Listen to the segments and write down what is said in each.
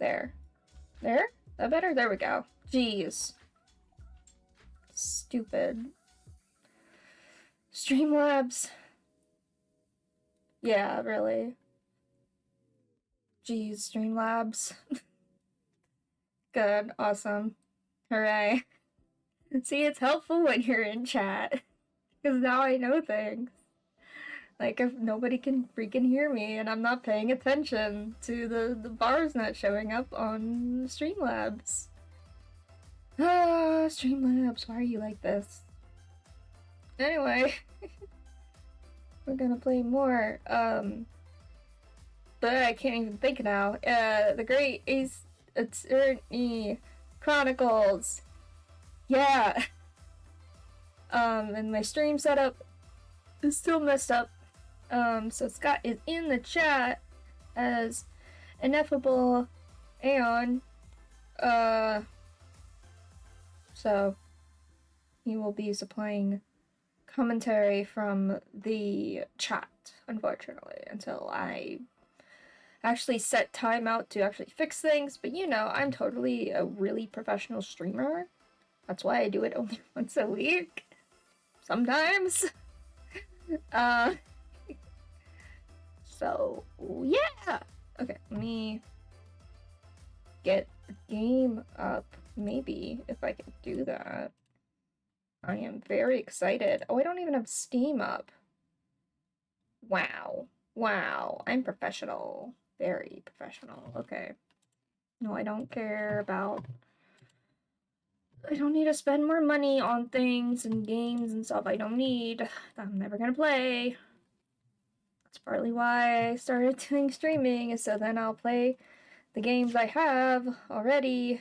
There. There? That better? There we go. Jeez. Stupid. Streamlabs. Yeah, really. Jeez, Streamlabs. Good. Awesome. Hooray. See, it's helpful when you're in chat. Because now I know things. Like, if nobody can freaking hear me and I'm not paying attention to the bars not showing up on Streamlabs. Ah, Streamlabs, why are you like this? Anyway, we're gonna play more. But I can't even think now. The Great Ace Attorney Chronicles. Yeah. And my stream setup is still messed up. So Scott is in the chat as Ineffable Aeon. So he will be supplying commentary from the chat, unfortunately, until I actually set time out to actually fix things. But you know, I'm totally a really professional streamer. That's why I do it only once a week. Sometimes. So, yeah! Okay, let me get the game up, maybe, if I can do that. I am very excited. Oh, I don't even have Steam up. Wow. Wow, I'm professional. Very professional. Okay. No, I don't care about... I don't need to spend more money on things and games and stuff I don't need. I'm never gonna play. That's partly why I started doing streaming, is so then I'll play the games I have already.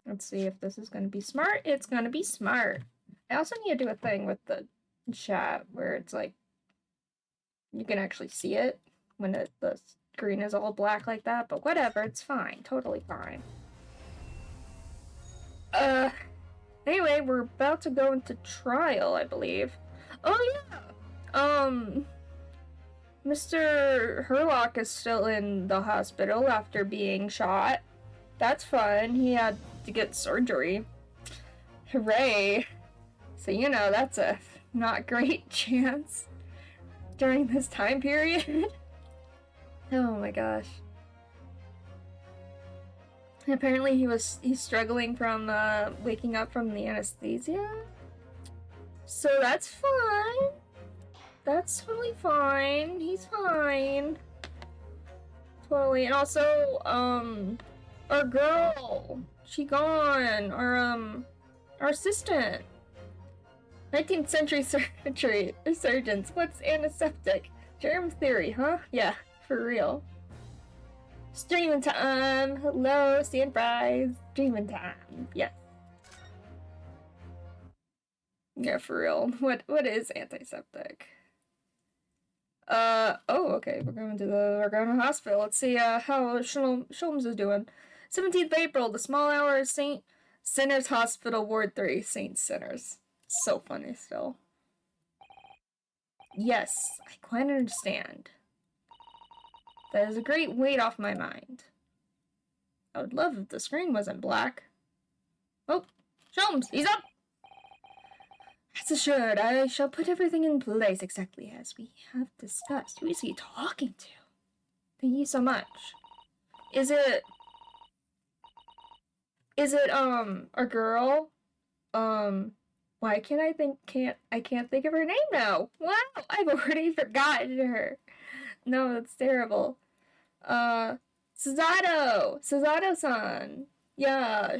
Let's see if this is gonna be smart. It's gonna be smart. I also need to do a thing with the chat where it's like you can actually see it when the screen is all black like that, but whatever, it's fine. Totally fine. Anyway, we're about to go into trial, I believe. Oh yeah! Mr. Herlock is still in the hospital after being shot. That's fun. He had to get surgery. Hooray! So you know, that's a not great chance during this time period. Oh my gosh. Apparently he's struggling from waking up from the anesthesia. So that's fine. That's totally fine. He's fine. Totally. And also, our girl, she gone. Our assistant. 19th century surgeons. What's antiseptic? Germ theory, huh? Yeah, for real. Streaming time! Hello, Stan Fries! Streaming time, yes. Yeah, for real. What is antiseptic? Oh, okay, we're going to hospital. Let's see, how Sholmes is doing. 17th of April, the small hours, St. Sinners Hospital, Ward 3, St. Sinners. So funny still. Yes, I quite understand. That is a great weight off my mind. I would love if the screen wasn't black. Oh, Sholmes, he's up! Rest assured, I shall put everything in place exactly as we have discussed. Who is he talking to? Thank you so much. Is it, a girl? Why can't I can't think of her name now? Wow, I've already forgotten her. No, that's terrible. Suzato-san. Yeah,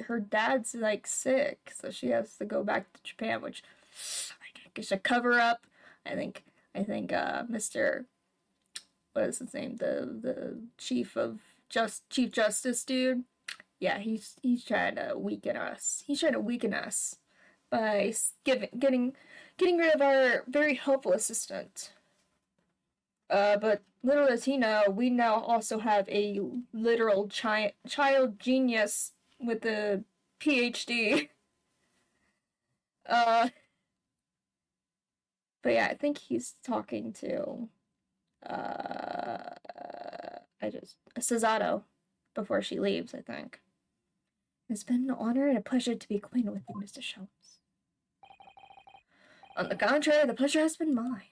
her dad's like sick, so she has to go back to Japan, which I think is a cover up. I think Mr. what is his name? The Chief Justice dude. Yeah, he's trying to weaken us. He's trying to weaken us by getting rid of our very helpful assistant. But little does he know, we now also have a literal child genius with a PhD. But yeah, I think he's talking to Cesato before she leaves, I think. It's been an honor and a pleasure to be acquainted with you, Mr. Sholmes. On the contrary, the pleasure has been mine.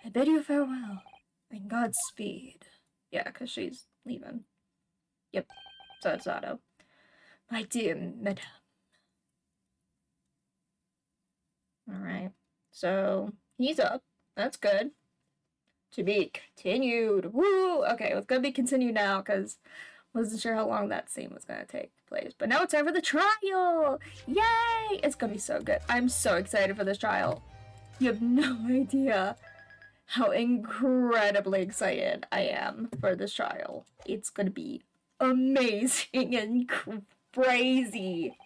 I bid you farewell, and Godspeed. Yeah, because she's leaving. Yep, so it's Otto. My dear madam. Alright, so he's up. That's good. To be continued. Woo! Okay, it's gonna be continued now, because wasn't sure how long that scene was gonna take place. But now it's time for the trial! Yay! It's gonna be so good. I'm so excited for this trial. You have no idea how incredibly excited I am for this trial. It's gonna be amazing and crazy.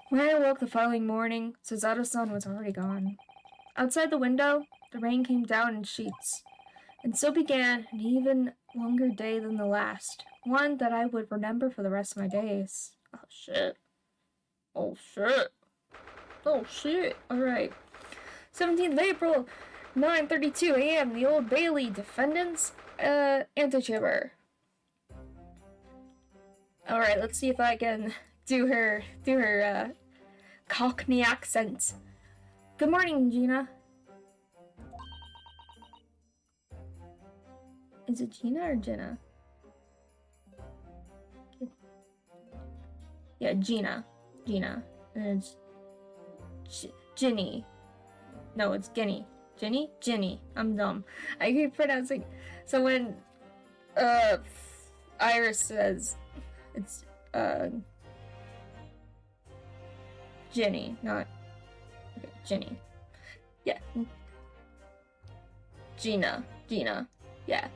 When I awoke the following morning, Suzato-san was already gone. Outside the window, the rain came down in sheets, and so began an even longer day than the last, one that I would remember for the rest of my days. Oh shit. Oh shit. Oh shit. Alright. 17th of April, 9:32 a.m. The Old Bailey defendants, antechamber. Alright, let's see if I can do her Cockney accent. Good morning, Gina. Is it Gina or Jenna? Yeah, Gina. Gina. And it's Ginny. No, it's Ginny. Ginny? Ginny. I'm dumb. I keep pronouncing. So when Iris says it's Ginny, not okay, Ginny. Yeah. Gina. Yeah.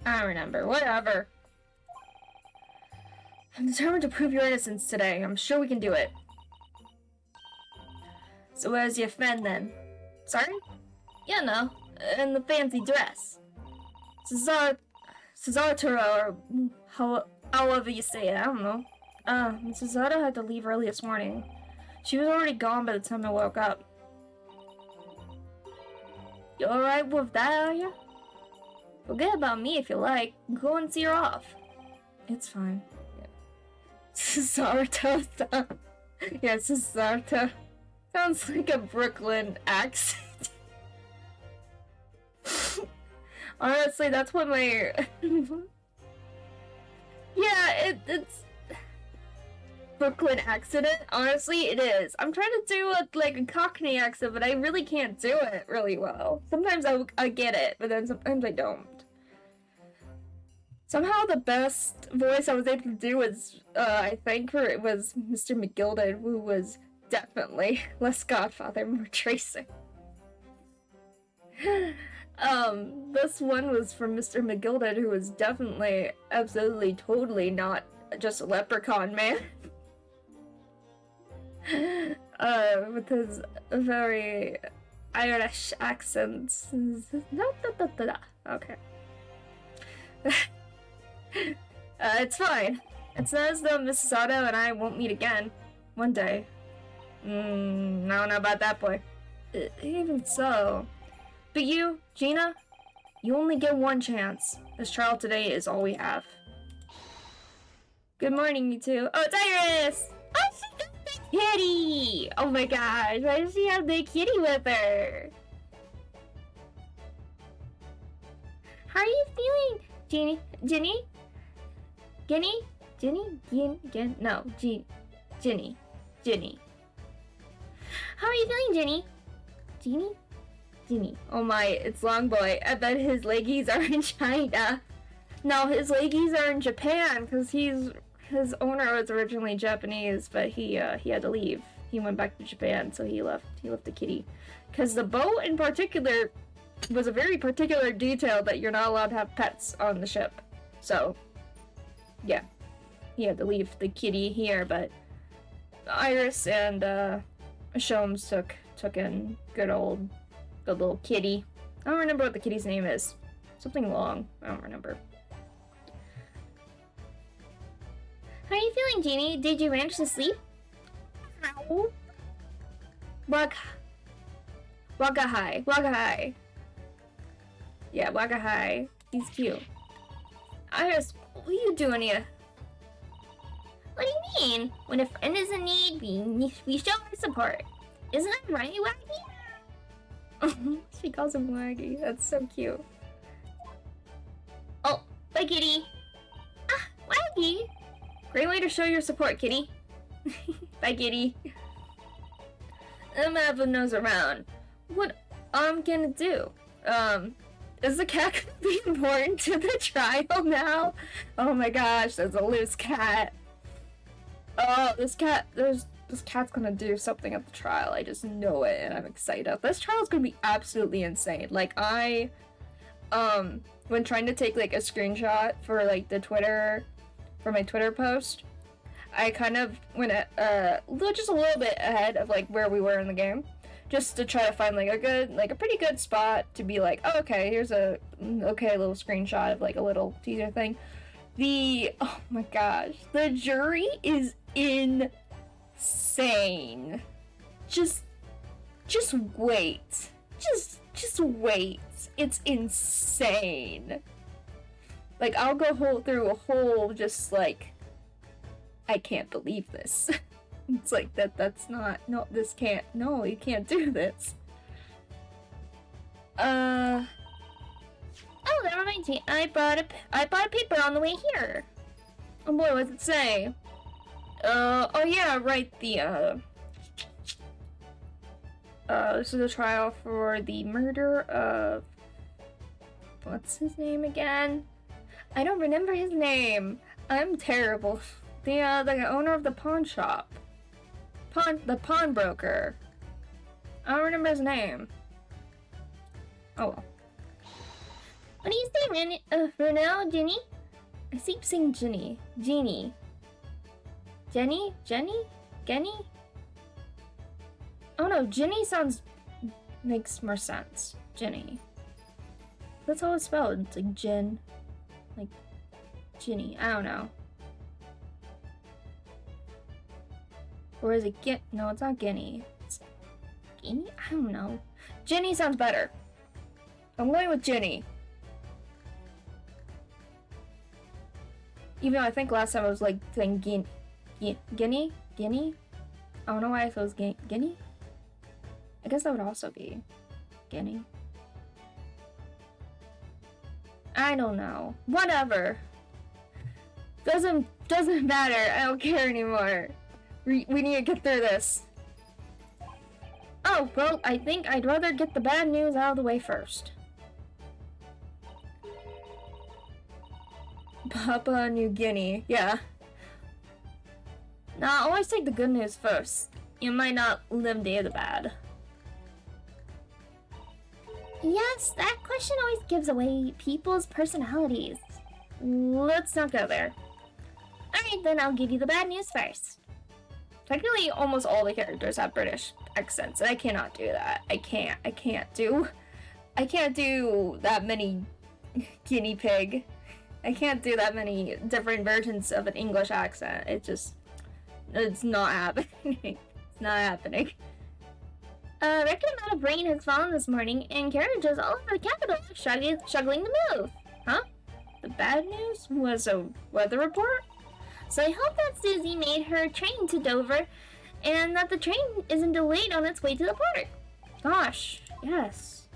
I don't remember. Whatever. I'm determined to prove your innocence today. I'm sure we can do it. So where's your friend then? Sorry? Yeah, no. In the fancy dress. Cesartoro, or however you say it, I don't know. Mrs. Zato had to leave early this morning. She was already gone by the time I woke up. You alright with that, are you? Forget about me if you like. Go and see her off. It's fine. Yeah. Cesarto. Yeah, Cesarto. Sounds like a Brooklyn accent. Honestly, that's what my... yeah, it's... Brooklyn accent. Honestly, it is. I'm trying to do a Cockney accent, but I really can't do it really well. Sometimes I get it, but then sometimes I don't. Somehow the best voice I was able to do was, I think, it was Mr. McGilded, who was definitely less Godfather, more Tracer. This one was from Mr. McGilded, who was definitely, absolutely, totally not just a leprechaun man. With his very Irish accent. Okay. It's fine. It's not as though Mrs. Otto and I won't meet again. One day. I don't know about that, boy. Even so. But you, Gina, you only get one chance. This trial today is all we have. Good morning, you two. Oh, it's Iris! Oh, she got the kitty! Oh my gosh, why does she have the kitty with her? How are you feeling, Ginny? Ginny? Ginny? Ginny? No, Ginny. Ginny. How are you feeling, Ginny? Ginny. Oh my, it's Longboy. I bet his leggies are in China. No, his leggies are in Japan, because his owner was originally Japanese, but he had to leave. He went back to Japan, so he left the kitty. Because the boat in particular was a very particular detail that you're not allowed to have pets on the ship. So, yeah. He had to leave the kitty here, but Iris and Sholmes took in good little kitty. I don't remember what the kitty's name is. Something long. I don't remember. How are you feeling, Jeannie? Did you manage to sleep? Ow. Waka hi. Yeah, Waka hi. He's cute. What are you doing here? What do you mean? When a friend is in need, we show our support. Isn't that right, Waggy? She calls him Waggy. That's so cute. Oh, bye, kitty. Ah, Waggy. Great way to show your support, kitty. Bye, kitty. I'm having nose around. What I'm gonna do? Is the cat gonna be important to the trial now? Oh my gosh, there's a loose cat. Oh, this cat's gonna do something at the trial. I just know it, and I'm excited. This trial's gonna be absolutely insane. Like, when trying to take, like, a screenshot for, like, for my Twitter post, I kind of went just a little bit ahead of, like, where we were in the game, just to try to find, like, a pretty good spot to be like, oh, okay, here's a little screenshot of, like, a little teaser thing. Oh my gosh, the jury is insane. Just wait. Just wait. It's insane. Like, I'll go through a whole just like, I can't believe this. It's like that's not, no, this can't, no, you can't do this. Oh, that reminds me. I bought a paper on the way here. Oh boy, what does it say? Oh yeah, right, this is a trial for the murder of... What's his name again? I don't remember his name. I'm terrible. The owner of the pawn shop. The pawnbroker. I don't remember his name. Oh well. What do you say, Ronell, Jenny? I keep saying Jenny. Jeannie. Jenny? Genny? Oh no, Jenny makes more sense. Jenny. That's how it's spelled. It's like Jen. Like Ginny. I don't know. Or is it no, it's not Guinea. It's Guinea? I don't know. Jenny sounds better. I'm going with Jenny. Even though I think last time I was like saying Guinea? I don't know why I thought it was Guinea. I guess that would also be Guinea. I don't know. Whatever. Doesn't matter. I don't care anymore. We need to get through this. Oh, well, I think I'd rather get the bad news out of the way first. Papua New Guinea, yeah. Nah, always take the good news first. You might not live near the bad. Yes, that question always gives away people's personalities. Let's not go there. Alright, then I'll give you the bad news first. Technically, almost all the characters have British accents, and I cannot do that. I can't do that many guinea pig. I can't do that many different versions of an English accent. It's not happening. It's not happening. A record amount of rain has fallen this morning, and carriages all over the capital are struggling to move. Huh? The bad news was a weather report? So I hope that Susie made her train to Dover, and that the train isn't delayed on its way to the port. Gosh, yes.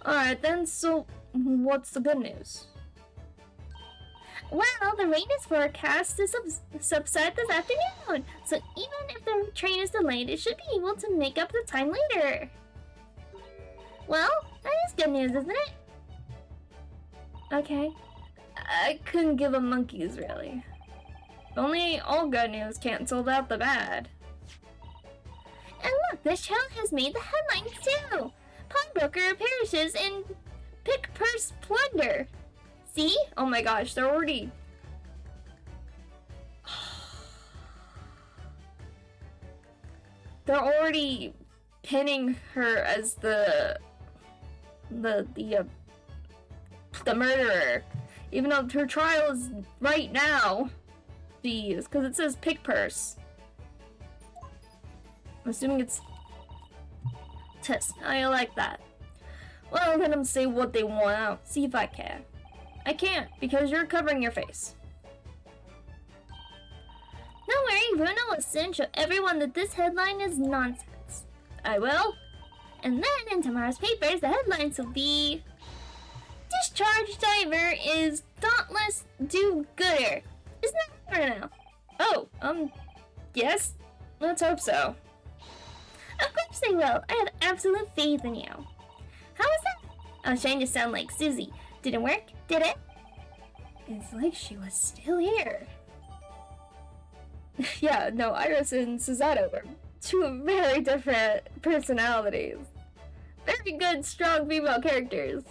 Alright then, so what's the good news? Well, the rain is forecast to subside this afternoon, so even if the train is delayed, it should be able to make up the time later. Well, that is good news, isn't it? Okay. I couldn't give a monkey's, really. Only all good news canceled out the bad. And look, this child has made the headlines too! Pawnbroker perishes in pick purse plunder. See? Oh my gosh, they're already... They're already pinning her as the murderer. Even though her trial is right now. Jeez, because it says pick purse. I'm assuming it's test. I like that. Well, let them say what they want out. See if I can. I can't, because you're covering your face. Don't worry, Bruno will soon show everyone that this headline is nonsense. I will. And then in tomorrow's papers, the headlines will be... Discharge diver is dauntless do-gooder. Isn't that fair now? Oh, yes? Let's hope so. Of course they will. I have absolute faith in you. How was that? I was trying to sound like Susie. Didn't work, did it? It's like she was still here. Yeah, no, Iris and Susato were two very different personalities. Very good, strong female characters.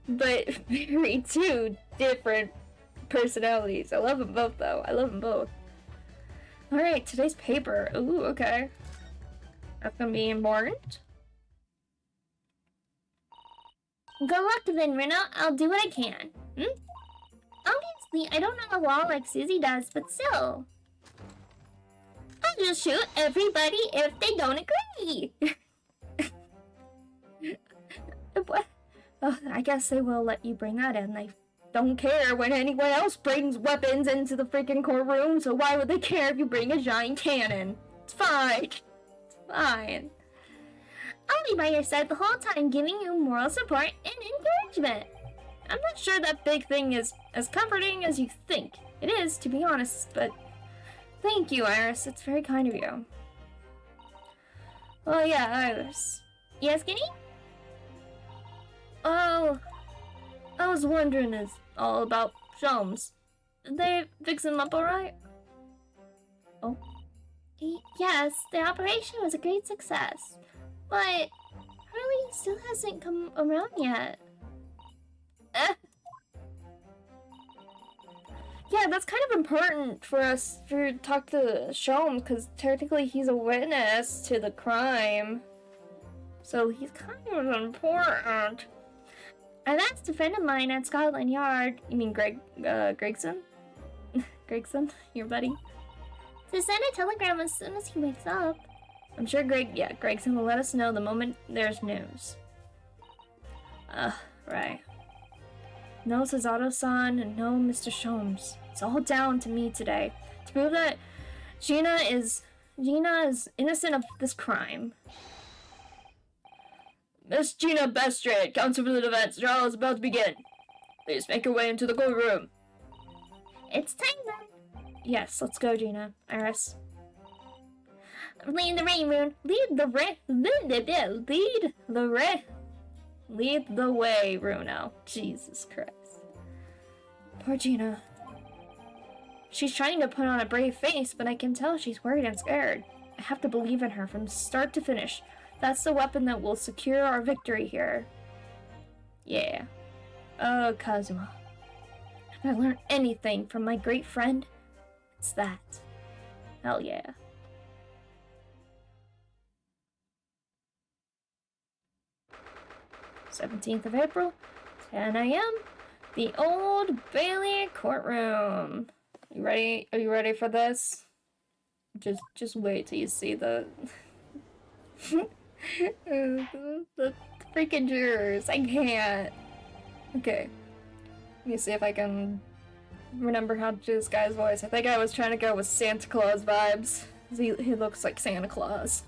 But very two different personalities. I love them both, though. I love them both. Alright, today's paper. Ooh, okay. That's gonna be important. Good luck then, Reno. I'll do what I can. Obviously, I don't know the law like Susie does, but still. I'll just shoot everybody if they don't agree. What? Oh, I guess they will let you bring that in. They don't care when anyone else brings weapons into the freaking courtroom, so why would they care if you bring a giant cannon? It's fine. It's fine. I'll be by your side the whole time, giving you moral support and encouragement. I'm not sure that big thing is as comforting as you think. It is, to be honest, but thank you, Iris. It's very kind of you. Oh, yeah, Iris. Yes, Skinny? Oh, I was wondering, it's all about Sholmes. Did they fix him up alright? Oh. Yes, the operation was a great success. But Harley still hasn't come around yet. Yeah, that's kind of important for us to talk to Sholmes, because technically he's a witness to the crime. So he's kind of important. I've asked a friend of mine at Scotland Yard, You mean Gregson? Gregson, your buddy? to send a telegram as soon as he wakes up. I'm sure Gregson will let us know the moment there's news. Right. No Susato-san and no Mr. Sholmes. It's all down to me today. To prove that Gina is innocent of this crime. Miss Gina Bestrid, counsel for the defense. The trial is about to begin. Please make your way into the courtroom. It's time then. Yes, let's go, Gina. Iris. Lead the rain, Rune. Lead the way, Runo. Jesus Christ. Poor Gina. She's trying to put on a brave face, but I can tell she's worried and scared. I have to believe in her from start to finish. That's the weapon that will secure our victory here. Yeah. Oh, Kazuma. If I learned anything from my great friend, it's that. Hell yeah. April 17th, 10 a.m. The Old Bailey courtroom. You ready? Are you ready for this? Just wait till you see the the freaking jurors. I can't. Okay. Let me see if I can remember how to do this guy's voice. I think I was trying to go with Santa Claus vibes. He looks like Santa Claus.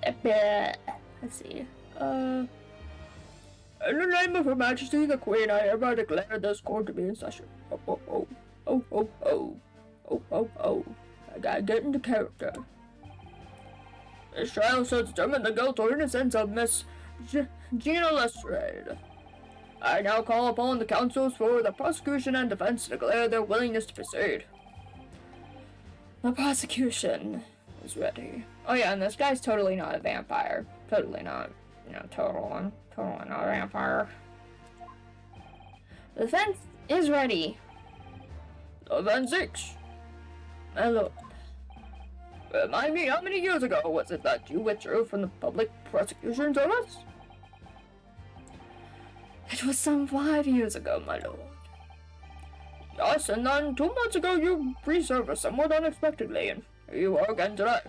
Let's see. In the name of Her Majesty the Queen, I hereby declare this court to be in session. Oh, oh, oh. Oh, oh, oh. Oh, oh, oh. I gotta get into character. This trial shall determine the guilt or innocence of Miss Gina Lestrade. I now call upon the counsels for the prosecution and defense to declare their willingness to proceed. The prosecution is ready. Oh yeah, and this guy's totally not a vampire. Totally not. Totally not a vampire. The defense is ready. The defense seeks. My lord, remind me, how many years ago was it that you withdrew from the public prosecution service? It was some 5 years ago, my lord. Yes, and then 2 months ago you resurfaced somewhat unexpectedly, and here you are again today.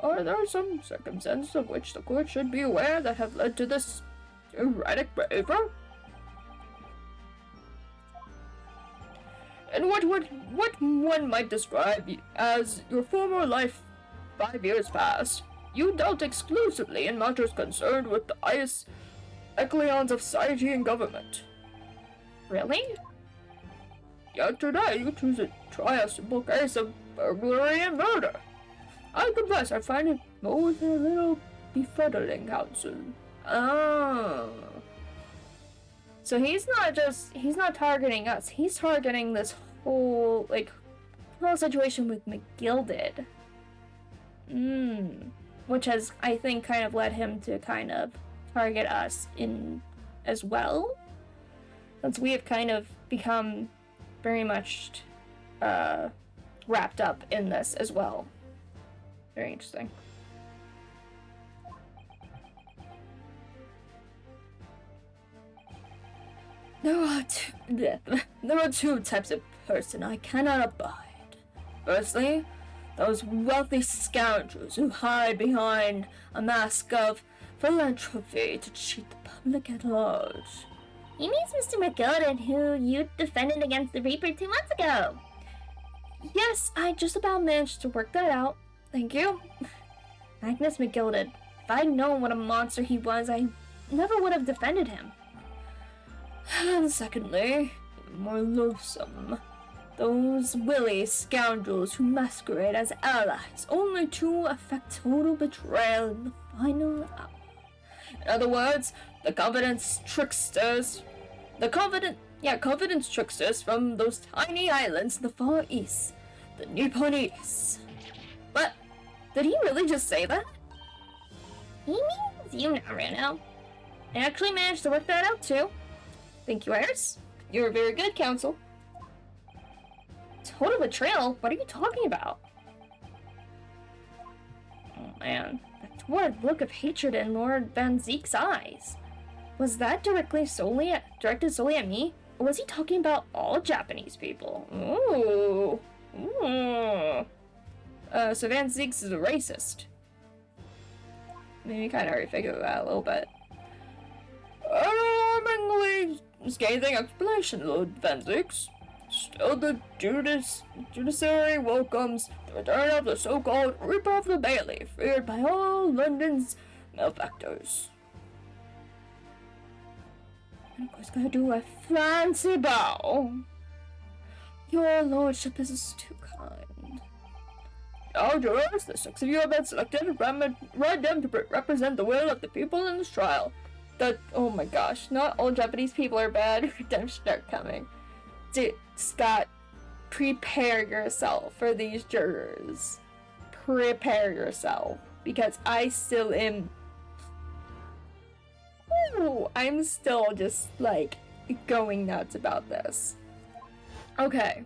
There are some circumstances of which the court should be aware that have led to this erratic behavior? And what one might describe as your former life 5 years past, you dealt exclusively in matters concerned with the highest echelons of society and government. Really? Yet today you choose to try a simple case of burglary and murder. I confess I find it both a little befuddling, Counsel. Oh. So he's not targeting us, he's targeting this whole situation with McGilded. Which has, I think, kind of led him to kind of target us in as well. Since we have kind of become very much wrapped up in this as well. Very interesting. There are two types of person I cannot abide. Firstly, those wealthy scoundrels who hide behind a mask of philanthropy to cheat the public at large. He means Mr. McGilden, who you defended against the Reaper 2 months ago. Yes, I just about managed to work that out. Thank you. Magnus McGilded. If I'd known what a monster he was, I never would have defended him. And secondly, more loathsome, those willy scoundrels who masquerade as allies only to effect total betrayal in the final hour. In other words, the confidence tricksters from those tiny islands in the Far East, the Nipponese. What? Did he really just say that? He means you now, Reno. I actually managed to work that out too. Thank you, Iris. You're very good, Counsel. Total betrayal? What are you talking about? Oh man, that torrid look of hatred in Lord Van Zeek's eyes. Was that directed solely at me? Or was he talking about all Japanese people? Ooh. So Van Zeek's is a racist. Maybe kind of already figured that a little bit. Alarmingly scathing explanation, Lord Van Zeeks. Still, the judiciary welcomes the return of the so-called Reaper of the Bailey, feared by all London's malefactors. And of course, gonna do a fancy bow. Your lordship is too kind. Now, jurors, the 6 of you have been selected to represent the will of the people in this trial. Oh my gosh, not all Japanese people are bad. Redemption are coming. Dude, Scott, prepare yourself for these jurors. Prepare yourself. Because I still am... Ooh, I'm still just, going nuts about this. Okay.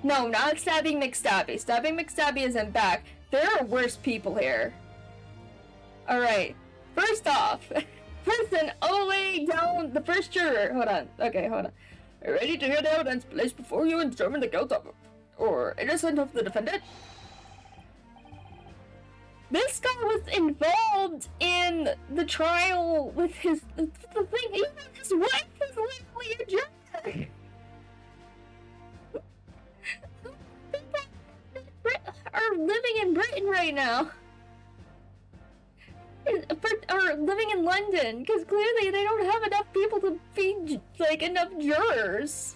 No, not Stabbing McStabby. Stabbing McStabby isn't back. There are worse people here. Alright. First off, person all the way down the first juror. Hold on. Okay, hold on. Are you ready to hear the evidence placed before you and determine the guilt of or innocent of the defendant? This guy was involved in the trial with the thing. Even his wife is literally a juror. Are living in Britain right now. Or living in London, because clearly they don't have enough people to be, enough jurors.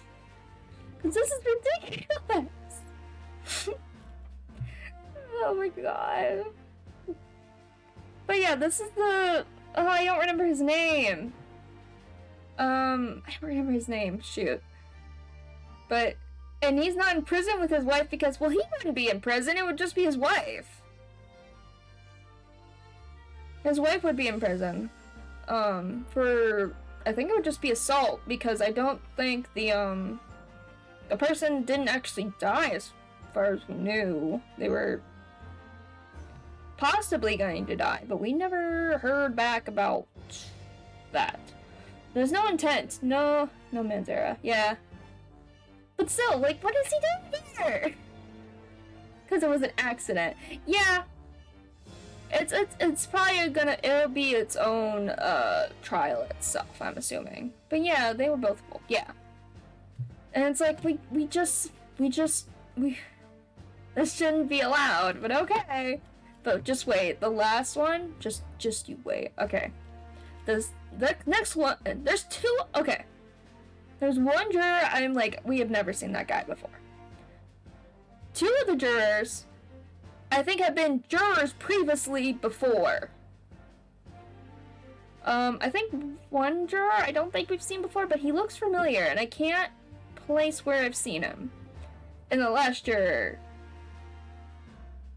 Because this is ridiculous. Oh my god. But yeah, this is the... Oh, I don't remember his name. I don't remember his name, shoot. But... And he's not in prison with his wife because, well, he wouldn't be in prison, it would just be his wife. His wife would be in prison. For... I think it would just be assault, because I don't think the person didn't actually die as far as we knew. They were possibly going to die, but we never heard back about that. There's no intent. No Manzara. Yeah. But still, like, what is he doing here? Because it was an accident. Yeah. It's probably it'll be its own trial itself, I'm assuming. But yeah, they were both full. Yeah. And it's like this shouldn't be allowed, but okay. But just wait, the last one, just you wait. Okay. The next one, there's two, okay. There's one juror, I'm like, we have never seen that guy before. Two of the jurors, I think, have been jurors previously before. I think one juror I don't think we've seen before, but he looks familiar, and I can't place where I've seen him. And the last juror,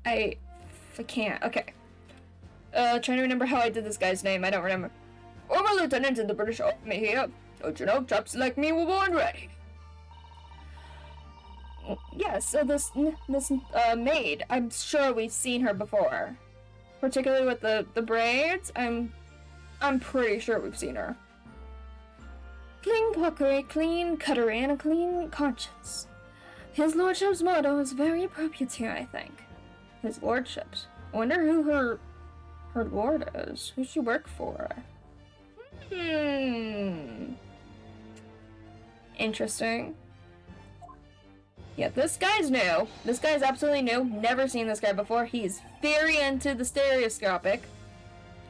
I can't. Okay. Trying to remember how I did this guy's name. I don't remember. I'm a lieutenant in the British Army here. Don't you know, chaps like me were born ready. Yeah, so this maid, I'm sure we've seen her before. Particularly with the braids, I'm pretty sure we've seen her. Clean cookery, clean cuttery, and a clean conscience. His lordship's motto is very appropriate here, I think. His lordship's. I wonder who her lord is. Who she work for? Interesting. Yeah, this guy's new. This guy's absolutely new. Never seen this guy before. He's very into the stereoscopic.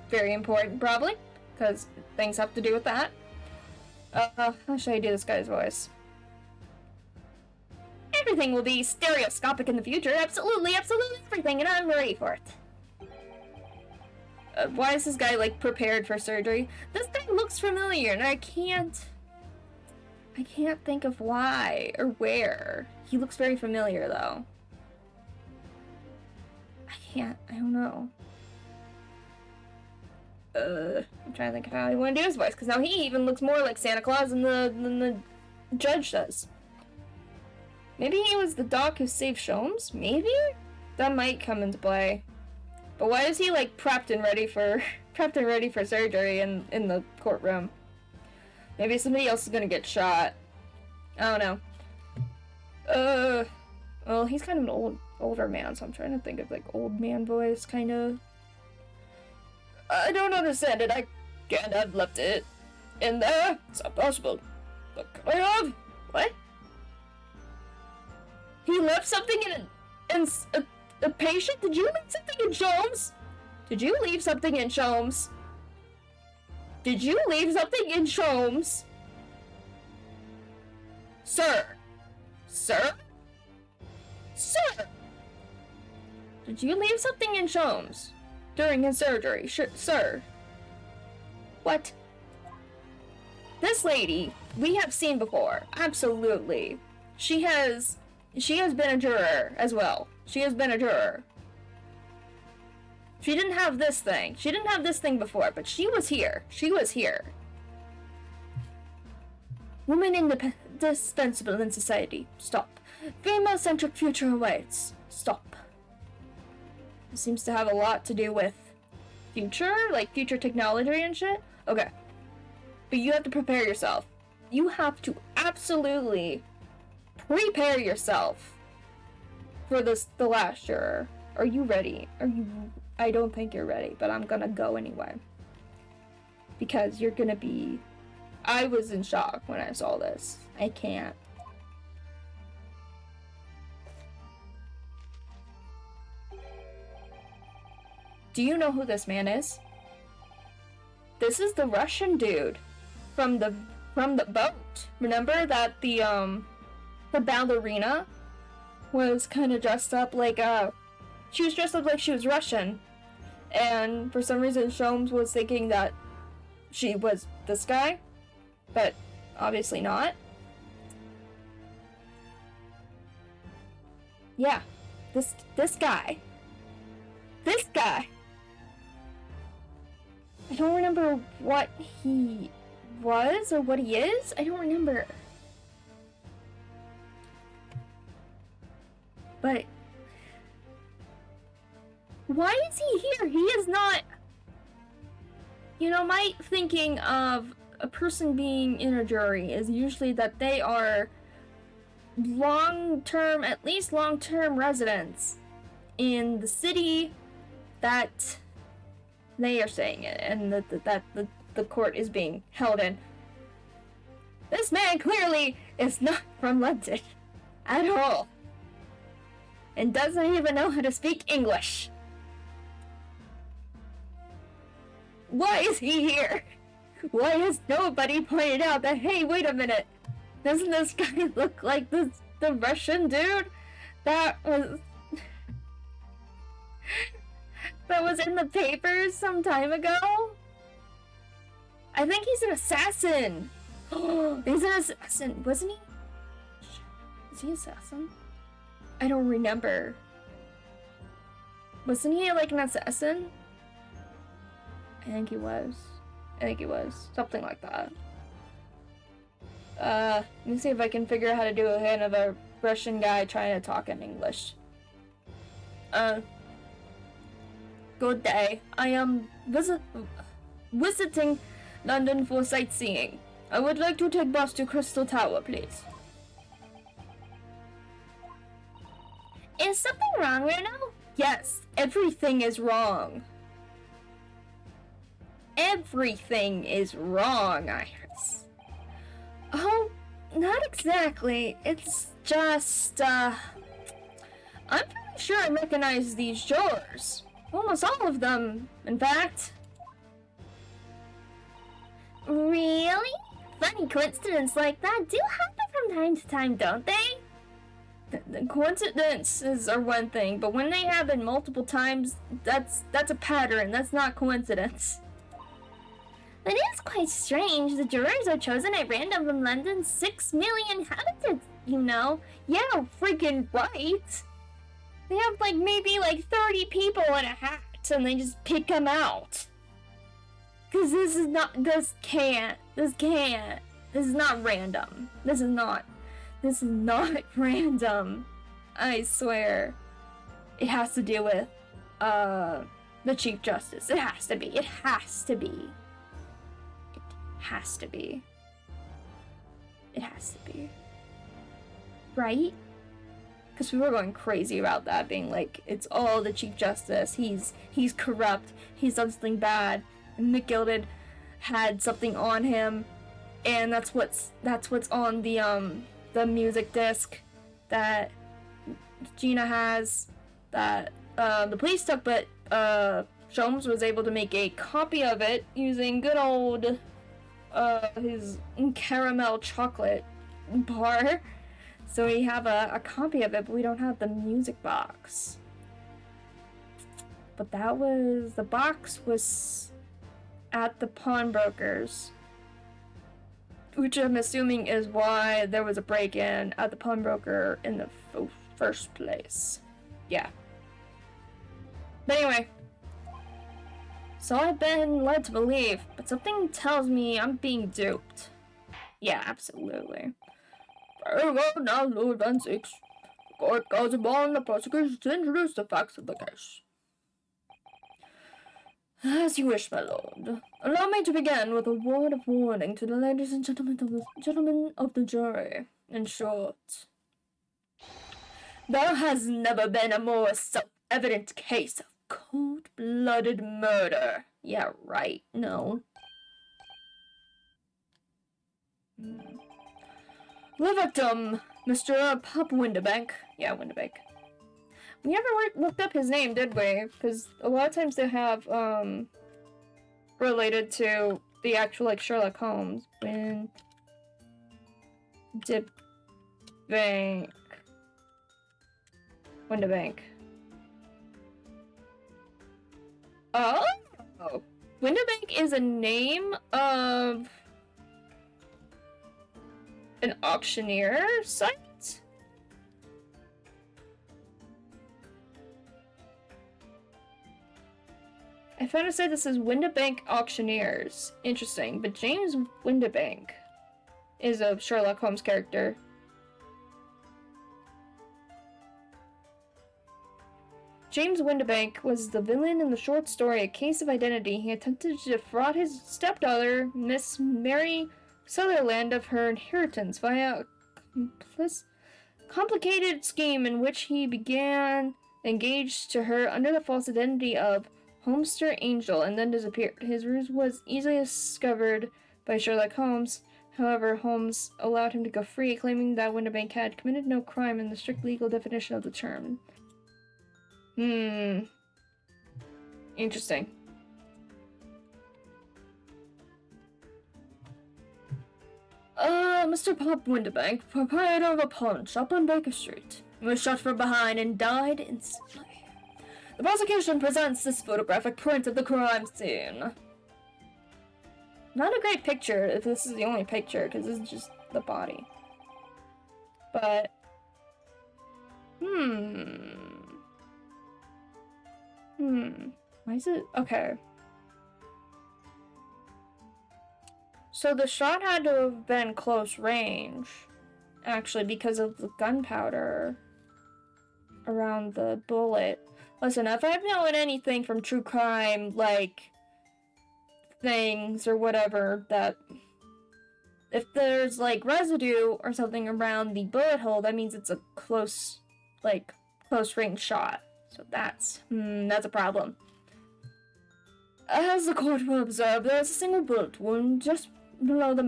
Very important, probably, because things have to do with that. How should I do this guy's voice? Everything will be stereoscopic in the future. Absolutely everything, and I'm ready for it. Why is this guy, like, prepared for surgery? This guy looks familiar, and I can't think of why or where. He looks very familiar, though. I don't know. I'm trying to think of how I want to do his voice, because now he even looks more like Santa Claus than the judge does. Maybe he was the doc who saved Sholmes? Maybe? That might come into play. But why is he, like, prepped and ready for surgery in the courtroom? Maybe somebody else is gonna get shot. I don't know. Well, he's kind of an older man, so I'm trying to think of, like, old man voice, kind of. I don't understand it. I can't have left it in there. It's not possible. But could I have? What? He left something in a patient? Did you leave something in Sholmes? Did you leave something in Sholmes? Did you leave something in Sholmes? Sir? Sir? Sir? Did you leave something in Sholmes during his surgery? Sir? What? This lady, we have seen before. Absolutely. She has been a juror as well. She has been a juror. She didn't have this thing. She didn't have this thing before, but she was here. She was here. Woman indispensable in society. Stop. Female-centric future awaits. Stop. It seems to have a lot to do with future, like future technology and shit. Okay. But you have to prepare yourself. You have to absolutely prepare yourself for the last juror. Are you ready? I don't think you're ready, but I'm gonna go anyway. Because you're gonna be... I was in shock when I saw this. I can't. Do you know who this man is? This is the Russian dude from the boat. Remember that the ballerina was kind of dressed up like she was dressed up like she was Russian, and for some reason Sholmes was thinking that she was this guy, but obviously not. Yeah, this guy. This guy. I don't remember what he was or what he is. I don't remember. But why is he here? He is not... You know, my thinking of a person being in a jury is usually that they are long-term, at least long-term residents in the city that they are staying in, and that the court is being held in. This man clearly is not from London at all, and doesn't even know how to speak English. Why is he here? Why has nobody pointed out that, hey, wait a minute, doesn't this guy look like the Russian dude that was in the papers some time ago? I think he's an assassin. He's an assassin, wasn't he? Is he an assassin? I don't remember. Wasn't he like an assassin? I think he was. Something like that. Let me see if I can figure out how to do another Russian guy trying to talk in English. Good day. I am visiting London for sightseeing. I would like to take bus to Crystal Tower, please. Is something wrong right now? Yes, everything is wrong. Everything is wrong, Iris. Oh, not exactly. It's just, I'm pretty sure I recognize these jurors. Almost all of them, in fact. Really? Funny coincidences like that do happen from time to time, don't they? The coincidences are one thing, but when they happen multiple times, that's a pattern. That's not coincidence. It is quite strange. The jurors are chosen at random from London's 6 million inhabitants, you know. Yeah, freaking right. They have maybe 30 people in a hat, and they just pick them out. Cause this is not random. This is not random. I swear. It has to do with, the Chief Justice. It has to be. Right? Because we were going crazy about that, being like, it's all the Chief Justice. He's corrupt. He's done something bad. And Nick Gilded had something on him, and that's what's on the music disc that Gina has, that the police took, but Sholmes was able to make a copy of it using good old his caramel chocolate bar. So we have a copy of it, but we don't have the music box. But the box was at the pawnbrokers, which I'm assuming is why there was a break-in at the pawnbroker in the first place. Yeah. But anyway, so I've been led to believe, but something tells me I'm being duped. Yeah, absolutely. Very well, now, Lord Van Six. The court calls upon the prosecution to introduce the facts of the case. As you wish, my lord. Allow me to begin with a word of warning to the ladies and gentlemen of the jury. In short, there has never been a more self-evident case of cold-blooded murder. Yeah, right. No. The victim, Mr. Pop Windibank. Yeah, Windibank. We never looked up his name, did we? Because a lot of times they have, related to the actual, Sherlock Holmes. Windibank. Oh! Windibank is a name of an auctioneer site? I found to say this is Windibank Auctioneers. Interesting, but James Windibank is a Sherlock Holmes character. James Windibank was the villain in the short story A Case of Identity. He attempted to defraud his stepdaughter, Miss Mary Sutherland, of her inheritance via a complicated scheme in which he began engaged to her under the false identity of Homester Angel and then disappeared. His ruse was easily discovered by Sherlock Holmes. However, Holmes allowed him to go free, claiming that Windibank had committed no crime in the strict legal definition of the term. Interesting. Mr. Pop Windibank, proprietor of a pawn shop on Baker Street, was shot from behind and died instantly. The prosecution presents this photographic print of the crime scene. Not a great picture if this is the only picture, because this is just the body. But, why is it? Okay. So the shot had to have been close range, actually, because of the gunpowder around the bullet. Listen, if I've known anything from true crime, like, things or whatever, that if there's, like, residue or something around the bullet hole, that means it's a close range shot. So that's a problem. As the court will observe, there is a single bullet wound just below the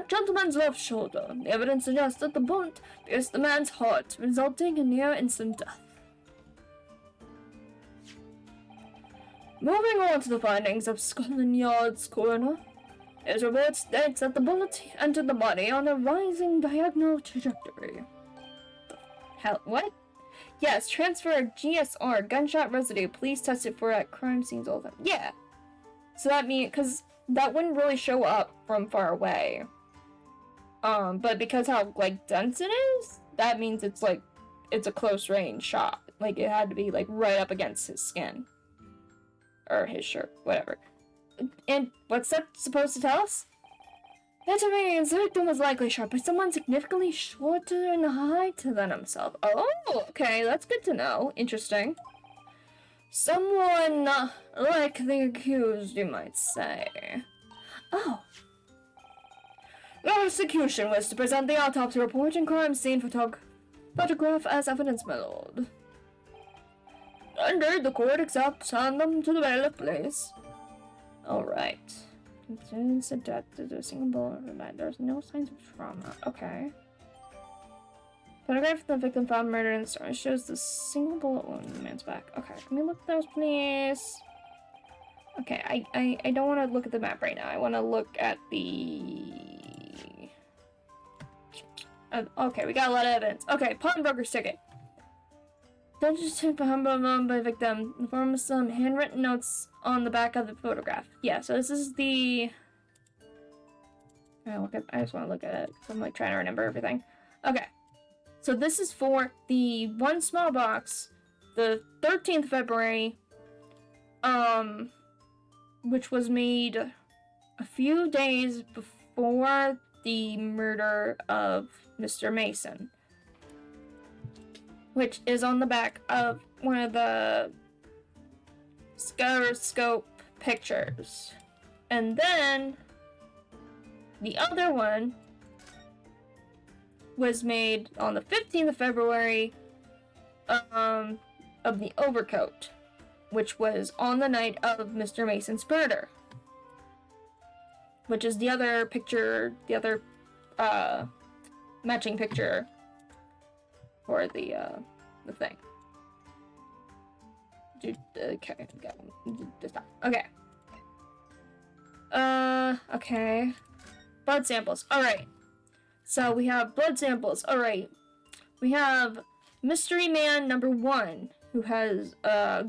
gentleman's left shoulder. The evidence suggests that the bullet pierced the man's heart, resulting in near-instant death. Moving on to the findings of Scotland Yard's coroner, his report states that the bullet entered the body on a rising diagonal trajectory. The hell? What? Yes, transfer GSR, gunshot residue. Police tested for at crime scenes all the time. Yeah. So that means, because that wouldn't really show up from far away. But because how, like, dense it is, that means it's, like, it's a close range shot. Like, it had to be, like, right up against his skin. Or his shirt, whatever. And what's that supposed to tell us? It means the victim was likely shot by someone significantly shorter in height than himself. Oh, okay, that's good to know. Interesting. Someone like the accused, you might say. Oh. The prosecution was to present the autopsy report and crime scene photograph as evidence, my lord. Under the court accepts, hand them to the bailiff, please. Alright. It's a death to the single bullet. There's no signs of trauma. Okay. Photograph of the victim found murdered in the story shows the single bullet wound in the man's back. Okay, can we look at those, please? Okay, I don't want to look at the map right now. I want to look at the... okay, we got a lot of evidence. Okay, pawnbroker's ticket. Dungeons tip by victim. In the form of some handwritten notes on the back of the photograph. Yeah, so this is the... I just want to look at it because I'm like trying to remember everything. Okay. So this is for the one small box, the 13th February, which was made a few days before the murder of Mr. Mason, which is on the back of one of the Scuroscope pictures. And then the other one was made on the 15th of February of the overcoat, which was on the night of Mr. Mason's murder. Which is the other picture, the other matching picture for the thing. Okay, stop. Okay. Okay. Blood samples. Alright. So we have blood samples. Alright. We have Mystery Man number 1, who has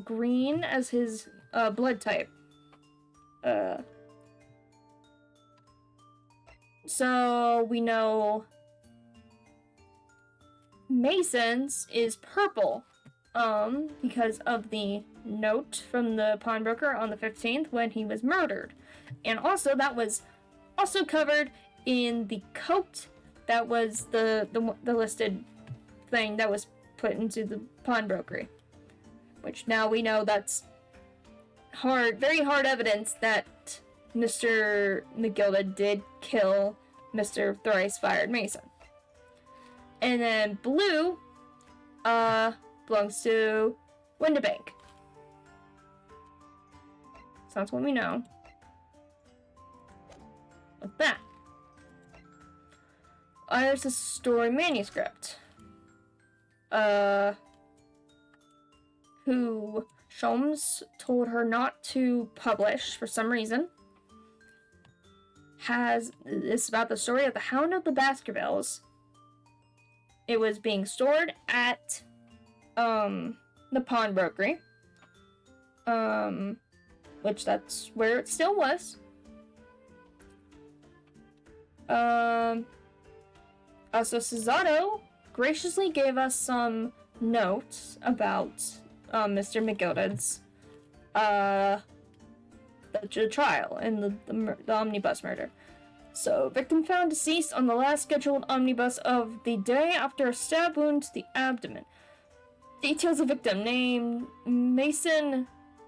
green as his blood type. So we know Mason's is purple, because of the note from the pawnbroker on the 15th when he was murdered. And also that was also covered in the coat that was the listed thing that was put into the pawnbroker. which now we know that's very hard evidence that Mr. McGilda did kill Mr. Thrice-Fired Mason. And then blue, belongs to Windibank. So that's what we know. With that. There's a story manuscript. Who Sholmes told her not to publish for some reason. It's about the story of the Hound of the Baskervilles. It was being stored at the pawnbrokery. Which that's where it still was. So Cesato graciously gave us some notes about Mr. McGilda's the trial and the omnibus murder. So, victim found deceased on the last scheduled omnibus of the day after a stab wound to the abdomen. Details of victim: name Mason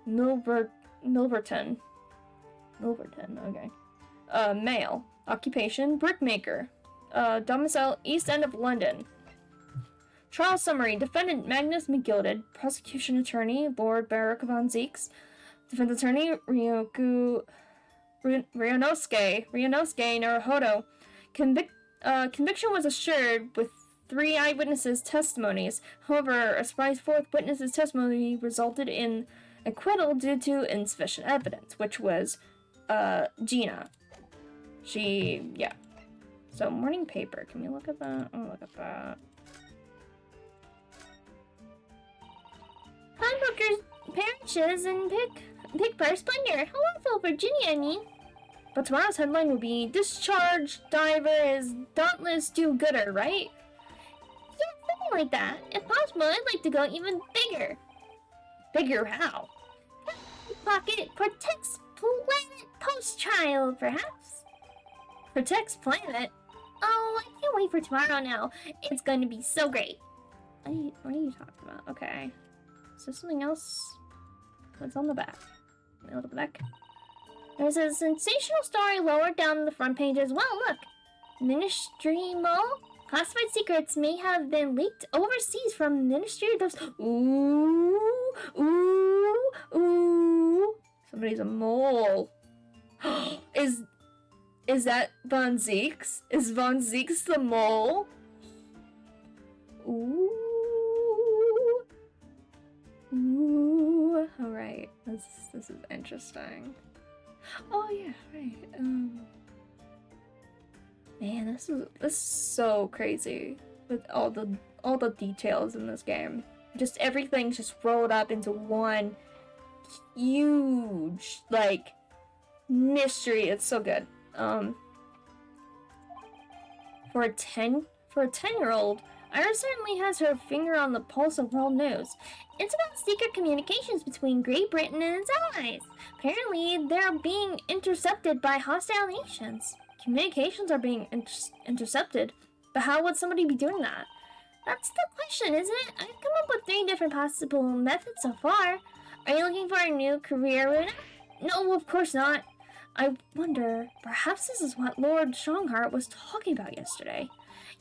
Milverton. Okay. Male. Occupation: brickmaker. Domicile: East End of London. Trial summary: Defendant Magnus McGilded. Prosecution attorney Lord Baruch von Zeeks. Defense attorney Ryanosuke Naruhodo. Conviction was assured with 3 eyewitnesses' testimonies. However, a surprise 4th witness's testimony resulted in acquittal due to insufficient evidence, which was Gina. So, morning paper. Can we look at that? Oh, look at that. Pawnbrokers, parishes, and pick bar splendor. Hello, Virginia, I mean. But tomorrow's headline will be Discharged Diver is Dauntless Do-Gooder, right? Yeah, something like that. If possible, I'd like to go even bigger. Bigger how? Pocket protects planet post-trial, perhaps? Protects planet? Oh, I can't wait for tomorrow now. It's going to be so great. What are you talking about? Okay. Is there something else? What's on the back? Can I look at the back? There's a sensational story lower down the front page as well. Look. Ministry Mall? Classified secrets may have been leaked overseas from Ministry of Those. Ooh. Somebody's a mole. Is that Von Zeeks? Is Von Zeeks the mole? Ooh. Alright. This is interesting. Oh yeah, right. Man, this is so crazy with all the details in this game. Just everything's just rolled up into one huge mystery. It's so good. For a 10-year-old, Ira certainly has her finger on the pulse of world news. It's about secret communications between Great Britain and its allies. Apparently, they're being intercepted by hostile nations. Communications are being intercepted, but how would somebody be doing that? That's the question, isn't it? I've come up with 3 different possible methods so far. Are you looking for a new career route? No, of course not. I wonder, perhaps this is what Lord Strongheart was talking about yesterday.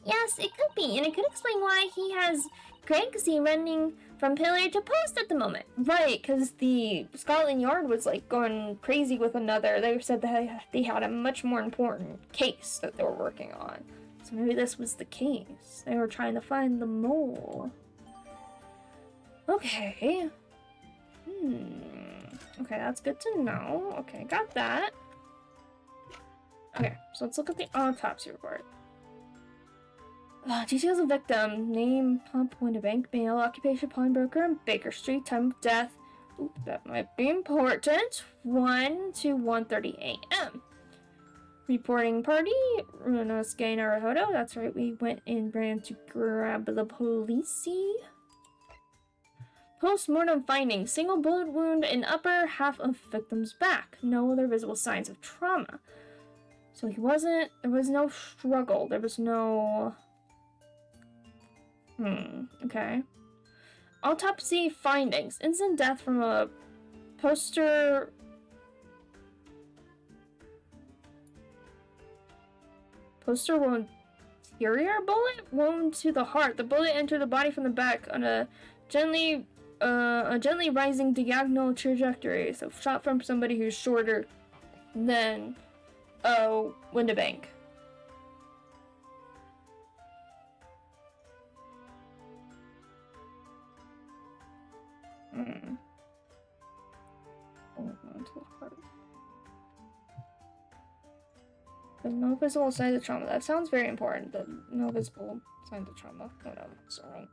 Yes, it could be, and it could explain why he has Greggsy running from pillar to post at the moment. Right, because the Scotland Yard was going crazy with another. They said that they had a much more important case that they were working on. So maybe this was the case. They were trying to find the mole. Okay. Okay, that's good to know. Okay, got that. Okay, so let's look at the autopsy report. Details of victim: name, Pump, Windibank, male, occupation, pawnbroker, and Baker Street, time of death. Ooh, that might be important. 1 to 1:30 a.m. Reporting party: Ryanosuke Naruhodo. That's right, we went and ran to grab the police. Post-mortem findings: single bullet wound in upper half of victim's back. No other visible signs of trauma. So there was no struggle. There was no... Okay. Autopsy findings. Instant death from a posterior bullet wound to the heart. The bullet entered the body from the back on a gently rising diagonal trajectory. So shot from somebody who's shorter than Windabank. The no visible signs of trauma. That sounds very important. The no visible signs of trauma. Oh no, sorry.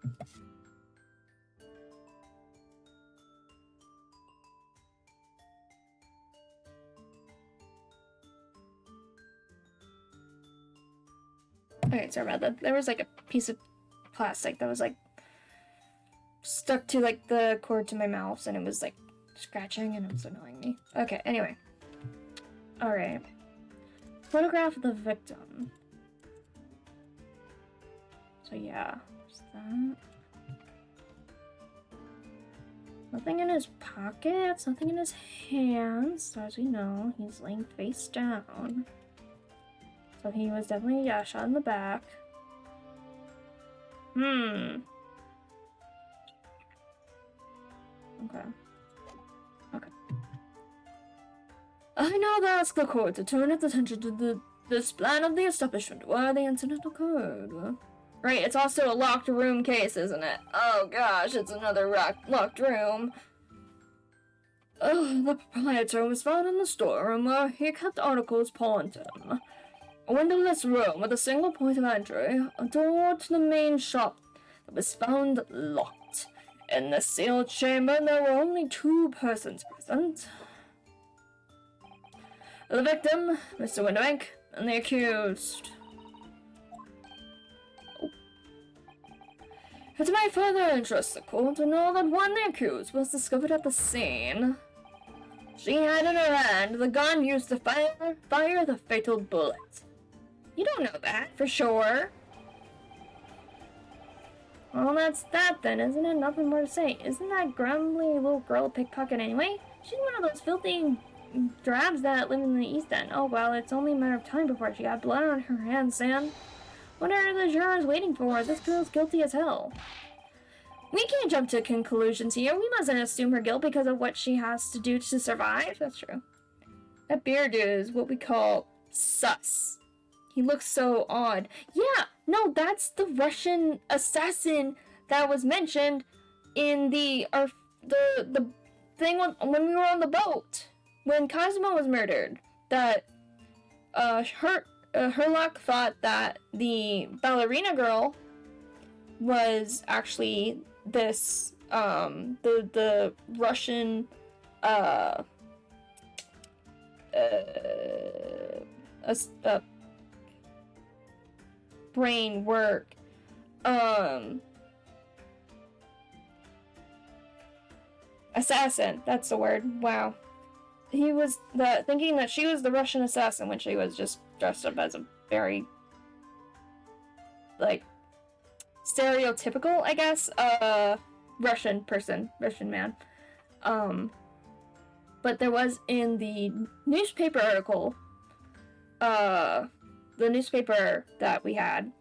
Okay, sorry about that. There was like a piece of plastic that was like stuck to like the cord to my mouse, and it was like scratching, and it was annoying me. Okay, anyway. Alright. Photograph of the victim. So yeah, there's that. Nothing in his pockets, nothing in his hands. So as we know, he's laying face down. So he was definitely, yeah, shot in the back. Okay. I now ask the court to turn its attention to this plan of the establishment where the incident occurred. Right, it's also a locked room case, isn't it? Oh gosh, it's another locked room. The proprietor was found in the storeroom where he kept articles pawned him. A windowless room with a single point of entry, a door to the main shop that was found locked. In the sealed chamber, there were only 2 persons present. The victim, Mr. Windabank, and the accused. It may further interest the court to know that when the accused was discovered at the scene, she had in her hand the gun used to fire the fatal bullet. You don't know that, for sure. Well, that's that then, isn't it? Nothing more to say. Isn't that grumbly little girl a pickpocket anyway? She's one of those filthy drabs that live in the East End. Oh, well, it's only a matter of time before she got blood on her hands, Sam. What are the jurors waiting for? This girl's guilty as hell. We can't jump to conclusions here. We mustn't assume her guilt because of what she has to do to survive. That's true. That beard dude is what we call sus. He looks so odd. Yeah, no, that's the Russian assassin that was mentioned in the thing when we were on the boat. When Cosmo was murdered, that Herlock thought that the ballerina girl was actually this the Russian brain work assassin. That's the word. Wow. He was thinking that she was the Russian assassin when she was just dressed up as a very, like, stereotypical, I guess, Russian man. But there was in the newspaper article, the newspaper that we had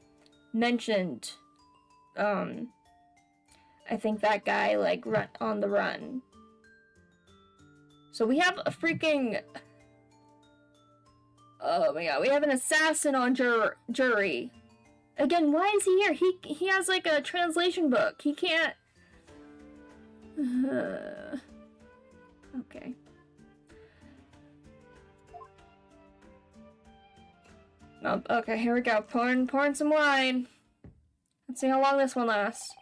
mentioned, I think that guy, like, on the run. So we have a freaking... Oh my god, we have an assassin on jury. Again, why is he here? He has like a translation book. He can't... Okay. Oh, okay, here we go. Pouring some wine. Let's see how long this one lasts.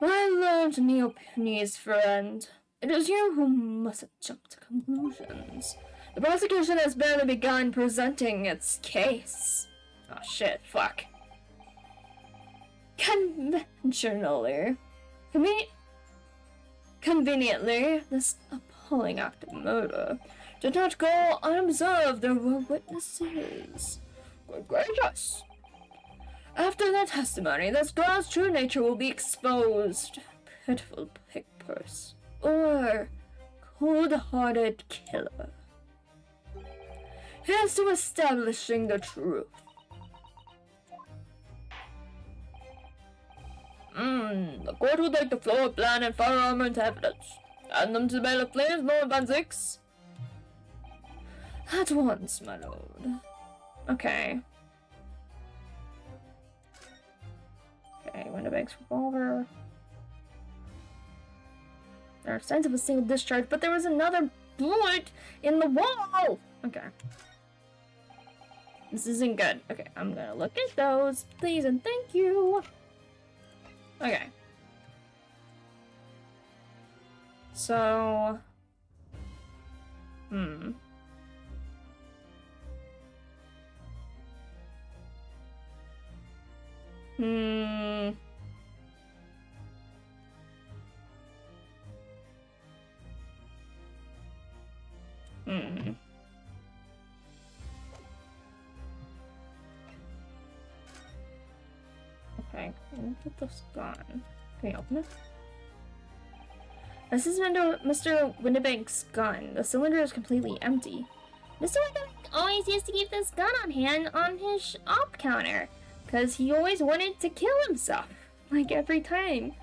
My learned Neopne's friend. It is you who mustn't jump to conclusions. The prosecution has barely begun presenting its case. Oh shit, fuck. Conveniently, this appalling act of murder did not go unobserved. There were witnesses. Good gracious. After their testimony, this girl's true nature will be exposed. pitiful pig purse, or cold-hearted killer. Here's to establishing the truth. The court would like the floor plan and firearm into evidence. Add them to the bailiff, please, Lord Van Six. At once, my lord. Okay. Okay, Winterbank's revolver. There are signs of a single discharge, but there was another bullet in the wall! Okay. This isn't good. Okay, I'm gonna look at those, please and thank you. Okay. So... Hmm. Okay, look at this gun. Can we open it? This is Mr. Winterbank's gun. The cylinder is completely empty. Mr. Winterbank always used to keep this gun on hand on his op counter, because he always wanted to kill himself. Like every time.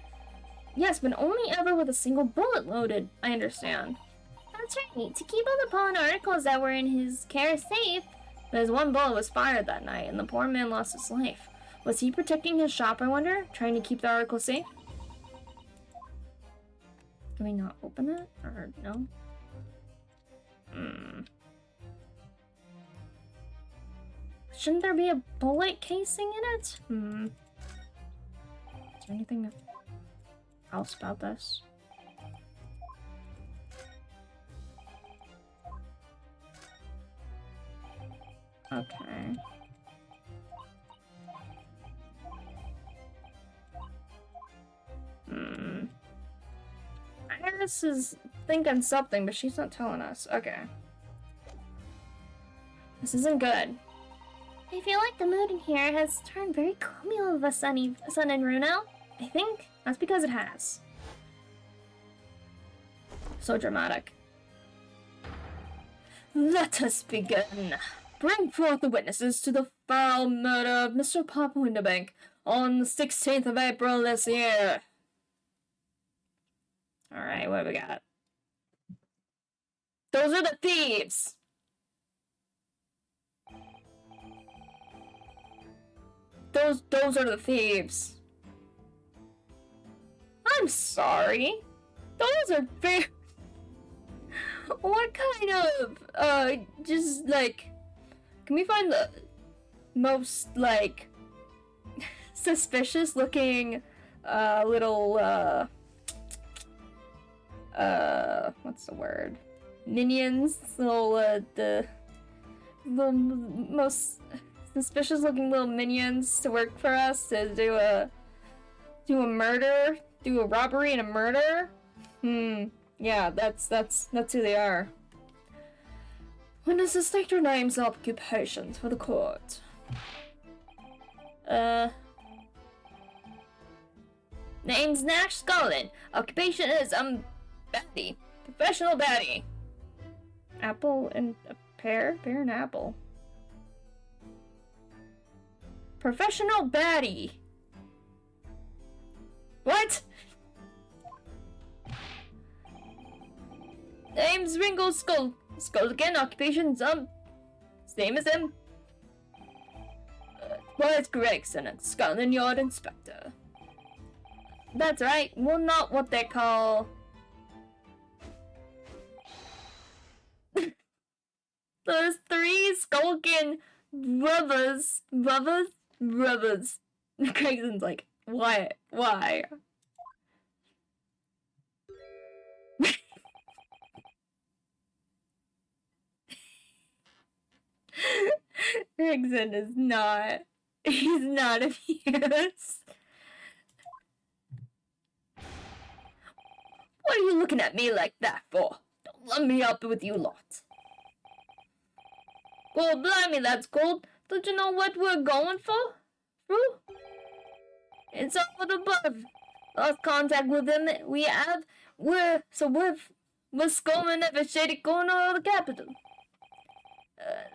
Yes, but only ever with a single bullet loaded. I understand. That's right, to keep all the pollen articles that were in his care safe. But his one bullet was fired that night, and the poor man lost his life. Was he protecting his shop, I wonder? Trying to keep the article safe? Can we not open it? Or no? Shouldn't there be a bullet casing in it? Is there anything else about this? Okay. Iris is thinking something, but she's not telling us. Okay. This isn't good. I feel like the mood in here has turned very gloomy all of a sudden, Runo. I think that's because it has. So dramatic. Let us begin. Bring forth the witnesses to the foul murder of Mr. Papa Winterbank on the 16th of April this year. Alright, what do we got? Those are the thieves! Those are the thieves. I'm sorry. Those are very... What kind of, just, like... Can we find the most, like... suspicious-looking, little, what's the word? Minions? Little, the most suspicious-looking little minions to work for us to do a murder, do a robbery and a murder. Yeah, that's who they are. Witnesses state your names and occupations for the court. Name's Nash Scullin. Occupation is baddie, professional baddie. Apple and a pear, pear and apple. Professional baddie. What? Name's Ringo Skulligan. Occupation's same as him. Wyatt Gregson, a Scotland Yard inspector. That's right. Well, not what they call. Those three skulking brothers. Gregson's like, why? Gregson is not. He's not amused. What are you looking at me like that for? Don't let me up with you lot. Well, blimey, that's gold. Don't you know what we're going for? It's all above. lost contact with him. We're scoping up a shady corner of the capital.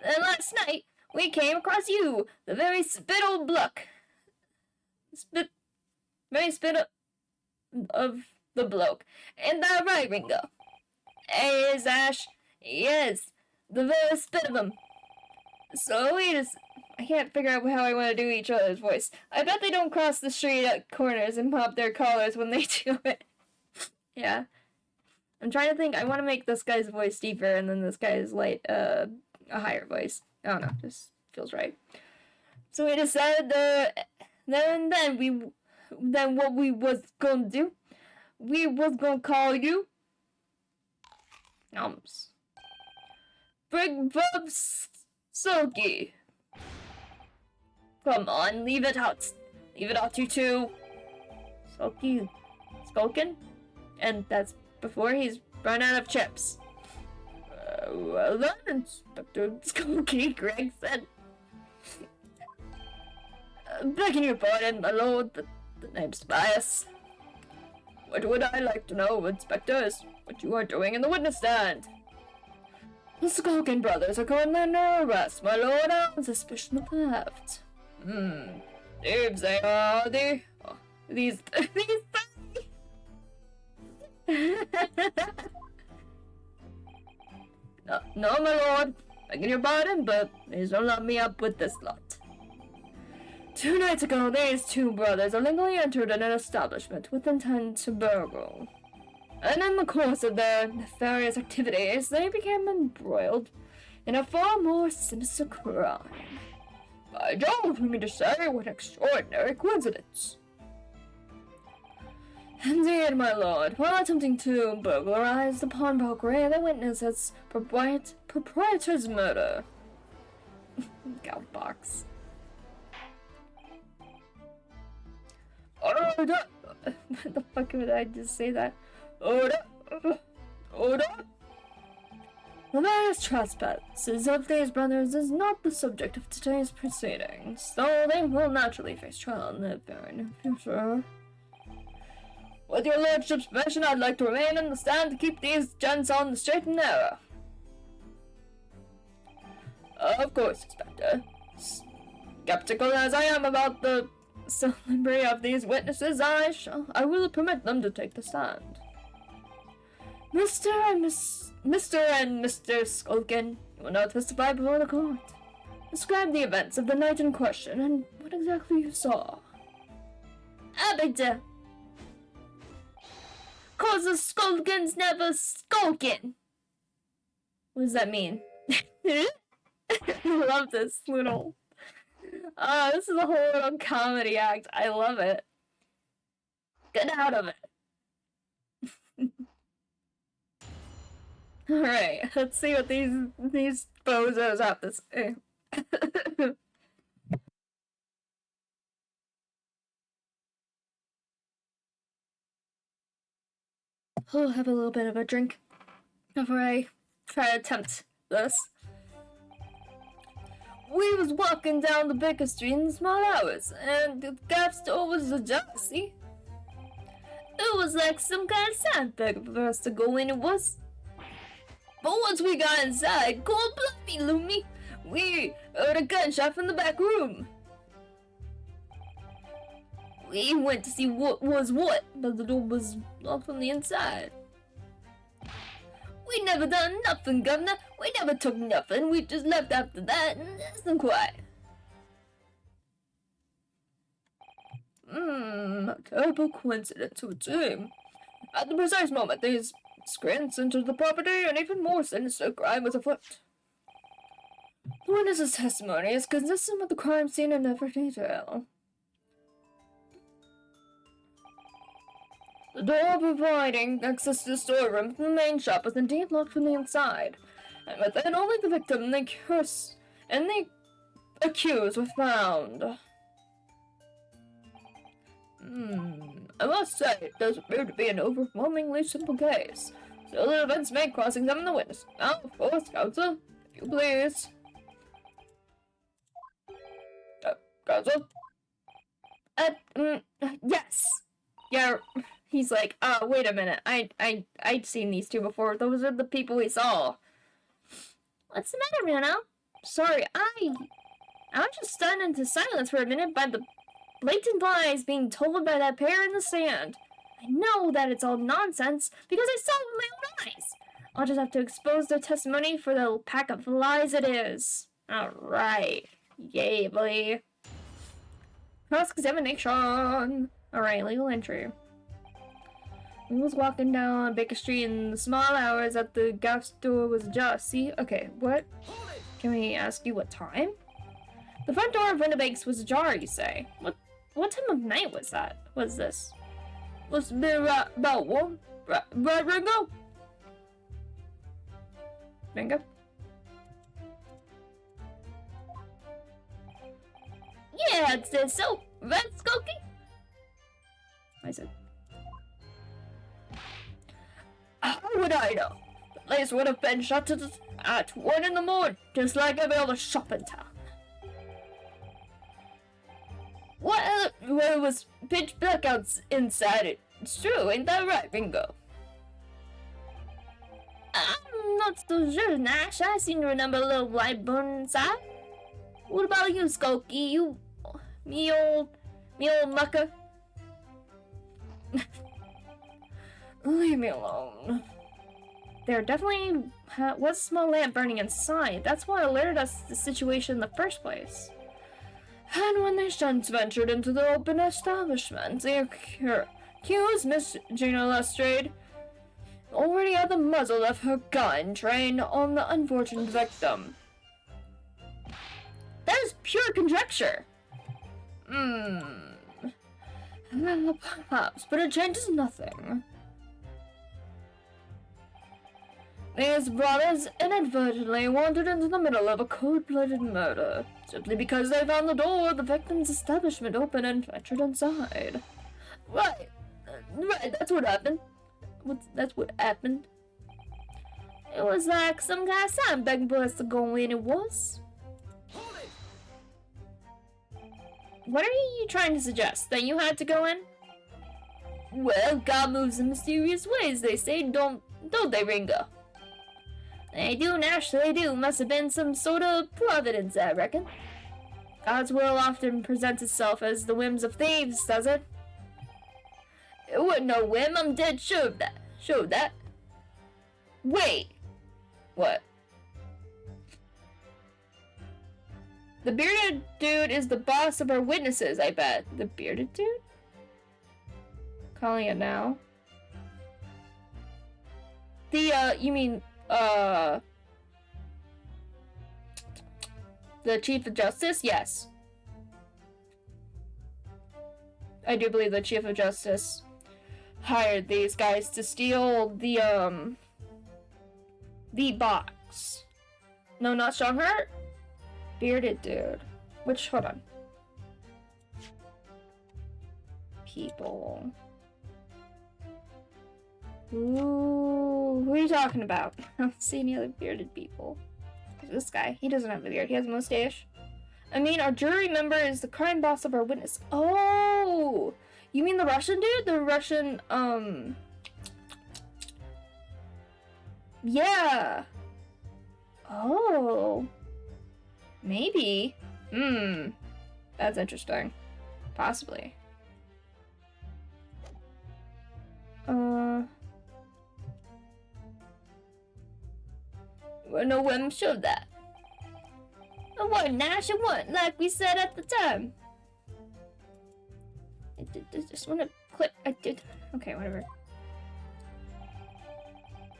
And last night, we came across you, the very spittle block. Very spittle of the bloke. And the right, Ringo? Hey, Ash. Yes, the very spit of him. So I can't figure out how I want to do each other's voice. I bet they don't cross the street at corners and pop their collars when they do it. Yeah. I'm trying to think. I want to make this guy's voice deeper and then this guy's a higher voice. I don't know. Just feels right. So we decided then what we was gonna do, we was gonna call you Big Bob Sulky. Come on, leave it out. Leave it out, you two. Sulky. Skulkin? And that's before he's run out of chips. Well then, Inspector Skulky, Greg said. Begging your pardon, my lord, the name's Tobias. What would I like to know, Inspector, is what you are doing in the witness stand. The Skulkin brothers are currently under arrest, my lord, on suspicion of theft. Thieves they are they? Oh, these No, my lord. Begging your pardon, but please don't lock me up with this lot. 2 nights ago, these 2 brothers illegally entered an establishment with intent to burgle. And in the course of their nefarious activities, they became embroiled in a far more sinister crime. By Jove, you mean to say, what an extraordinary coincidence. Indeed, my lord. While attempting to burglarize the pawnbroker, they witnessed its proprietor's murder. Goutbox. Order! What the fuck would I just say that? Order! Order! The various trespasses of these brothers is not the subject of today's proceedings, though they will naturally face trial in the very near future. With your lordship's permission, I'd like to remain in the stand to keep these gents on the straight and narrow. Of course, Inspector. Skeptical as I am about the celebrity of these witnesses, I will permit them to take the stand. Mr. and Mr. Skulkin, you will now testify before the court. Describe the events of the night in question and what exactly you saw. Bitte. Cause the Skulkins never skulkin. What does that mean? I love this little... this is a whole little comedy act. I love it. Get out of it. Alright, let's see what these bozos have to say. I'll have a little bit of a drink before I try to attempt this. We was walking down the Baker Street in the small hours, and the gap store was ajar, see? It was like some kind of sandbag for us to go in, it was. But once we got inside, God bless me, Lumi, we heard a gunshot from the back room. We went to see what was what, but the door was locked from the inside. We never done nothing, Governor. We never took nothing. We just left after that and nice quiet. A terrible coincidence, it would seem. At the precise moment these scrants entered the property, an even more sinister crime was afoot. The witness's testimony is consistent with the crime scene in every detail. The door providing access to the storeroom from the main shop was indeed locked from the inside, and within only the victim and the accused were found. I must say, it does appear to be an overwhelmingly simple case. Still, the defense may cross-examine the witness. Now, of course, counsel, if you please. Counsel? Yes. Yeah, he's like, wait a minute. I'd seen these two before. Those are the people we saw. What's the matter, Bruno? Sorry, I was just stunned into silence for a minute by the blatant lies being told by that pair in the sand. I know that it's all nonsense because I saw it with my own eyes. I'll just have to expose their testimony for the pack of lies it is. Alright. Yay, boy. Cross-examination. Alright, legal entry. We was walking down Baker Street in the small hours that the gas door was ajar. See? Okay, what? Can we ask you what time? The front door of Winnebake's was ajar, you say? What time of night was that? Was this? Must be about 1. Right, Ringo? Ringo? Yeah, it says so. Right, Skokie? I said. How would I know? The place would have been shut at 1 in the morning, just like every other shop in town. Well, it was pitch black inside. It's true, ain't that right, Ringo? I'm not so sure, Nash. I seem to remember a little light burning inside. What about you, Skokie? You, me old mucker. Leave me alone. There definitely was a small lamp burning inside. That's what alerted us to the situation in the first place. And when they since ventured into the open establishment, the accused Miss Gina Lestrade already had the muzzle of her gun trained on the unfortunate victim. That is pure conjecture. Perhaps, but it changes nothing. These brothers inadvertently wandered into the middle of a cold-blooded murder, simply because they found the door of the victim's establishment open and ventured inside. Right, that's what happened. That's what happened. It was like some kind of sign begging for us to go in, it was. What are you trying to suggest? That you had to go in? Well, God moves in mysterious ways, they say, don't they, Ringo? They do, Nash, they do. Must have been some sort of providence, I reckon. God's will often presents itself as the whims of thieves, does it? It wasn't no whim, I'm dead sure of that. Sure of that. Wait. What? The bearded dude is the boss of our witnesses, I bet. The bearded dude? Calling it now. You mean, the Chief of Justice? Yes. I do believe the Chief of Justice hired these guys to steal the box. No, not Strongheart? Bearded dude. Which, hold on. People. Ooh, who are you talking about? I don't see any other bearded people. This guy, he doesn't have a beard, he has a mustache. I mean, our jury member is the crime boss of our witness. Oh! You mean the Russian dude? The Russian, yeah. Oh. Maybe. That's interesting. Possibly. Well, no one showed that. It wasn't, Nash, it wasn't, like we said at the time. I just want to click. I did. Okay, whatever.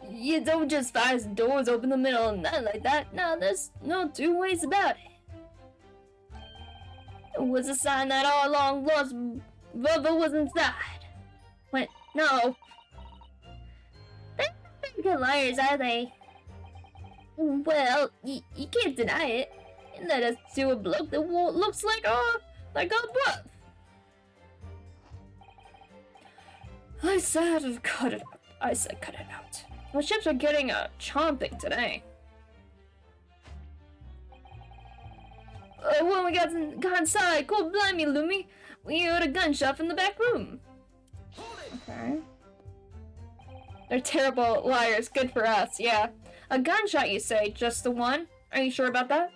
You don't just find the doors open in the middle of the night like that. No, there's no two ways about it. It was a sign that our long lost brother was inside. What? No. They're not very good liars, are they? Well, you can't deny it. You let us do a bloke that looks like our breath. I said cut it out. I said cut it out. The ships are getting chomping today. When we got inside, cold blimey, Lumi, we heard a gunshot from the back room. Okay. They're terrible liars. Good for us, yeah. A gunshot, you say? Just the one? Are you sure about that?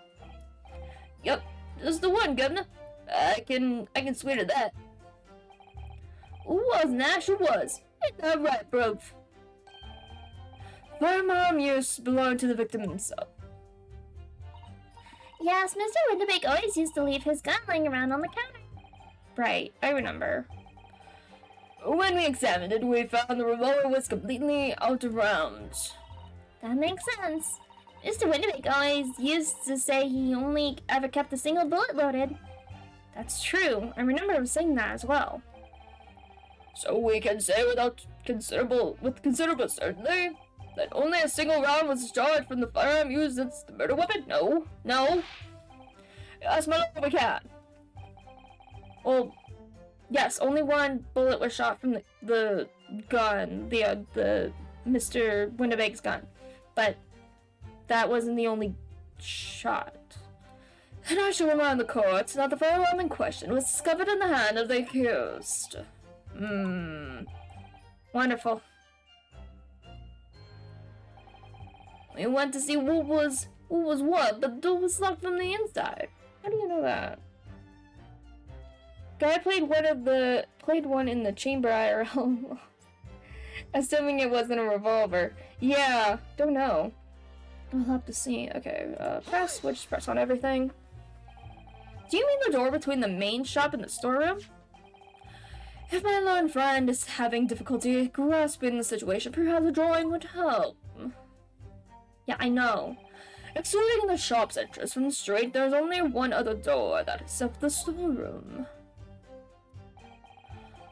Yep, just the one, Governor. I can swear to that. It was, Nash, it was. Ain't that right, bro? Firearm use belonged to the victim himself. Yes, Mr. Winterbeck always used to leave his gun laying around on the counter. Right, I remember. When we examined it, we found the revolver was completely out of rounds. That makes sense. Mr. Winterbeck always used to say he only ever kept a single bullet loaded. That's true. I remember him saying that as well. So we can say with considerable certainty that only a single round was discharged from the firearm used as the murder weapon? No. Yes, my lord, we can. Well, yes, only one bullet was shot from the gun, the Mr. Winterbeck's gun, but that wasn't the only shot. And I shall remind the court that the firearm in question was discovered in the hand of the accused. Wonderful. We went to see what was what, but the door was locked from the inside. How do you know that? Guy played one in the chamber IRL. Assuming it wasn't a revolver. Yeah, don't know. I'll have to see. Okay, press, switch, press on everything. Do you mean the door between the main shop and the storeroom? If my lone friend is having difficulty grasping the situation, perhaps a drawing would help. Yeah, I know. Excluding the shop's entrance from the street, there's only one other door, that is of the storeroom.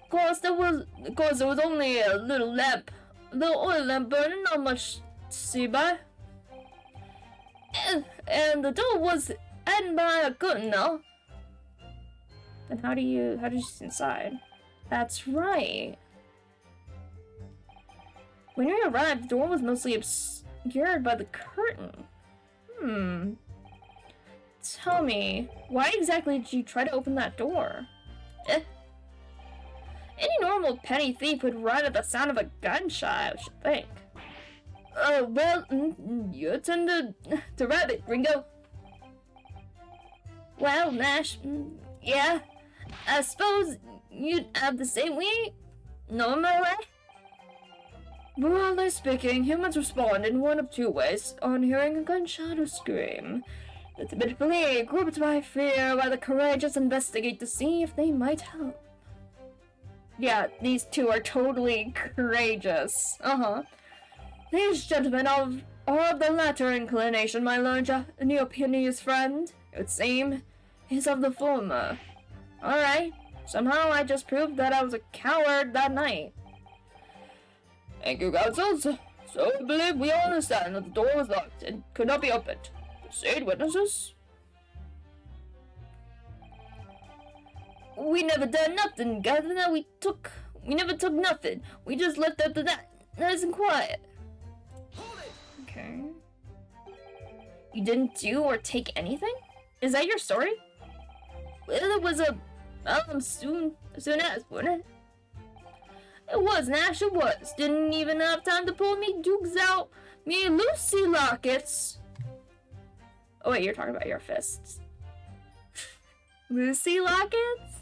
Of course, there was only a little oil lamp burning, not much to see by. And the door was hidden by a curtain now. Then how did you see inside? That's right. When we arrived, the door was mostly obscured by the curtain. Tell me, why exactly did you try to open that door? Any normal petty thief would run at the sound of a gunshot, I should think. Well, you tend to rabbit, Ringo. Well, Nash, yeah, I suppose you'd have the same way, normally. Broadly speaking, humans respond in one of two ways on hearing a gunshot or scream. The timid flee, grouped by fear, while the courageous investigate to see if they might help. Yeah, these two are totally courageous. These gentlemen are of the latter inclination, my lord Neopenius friend. It would seem is of the former. Alright, somehow I just proved that I was a coward that night. Thank you, counsels. So I believe we all understand that the door was locked and could not be opened. Proceed, witnesses. We never done nothing, Governor. We never took nothing. We just left after that, nice and quiet. Okay. You didn't do or take anything? Is that your story? Well, it was soon as, wasn't it? It was, Nash, it was. Didn't even have time to pull me dukes out, me Lucy lockets. Oh wait, you're talking about your fists. Lucy lockets?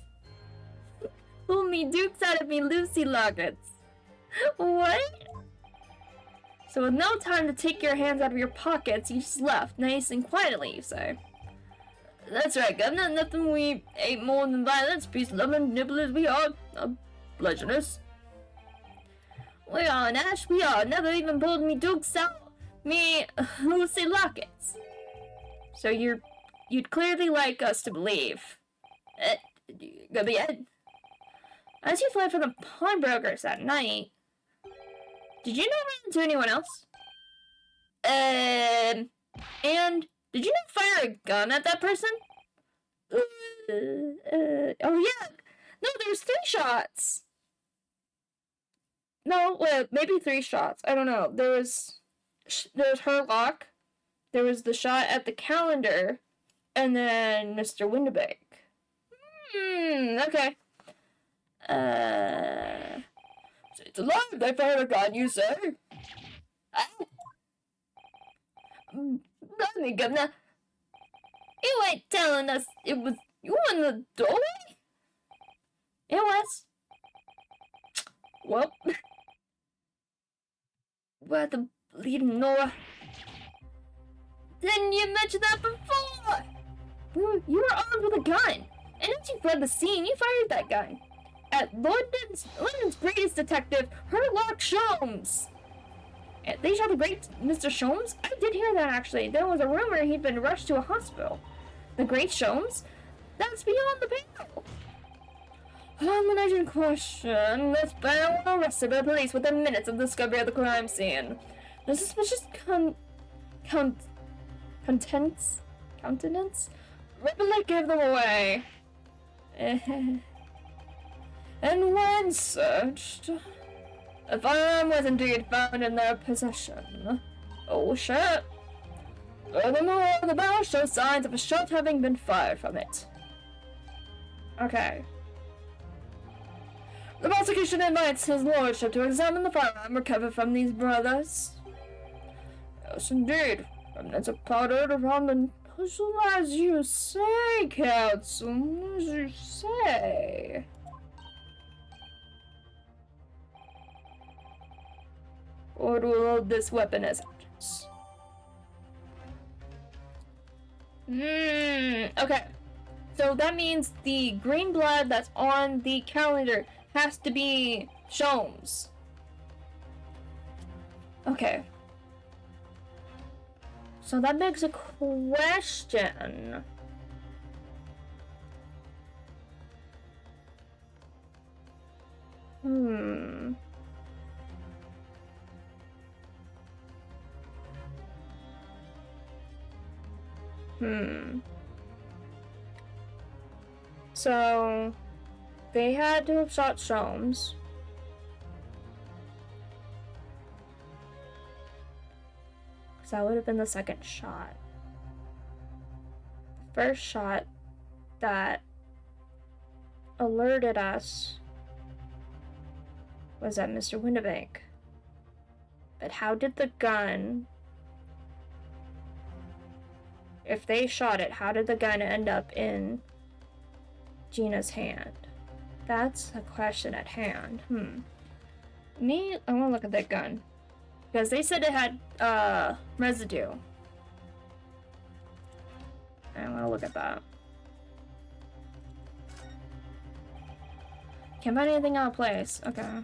Pull me dukes out of me Lucy lockets. What? So with no time to take your hands out of your pockets, you just left, nice and quietly, you say. That's right, Governor. Nothing we ain't more than violence, peace-loving nibblers we are. Bludgeoners. We are, Nash, we are. Never even pulled me dukes out, me Lucy lockets. So you'd clearly like us to believe. Go be it. As you fled from the pawnbrokers that night, did you not run into anyone else? And did you not fire a gun at that person? Oh yeah. No, there was 3 shots. No, well, maybe 3 shots. I don't know. There was her lock. There was the shot at the calendar, and then Mr. Winterbeck. Okay. It's alive! They fired a gun, you say? Ah. Blimey, Governor. You ain't telling us it was you in the doorway? It was. Well, where the bleeding Nora? Didn't you mention that before? You were armed with a gun, and as you fled the scene, you fired that gun at London's greatest detective, Herlock Sholmes. They shot the great Mr. Sholmes? I did hear that, actually. There was a rumor he'd been rushed to a hospital. The great Sholmes? That's beyond the pale. Elimination question. This man was arrested by the police within minutes of the discovery of the crime scene. The suspicious countenance rapidly gave them away. And when searched, a firearm was indeed found in their possession. Oh shit. Furthermore, the barrel shows signs of a shot having been fired from it. Okay. The prosecution invites his lordship to examine the firearm recovered from these brothers. Yes, indeed. Remnants of powder around the puzzle, as you say, counsel, as you say. Or to load this weapon as evidence. Okay. So that means the green blood that's on the calendar has to be Sholmes. Okay. So that begs a question. So they had to have shot Sholmes. Because that would have been the second shot. The first shot that alerted us was at Mr. Windibank. But how did the gun... If they shot it, how did the gun end up in Gina's hand? That's the question at hand. I want to look at that gun. Because they said it had, residue. I want to look at that. Can't find anything out of place. Okay.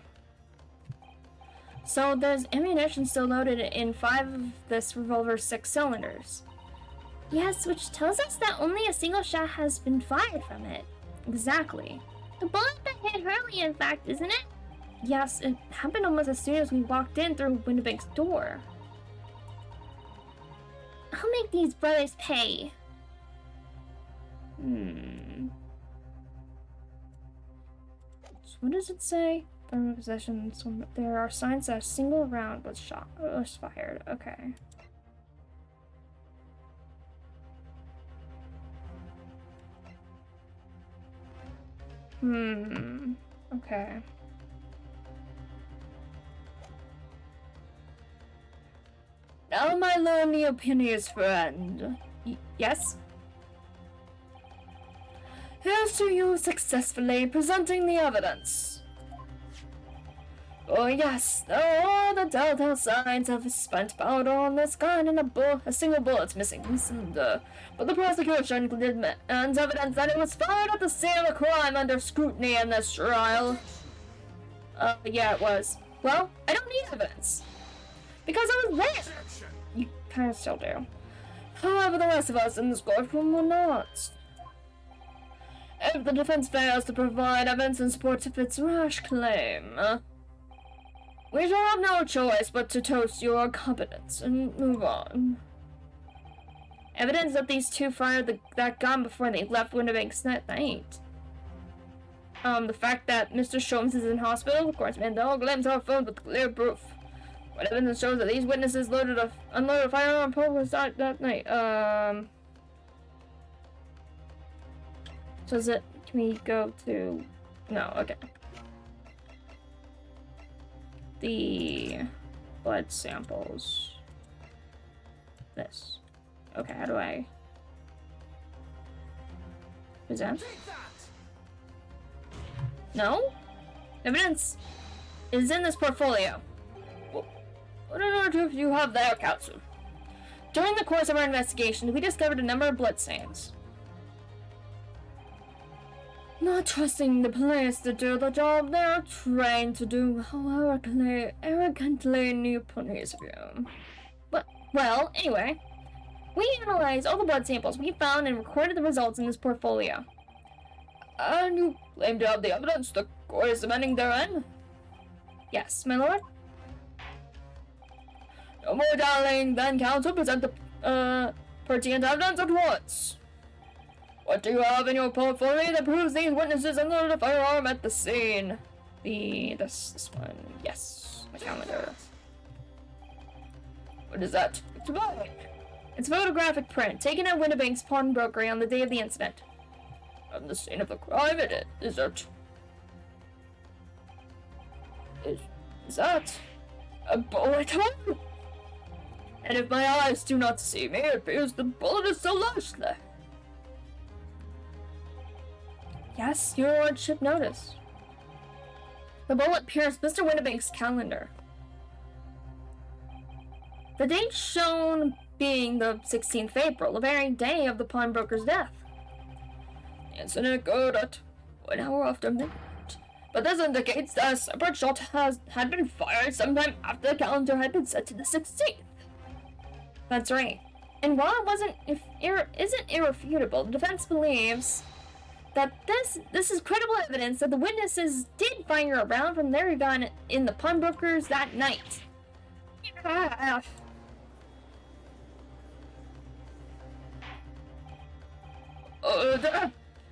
So there's ammunition still loaded in 5 of this revolver's 6 cylinders. Yes, which tells us that only a single shot has been fired from it. Exactly. The bullet that hit Hurley, in fact, isn't it? Yes, it happened almost as soon as we walked in through Windibank's door. I'll make these brothers pay. So what does it say? From possession, there are signs that a single round was fired. Okay. Okay. Now, my lonely opinions friend. Yes? Here's to you successfully presenting the evidence. Oh yes, there are the telltale signs of spent powder on this gun and a single bullet's missing from the cylinder. But the prosecution demands evidence that it was fired at the scene of a crime under scrutiny in this trial. Yeah, it was. Well, I don't need evidence. Because I was there. You kind of still do. However, the rest of us in this courtroom will not. If the defense fails to provide evidence in support of its rash claim, we shall have no choice but to toast your competence and move on. Evidence that these two fired that gun before they left Windibank that night. The fact that Mr. Sholmes is in hospital, of course, Mandel claims are filled with clear proof. What evidence shows that these witnesses unloaded a firearm purpose that night? Can we go to... No, okay. the blood samples. This. Okay, how do I... Present? No? Evidence is in this portfolio. Well, I don't know if you have that, Council. During the course of our investigation, we discovered a number of blood stains. Not trusting the police to do the job they are trained to do, how arrogantly new police view. But, well, anyway, we analyzed all the blood samples we found and recorded the results in this portfolio. And you claim to have the evidence the court is amending therein? Yes, my lord. No more dallying, then, counsel, present the pertinent evidence at once. What do you have in your portfolio that proves these witnesses unloaded a firearm at the scene? This one, yes, my calendar. What is that? It's black. It's a photographic print taken at Winnebank's pawnbrokery on the day of the incident. On the scene of the crime, is it? Is that a bullet hole? And if my eyes do not see me, it appears the bullet is still lodged there. Yes, your lordship noticed. The bullet pierced Mr. Winnebank's calendar. The date shown being the 16th of April, the very day of the pawnbroker's death. The incident occurred at 1 hour after midnight, but this indicates that a separate shot had been fired sometime after the calendar had been set to the 16th. That's right. And while it isn't irrefutable, the defense believes that this is credible evidence that the witnesses did fire a round from their gun in the pawnbrokers that night. Yeah.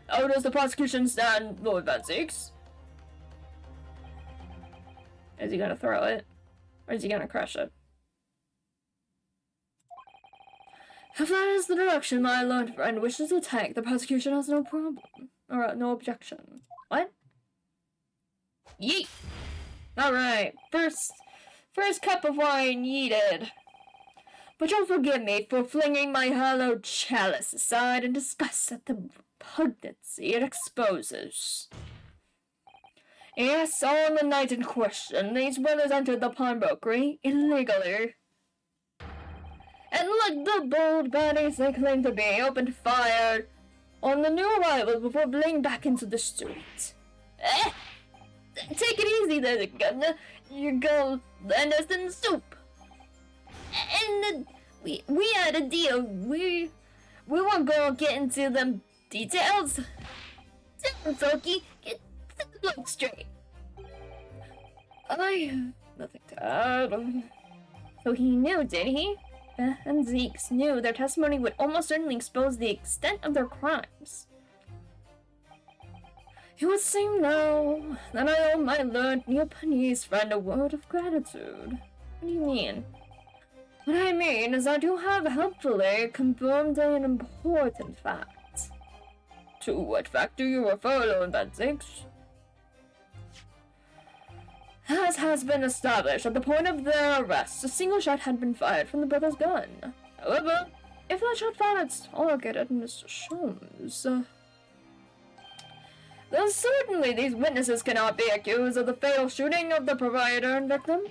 How does the prosecution stand, Lord Van Zeeks? Is he gonna throw it? Or is he gonna crush it? If that is the direction my lord friend wishes to take, the prosecution has no problem. Or no objection. What? Yeet! Alright, first cup of wine yeeted. But you'll forgive me for flinging my hallowed chalice aside in disgust at the repugnancy it exposes. Yes, on the night in question, these brothers entered the pawnbrokery illegally. And like the bold baddies they claim to be, opened fire on the new arrivals before fleeing back into the street. Take it easy there, Governor. You're gonna land us in the soup. And we had a deal. We weren't gonna get into them details. Soki, get the bloke straight. I have nothing to add. So he knew, did he? And Zeeks knew their testimony would almost certainly expose the extent of their crimes. It would seem now that I owe my learned Japanese friend a word of gratitude. What do you mean? What I mean is that you have helpfully confirmed an important fact. To what fact do you refer, Lord Van Zeeks? As has been established, at the point of their arrest, a single shot had been fired from the brother's gun. However, if that shot found its target at Mr. Sholmes, then certainly these witnesses cannot be accused of the fatal shooting of the proprietor and victim.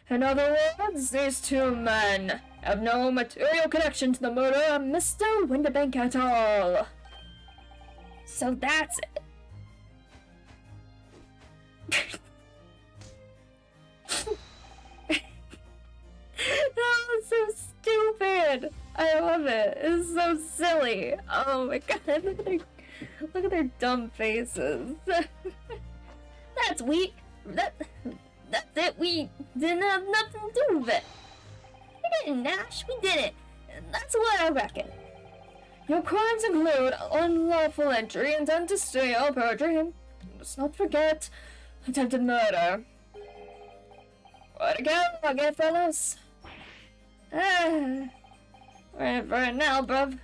In other words, these two men have no material connection to the murder of Mr. Winnebank at all. So that's it. That was so stupid. I love it. It's so silly. Oh my god, look at their dumb faces. That's weak. That's it. We didn't have nothing to do with it. We didn't, Nash. We did it. That's what I reckon. Your crimes include unlawful entry, intent to steal, perjury, and let's not forget attempted murder. What again, fellas? Right for it now, bruv.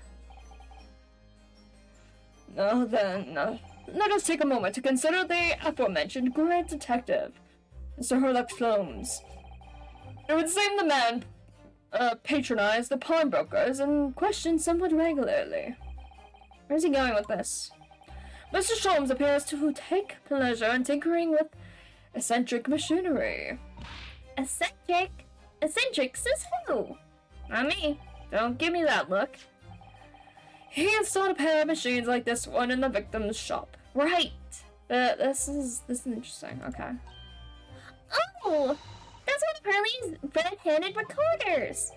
No, then, Let us take a moment to consider the aforementioned great detective, Mr. Herlock Holmes. It would seem the man patronized the pawnbrokers and questioned somewhat regularly. Where's he going with this? Mr. Sholmes appears to take pleasure in tinkering with eccentric machinery. Eccentric? Eccentric says who? Not me. Don't give me that look. He installed a pair of machines like this one in the victim's shop. Right. This is interesting. Okay. Oh! That's one of Hurley's red-handed recorders!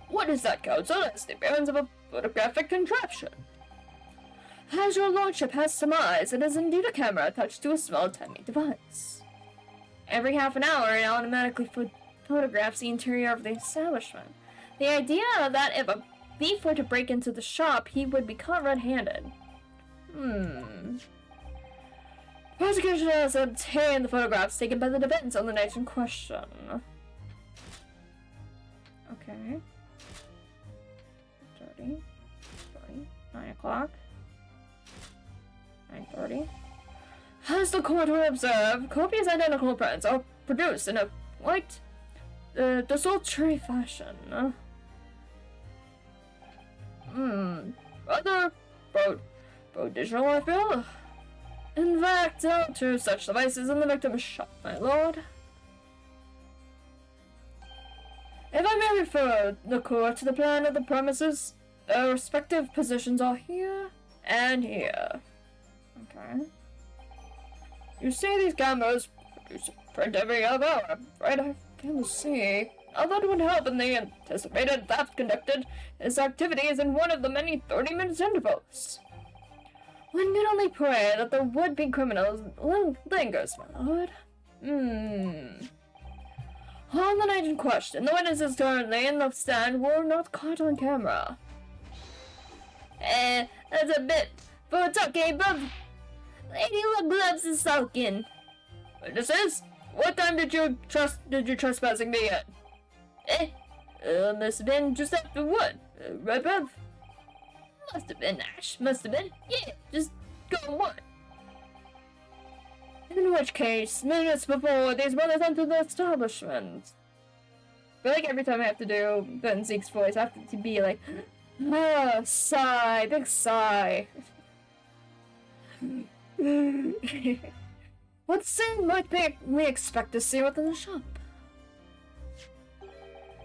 What is that, counsel? It's the appearance of a photographic contraption. As your lordship has surmised, it is indeed a camera attached to a small, tiny device. Every half an hour, it automatically photographs the interior of the establishment. The idea that if a thief were to break into the shop, he would be caught red-handed. Prosecution has obtained the photographs taken by the defense on the night in question. Okay. 30. 9 o'clock. 9:30. As the court will observe, copious identical prints are produced in a quite desultory fashion. Rather prodigial, I feel. In fact, there are 2 such devices in the victim's shop, my lord. If I may refer the court to the plan of the premises, their respective positions are here and here. Okay. You see these cameras produce a print every other hour. I'm afraid I fail to see how that would help in the anticipated theft conducted. This activity is in one of the many 30-minute intervals. One can only pray that the would-be criminals lingers, my lord. On the night in question, the witnesses currently in the stand were not caught on camera. That's a bit for a talking above. Lady Gloves is sulking. Witnesses, what time did you trespassing me at? Must have been just after one. Right, Bev? Must have been, Ash. Must have been. Yeah, just go on. In which case, minutes before these brothers entered the establishment. I feel like every time I have to do Ben Zeke's voice, I have to be like, sigh, big sigh. What scene might we expect to see within the shop?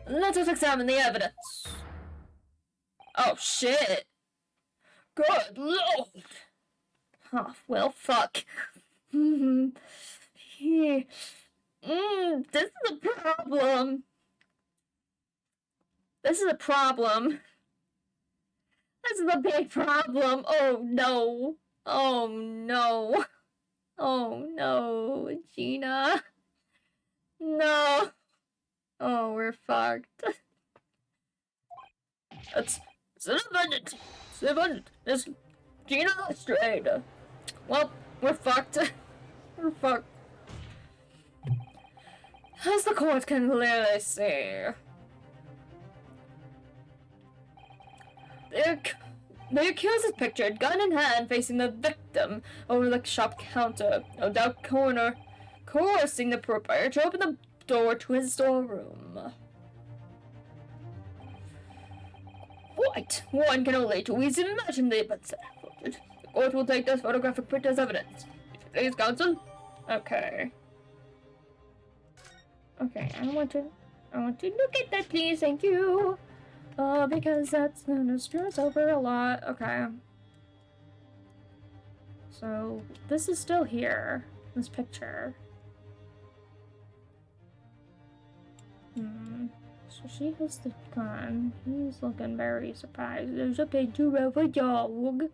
Let us examine the evidence. Oh shit. Good lord. Oh, well, fuck. This is a problem. This is a problem. This is a big problem. Oh no. Oh no. Oh no, Gina. No. Oh, we're fucked. It's abundant. It's abundant. It's Gina strayed. Well, we're fucked. We're fucked. As the court can clearly see, the accused is pictured, gun in hand, facing the victim over the shop counter, no doubt coercing the proprietor to open the door to his storeroom. What? One can only too easily imagine the events that unfolded. The court will take this photographic print as evidence. Please, counsel. Okay. Okay, I want to look at that, please. Thank you. Because that's gonna screw us over a lot. Okay. So this is still here. This picture. So she has the gun. He's looking very surprised. There's a picture of a dog.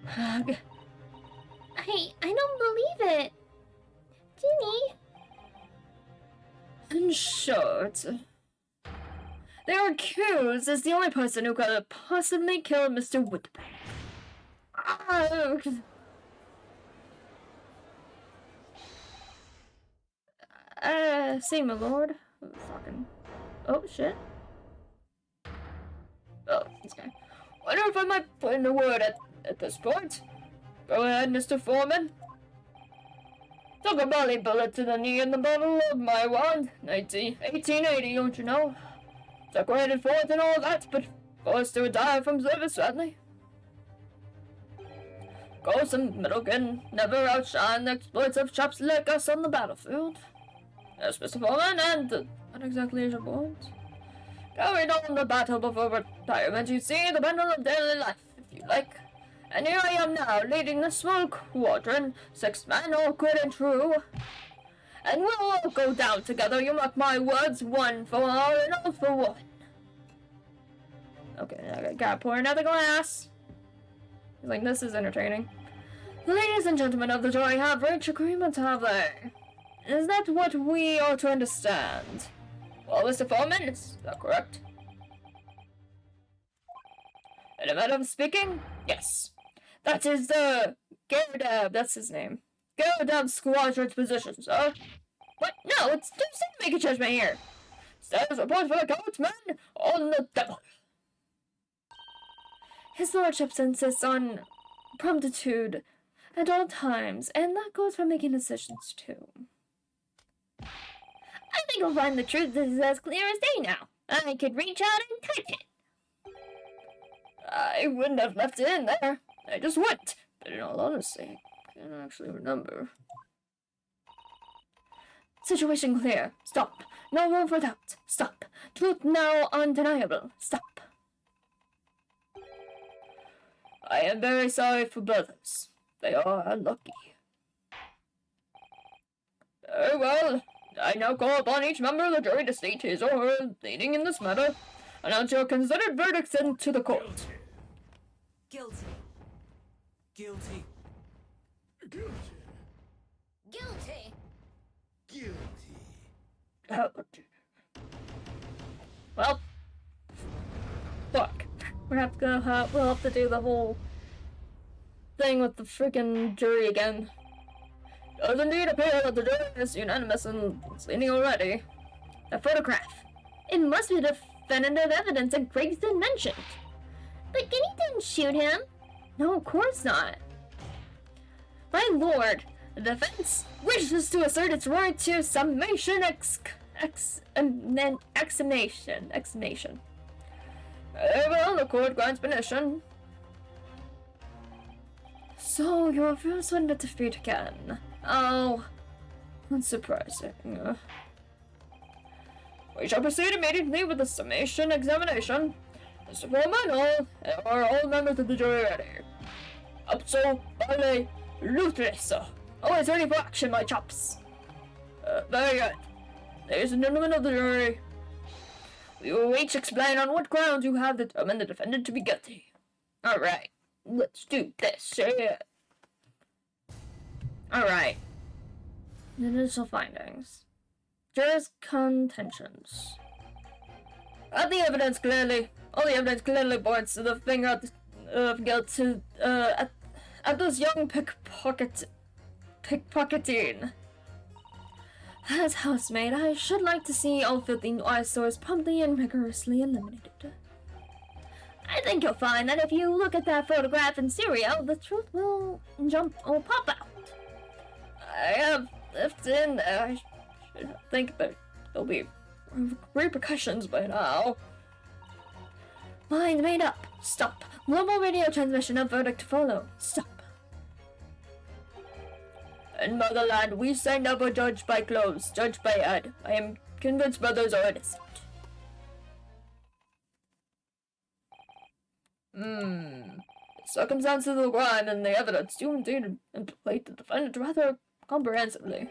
Ugh. I don't believe it. Ginny. In short, they are accused as the only person who could have possibly killed Mr. Woodbury. See, my lord. Fucking. Oh, shit. Oh, this guy. Wonder if I might put in a word at this point. Go ahead, Mr. Foreman. Took a belly bullet to the knee in the battle of my wand. 1880, don't you know? Decorated for it and all that, but forced to die from service, sadly. Ghost and Middleton never outshine the exploits of chaps like us on the battlefield. Yes, Mr. Foreman, and what exactly is your point? Carried on the battle before retirement, you see, the battle of daily life, if you like. And here I am now, leading the small squadron, 6 men, all good and true. And we'll all go down together, you mark my words, one for all and all for one. Okay, I gotta pour another glass. He's like, this is entertaining. Ladies and gentlemen of the jury have reached agreement, have they? Is that what we ought to understand? Well, Mr. Foreman, is that correct? In a matter of speaking, yes. That is the Gyarados, that's his name. Gyarados Squadron's position, sir. What? No, it's too soon to make a judgment here. Status report for the coachman on the devil. His lordship insists on promptitude at all times, and that goes for making decisions too. I think I'll find the truth is as clear as day now. I could reach out and touch it. I wouldn't have left it in there. I just went. But in all honesty, I can't actually remember. Situation clear. Stop. No room for doubt. Stop. Truth now undeniable. Stop. I am very sorry for brothers. They are unlucky. Very well. I now call upon each member of the jury to state his or her pleading in this matter. Announce your considered verdicts into the court. Guilty. Guilty. Guilty. Guilty. Guilty. Well, fuck. We'll have to do the whole thing with the freaking jury again. Does indeed appear that the jury is unanimous and leaning already. A photograph. It must be definitive evidence that Gregson mentioned. But Ginny didn't shoot him. No, of course not. My lord, the defense wishes to assert its right to summation examination. Very well, the court grants permission. So, your first one to defeat again. Oh, that's surprising. We shall proceed immediately with the summation examination. Mr. Foreman, all members of the jury ready. Absolutely, sir. Always ready for action, my chops. Very good. Ladies and gentlemen of the jury, we will each explain on what grounds you have determined the defendant to be guilty. Alright, let's do this shit. Alright. Initial findings. Jurors' contentions. All the evidence clearly points to the finger of guilt to, at this young pickpocketing. As housemaid, I should like to see all filthy eyesores promptly and rigorously eliminated. I think you'll find that if you look at that photograph in stereo, the truth will pop out. I have left in there. I should think that there'll be repercussions by now. Mind made up. Stop. Global radio transmission of verdict to follow. Stop. In motherland, we say never judge by clothes, judge by head. I am convinced brothers are innocent. The circumstances of the crime and the evidence do indeed implicate the defendant rather comprehensively.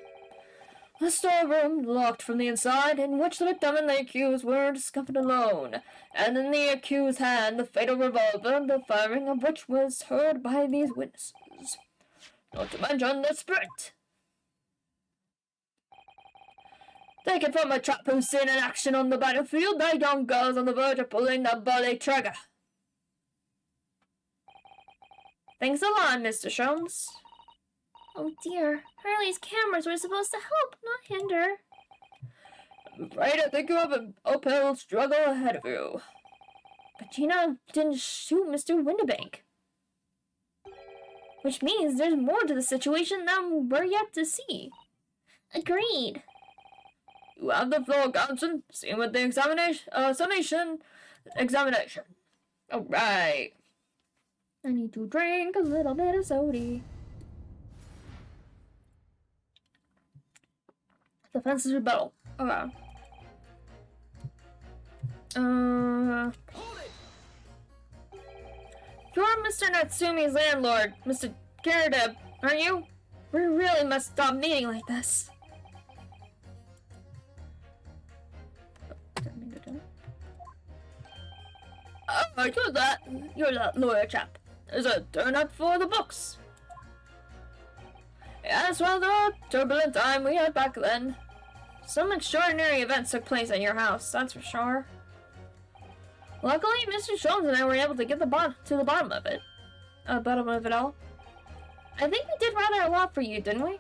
A storeroom locked from the inside, in which the victim and the accused were discovered alone, and in the accused's hand the fatal revolver, the firing of which was heard by these witnesses. Not to mention the spirit. Taken from a trap who's seen in action on the battlefield, the young girl's on the verge of pulling the bullet trigger. Thanks a lot, Mr. Sholmes. Oh dear, Harley's cameras were supposed to help, not hinder. I'm afraid I think you have an uphill struggle ahead of you. But Gina didn't shoot Mr. Windibank. Which means there's more to the situation than we're yet to see. Agreed. You have the floor, Johnson. Seen with the examination. Alright. I need to drink a little bit of soda. Defense's rebuttal. Okay. Hold it! You're Mr. Natsumi's landlord, Mr. Garrett, aren't you? We really must stop meeting like this. Oh, you're that lawyer chap. Is a turn-up for the books. Yes, well, the turbulent time we had back then. Some extraordinary events took place at your house, that's for sure. Luckily, Mr. Sholmes and I were able to get to the bottom of it. Bottom of it all. I think we did rather a lot for you, didn't we?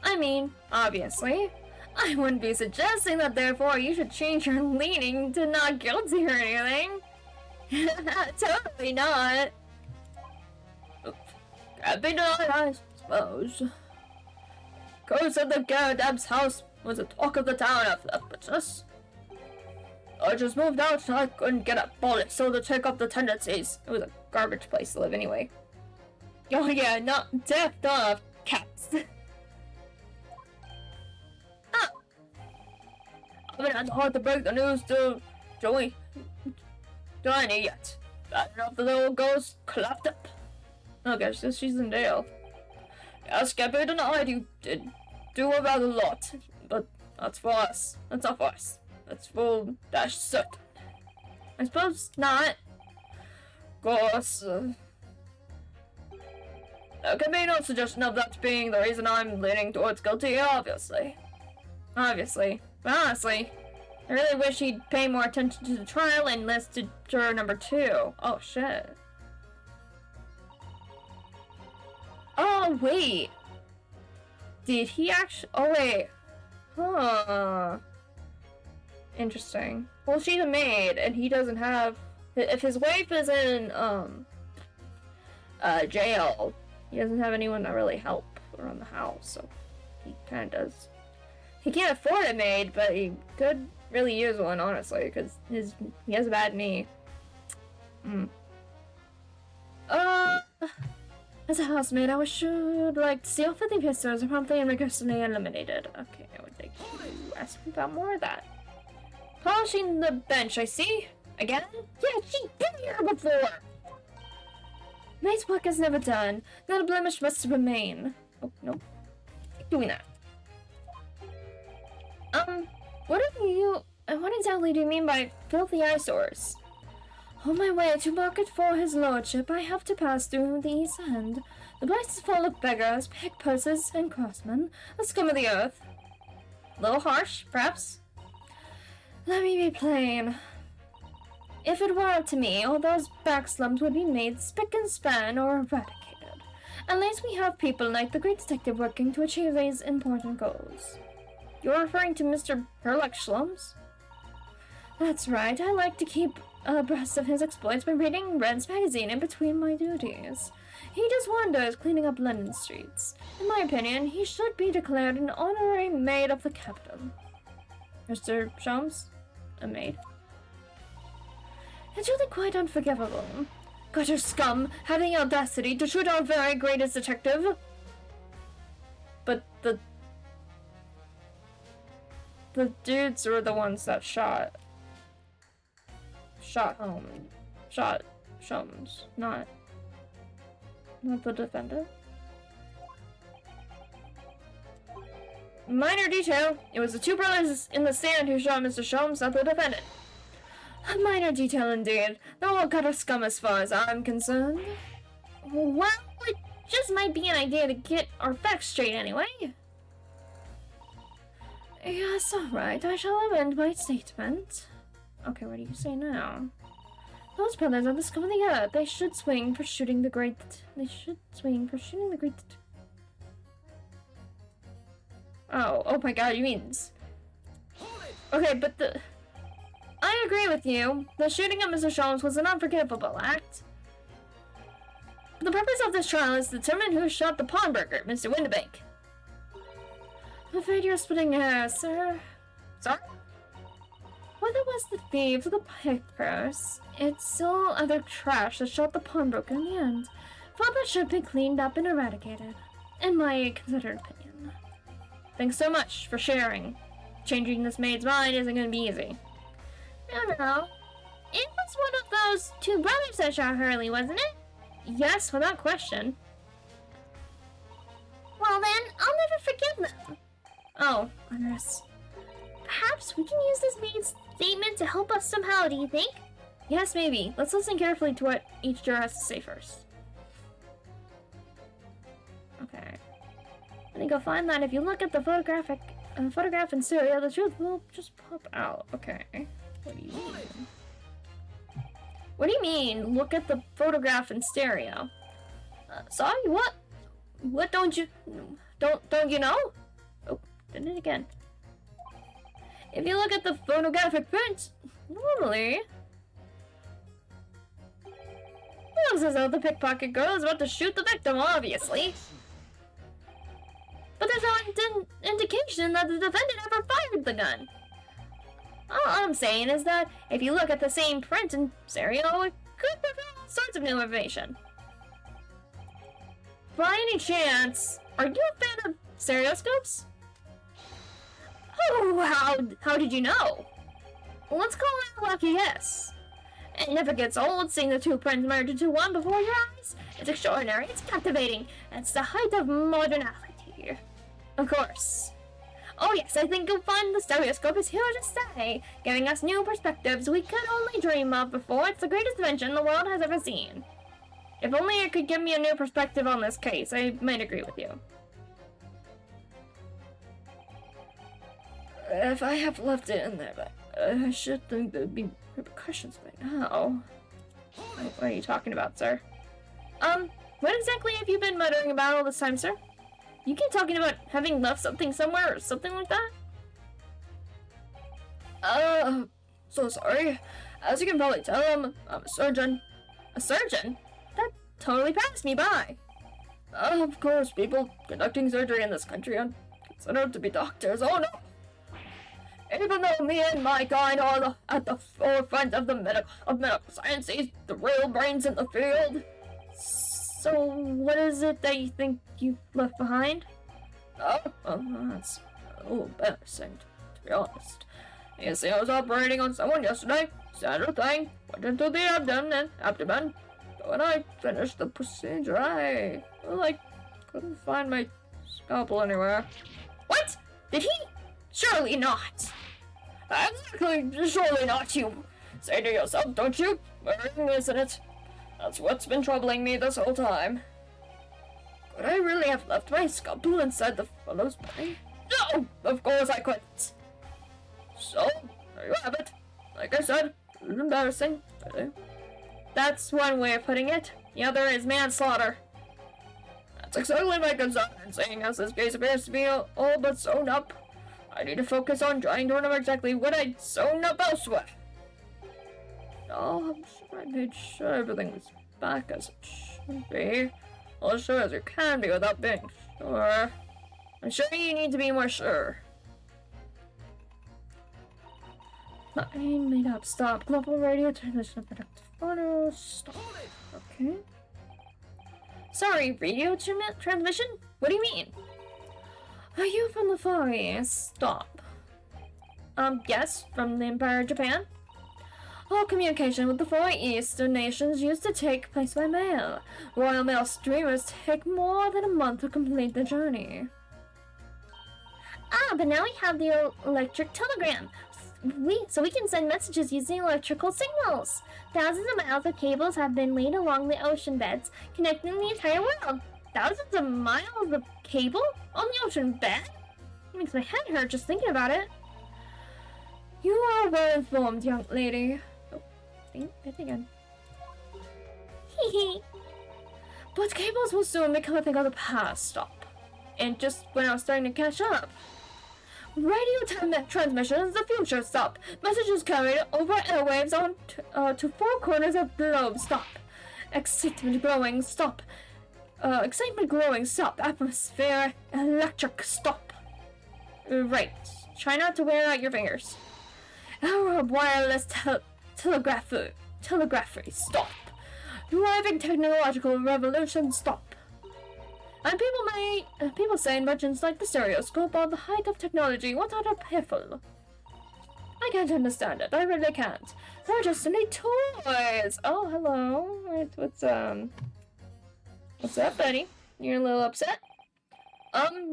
I mean, obviously. I wouldn't be suggesting that therefore you should change your leaning to not guilty or anything. Totally not. Can't be denied, I suppose. Ghost of the Garradab's house was the talk of the town after that business. I just moved out and I couldn't get a bullet so to take up the tendencies. It was a garbage place to live anyway. Oh yeah, not death, not cats. Ah! I haven't had the heart to break the news to Joey. Johnny yet. Bad enough the little ghost clapped up. I guess she's in jail. Yes, can't be denied you did do a rather lot, but that's for us. That's not for us. That's for Dash certain. I suppose not. Of course. There can be no suggestion of that being the reason I'm leaning towards guilty, obviously. Obviously. But honestly, I really wish he'd pay more attention to the trial and less to juror number 2. Oh shit. Oh wait. Did he actually? Oh wait. Huh. Interesting. Well, she's a maid, and he doesn't have. If his wife is in jail, he doesn't have anyone to really help around the house. So he kind of does. He can't afford a maid, but he could really use one, honestly, because he has a bad knee. As a housemaid, I should like to see all 50 visitors are promptly and rigorously eliminated. Okay, I would like to ask about more of that. Polishing the bench, I see. Again? Yeah, she's been here before! Nice work is never done. Not a blemish must remain. Oh, nope. Keep doing that. What exactly do you mean by filthy eyesores? On my way to market for his lordship, I have to pass through the East End. The place is full of beggars, pickpockets, and crossmen, the scum of the earth. A little harsh, perhaps? Let me be plain. If it were up to me, all those back slums would be made spick and span or eradicated. At least we have people like the great detective working to achieve these important goals. You're referring to Mr. Herlock Slums? That's right, I like to keep abreast of his exploits by reading Red's magazine in between my duties. He does wonders cleaning up London streets. In my opinion, he should be declared an honorary maid of the capital. Mr. Sholmes? A maid? It's really quite unforgivable. Gutter scum having the audacity to shoot our very greatest detective. But the dudes were the ones that shot Sholmes, not the defendant. Minor detail. It was the two brothers in the stand who shot Mr. Sholmes, not the defendant. A minor detail indeed. No one cut a scum as far as I'm concerned. Well, it just might be an idea to get our facts straight anyway. Yes, alright. I shall amend my statement. Okay, what do you say now? Those brothers are the scum of the earth. They should swing for shooting the great... Oh my god, you mean... Okay, but the... I agree with you. The shooting of Mr. Sholmes was an unforgivable act. The purpose of this trial is to determine who shot the pawnbroker, Mr. Windibank. I'm afraid you're splitting hairs, sir. Sorry? Whether it was the thieves or the pick purse, it's still other trash that shot the pawnbroker in the end. Faulkner should be cleaned up and eradicated, in my considered opinion. Thanks so much for sharing. Changing this maid's mind isn't going to be easy. No. It was one of those two brothers that shot Hurley, wasn't it? Yes, without question. Well then, I'll never forgive them. Oh, Iris. Perhaps we can use this maid's statement to help us somehow, do you think? Yes, maybe. Let's listen carefully to what each juror has to say first. Okay. I think I'll find that if you look at the photograph in stereo, the truth will just pop out. Okay. What do you mean? What do you mean, look at the photograph in stereo? Sorry, what? What don't you you know? Oh, did it again. If you look at the photographic print, normally... It looks as though the pickpocket girl is about to shoot the victim, obviously. But there's no indication that the defendant ever fired the gun. All I'm saying is that if you look at the same print in stereo, it could reveal all sorts of new information. By any chance, are you a fan of stereoscopes? Oh, how did you know? Well, let's call it a lucky guess. It never gets old seeing the two prints merge into one before your eyes. It's extraordinary, it's captivating, it's the height of modernity. Of course. Oh yes, I think you'll find the stereoscope is here to stay, giving us new perspectives we could only dream of before. It's the greatest invention the world has ever seen. If only it could give me a new perspective on this case, I might agree with you. If I have left it in there, but I should think there'd be repercussions by now. What are you talking about, sir? What exactly have you been muttering about all this time, sir? You keep talking about having left something somewhere or something like that? So sorry. As you can probably tell, I'm a surgeon. A surgeon? That totally passed me by. Of course, people conducting surgery in this country are considered to be doctors. Oh no! Even though me and my kind are at the forefront of medical sciences, the real brains in the field. So, what is it that you think you left behind? That's a little embarrassing, to be honest. You see, I was operating on someone yesterday, standard thing, went into the abdomen, but when I finished the procedure, I couldn't find my scalpel anywhere. What? Did he? Surely not. Exactly, surely not, you say to yourself, don't you? Isn't it? That's what's been troubling me this whole time. Could I really have left my scalpel inside the fellow's body? No, of course I couldn't. So, there you have it. Like I said, it was embarrassing. That's one way of putting it. The other is manslaughter. That's exactly my concern, seeing as this case appears to be all but sewn up. I need to focus on trying to remember exactly what I'd sewn up elsewhere. Oh, I'm sure I made sure everything was back as it should be. Well, as sure as you can be without being sure. I'm sure you need to be more sure. Line made up. Stop. Global radio transmission of productive photo. Stop. Okay. Sorry, radio transmission? What do you mean? Are you from the Far East? Stop. Yes, from the Empire of Japan. All communication with the Far Eastern nations used to take place by mail. Royal Mail streamers take more than a month to complete the journey. Ah, but now we have the electric telegram. So we can send messages using electrical signals. Thousands of miles of cables have been laid along the ocean beds, connecting the entire world. Thousands of miles of cable on the ocean bed? It makes my head hurt just thinking about it. You are well informed, young lady. Oh, think again. Hehe. But cables will soon become a thing of the past. Stop. And just when I was starting to catch up. Radio transmissions, the future, stop. Messages carried over airwaves on to four corners of the globe, stop. Excitement growing, stop. Excitement growing, stop. Atmosphere, electric, stop. Right. Try not to wear out your fingers. Era of wireless telegraphy, stop. Driving technological revolution, stop. And people say inventions like the stereoscope are the height of technology. What are piffle? I can't understand it. I really can't. They're just silly toys. Oh, hello. What's up, buddy? You're a little upset?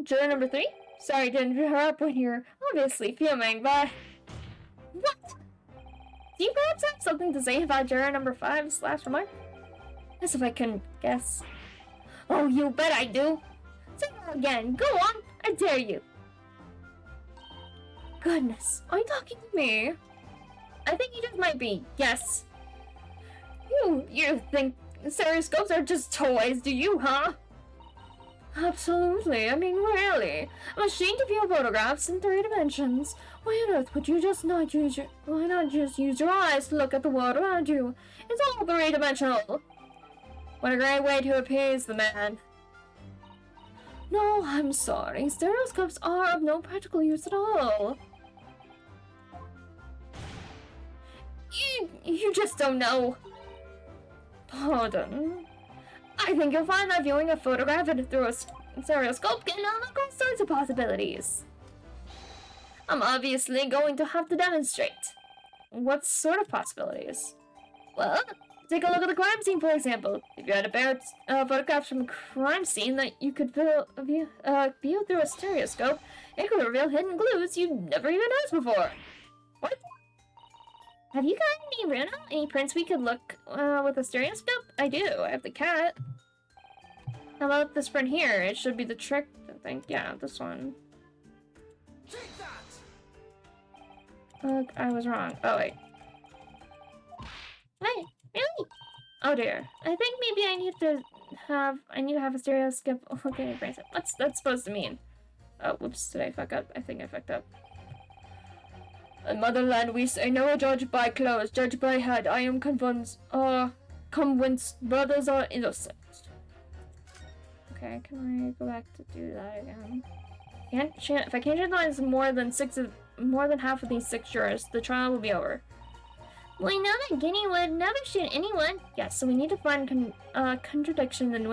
Juror number 3? Sorry to interrupt when you're obviously fuming, but... What? Do you perhaps have something to say about juror number 5/remark? As if I couldn't guess. Oh, you bet I do. Say that again. Go on. I dare you. Goodness, are you talking to me? I think you just might be. Yes. You think stereoscopes are just toys, do you, huh? Absolutely. I mean, really. A machine to view photographs in 3 dimensions. Why on earth would you just not use why not just use your eyes to look at the world around you? It's all 3-dimensional. What a great way to appease the man. No, I'm sorry. Stereoscopes are of no practical use at all. You just don't know. Pardon? I think you'll find that viewing a photograph through a stereoscope can unlock all sorts of possibilities. I'm obviously going to have to demonstrate. What sort of possibilities? Well, take a look at the crime scene, for example. If you had a pair of photographs from a crime scene that you could view through a stereoscope, it could reveal hidden clues you've never even noticed before. What? Have you got any Bruno? Any prints we could look with a stereoscope? I do. I have the cat. How about this print here? It should be the trick, I think. Yeah, this one. Take that! Look, I was wrong. Oh, wait. Wait, really? Oh, dear. I think maybe I need to have a stereoscope. Okay, What's that supposed to mean? Oh, whoops. Did I fuck up? I think I fucked up. In motherland, we say no judge by clothes, judge by head. I am convinced, brothers are innocent. Okay, can I go back to do that again? If I can't utilize more than half of these 6 jurors, the trial will be over. We know that Guinea would never shoot anyone. Yes, so we need to find contradiction in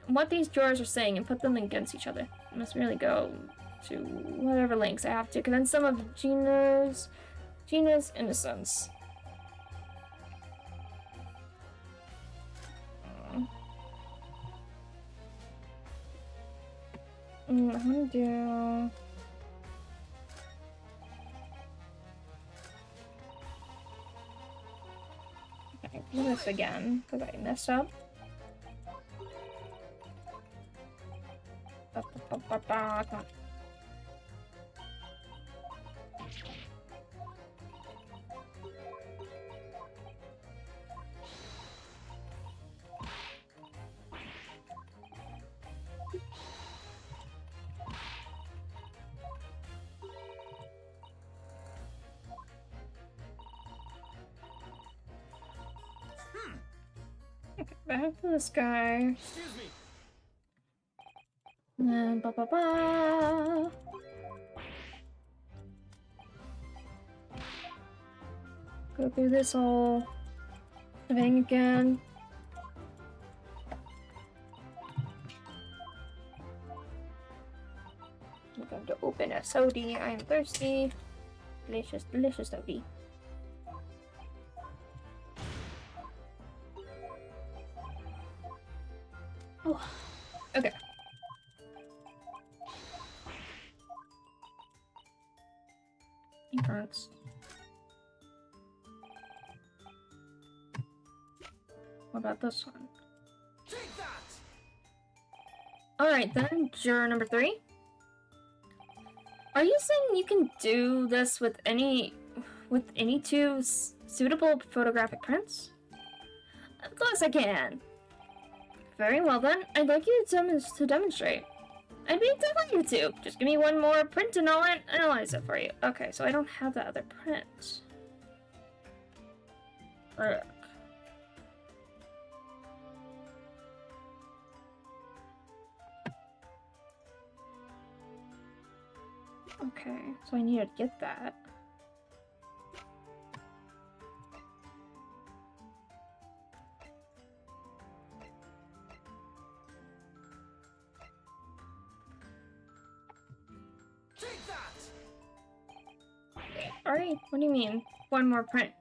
what these jurors are saying and put them against each other. I must really go to whatever links I have to convince some of Gina's innocence. I'm gonna do... Okay, do this again, because I messed up. Come on. Back to this guy. Excuse me. And go through this whole thing again. I'm going to open a soda. I am thirsty. Delicious, delicious soda. Oh, okay. prints. What about this one? Take that! Alright then, juror number 3. Are you saying you can do this with any two suitable photographic prints? Of course I can. Very well then, I'd like you to demonstrate. I'd be delighted to. Just give me one more print and I'll analyze it for you. Okay, so I don't have that other print. Frick. Okay, so I need to get that. Take that! Alright, what do you mean? One more print.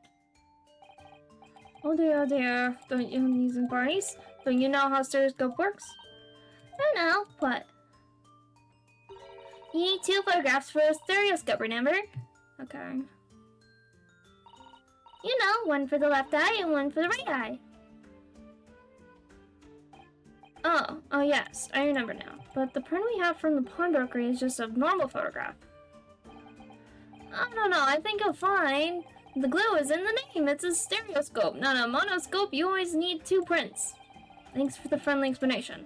Oh dear, don't you need some parties? Don't you know how stereoscope works? No. What? You need 2 photographs for a stereoscope, remember? Okay. You know, one for the left eye and one for the right eye. Oh yes, I remember now. But the print we have from the pawnbroker is just a normal photograph. Oh, no, I think you'll find. The glue is in the name. It's a stereoscope, not a monoscope. You always need 2 prints. Thanks for the friendly explanation.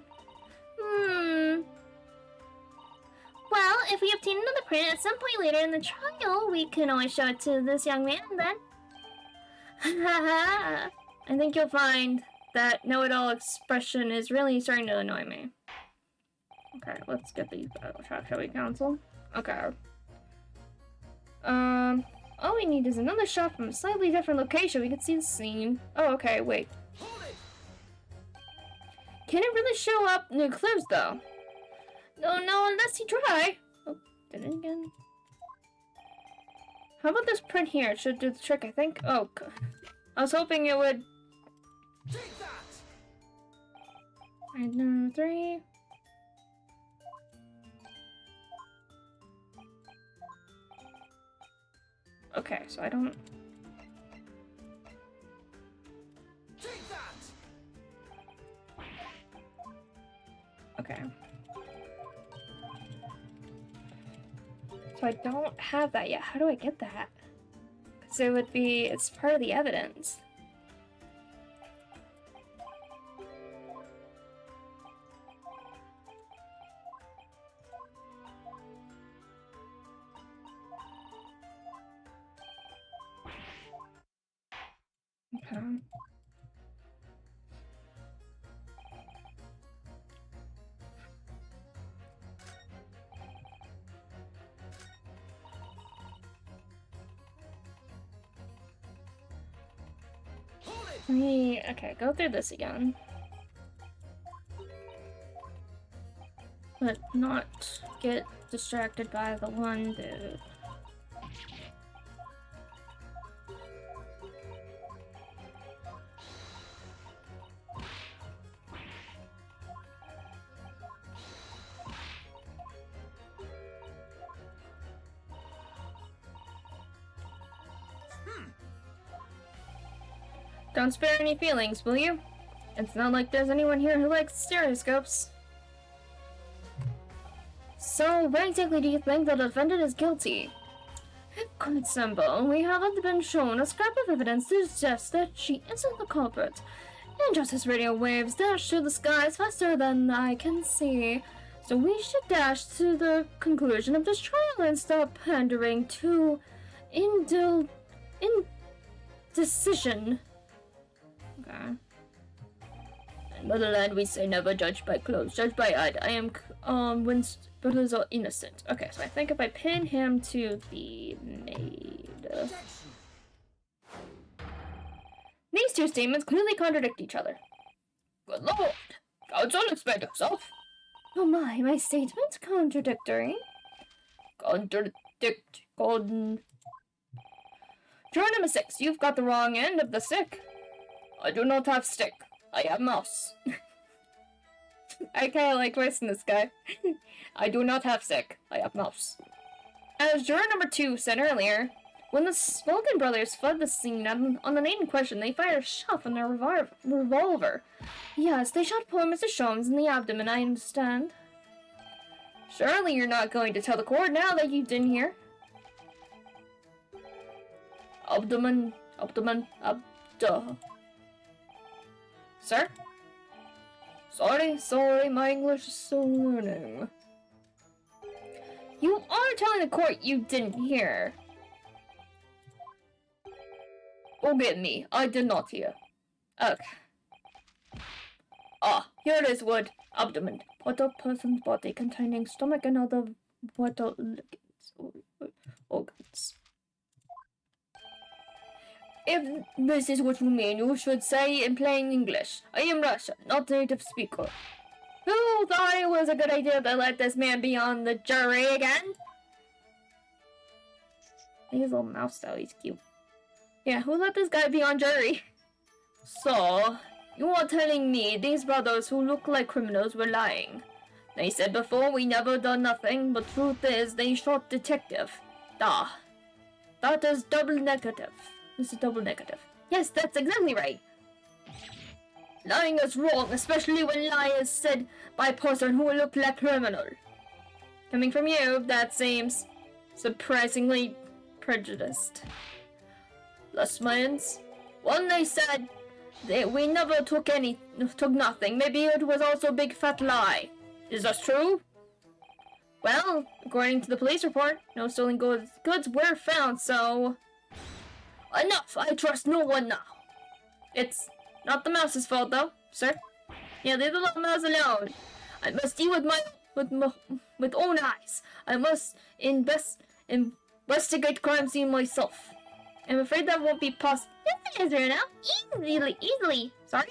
Well, if we obtain another print at some point later in the trial, we can always show it to this young man then. I think you'll find that know-it-all expression is really starting to annoy me. Okay, let's get these shall we cancel? Okay. All we need is another shot from a slightly different location. We can see the scene. Oh, okay, wait. Hold it! Can it really show up new clues, though? No, unless you try. Oh, did it again? How about this print here? It should do the trick, I think. Oh, I was hoping it would. Take that! Alright, number 3. Okay, so I don't. Take that! Okay. So I don't have that yet. How do I get that? Because it would be. It's part of the evidence. Okay. Hold it! Okay, go through this again. But not get distracted by the one dude. Don't spare any feelings, will you? It's not like there's anyone here who likes stereoscopes. So, what exactly do you think the defendant is guilty? Quite simple. We haven't been shown a scrap of evidence to suggest that she isn't the culprit. And just as radio waves dash through the skies faster than I can see. So we should dash to the conclusion of this trial and stop pandering to indecision. Okay. In motherland, we say never judge by clothes, judge by eye. I am brothers are innocent. Okay, so I think if I pin him to the maid. These 2 statements clearly contradict each other. Good lord! Gods don't expect yourself. Oh my statement's contradictory. Juror number 6, you've got the wrong end of the stick. I do not have stick. I have mouse. I kinda like voicing this guy. I do not have stick. I have mouse. As juror number 2 said earlier, When the Vulcan brothers fled the scene on the night in question, they fired a shot from their revolver. Yes, they shot poor Mr. Sholmes in the abdomen, I understand. Surely you're not going to tell the court now that you didn't hear? Abdomen, abdomen. Sir? Sorry, my English is so learning. You are telling the court you didn't hear. Forgive me, I did not hear. Okay. Ah, here it is, wood. Abdomen. Vital person's body containing stomach and other vital organs. If this is what you mean, you should say in plain English. I am Russian, not native speaker. Who thought it was a good idea to let this man be on the jury again? His little mouth style, he's cute. Yeah, who let this guy be on jury? So, you are telling me these brothers who look like criminals were lying. They said before we never done nothing, but truth is they shot detective. Ah, that is double negative. This is double negative. Yes, that's exactly right. Lying is wrong, especially when lie is said by a person who look like criminal. Coming from you, that seems surprisingly prejudiced. Last months, when they said that we never took nothing, maybe it was also a big fat lie. Is that true? Well, according to the police report, no stolen goods were found, so... Enough! I trust no one now. It's not the mouse's fault, though, sir. Yeah, leave the little mouse alone. I must deal with own eyes. I must investigate crime scene myself. I'm afraid that won't be possible. Yes, it is, Bruno. Easily. Sorry?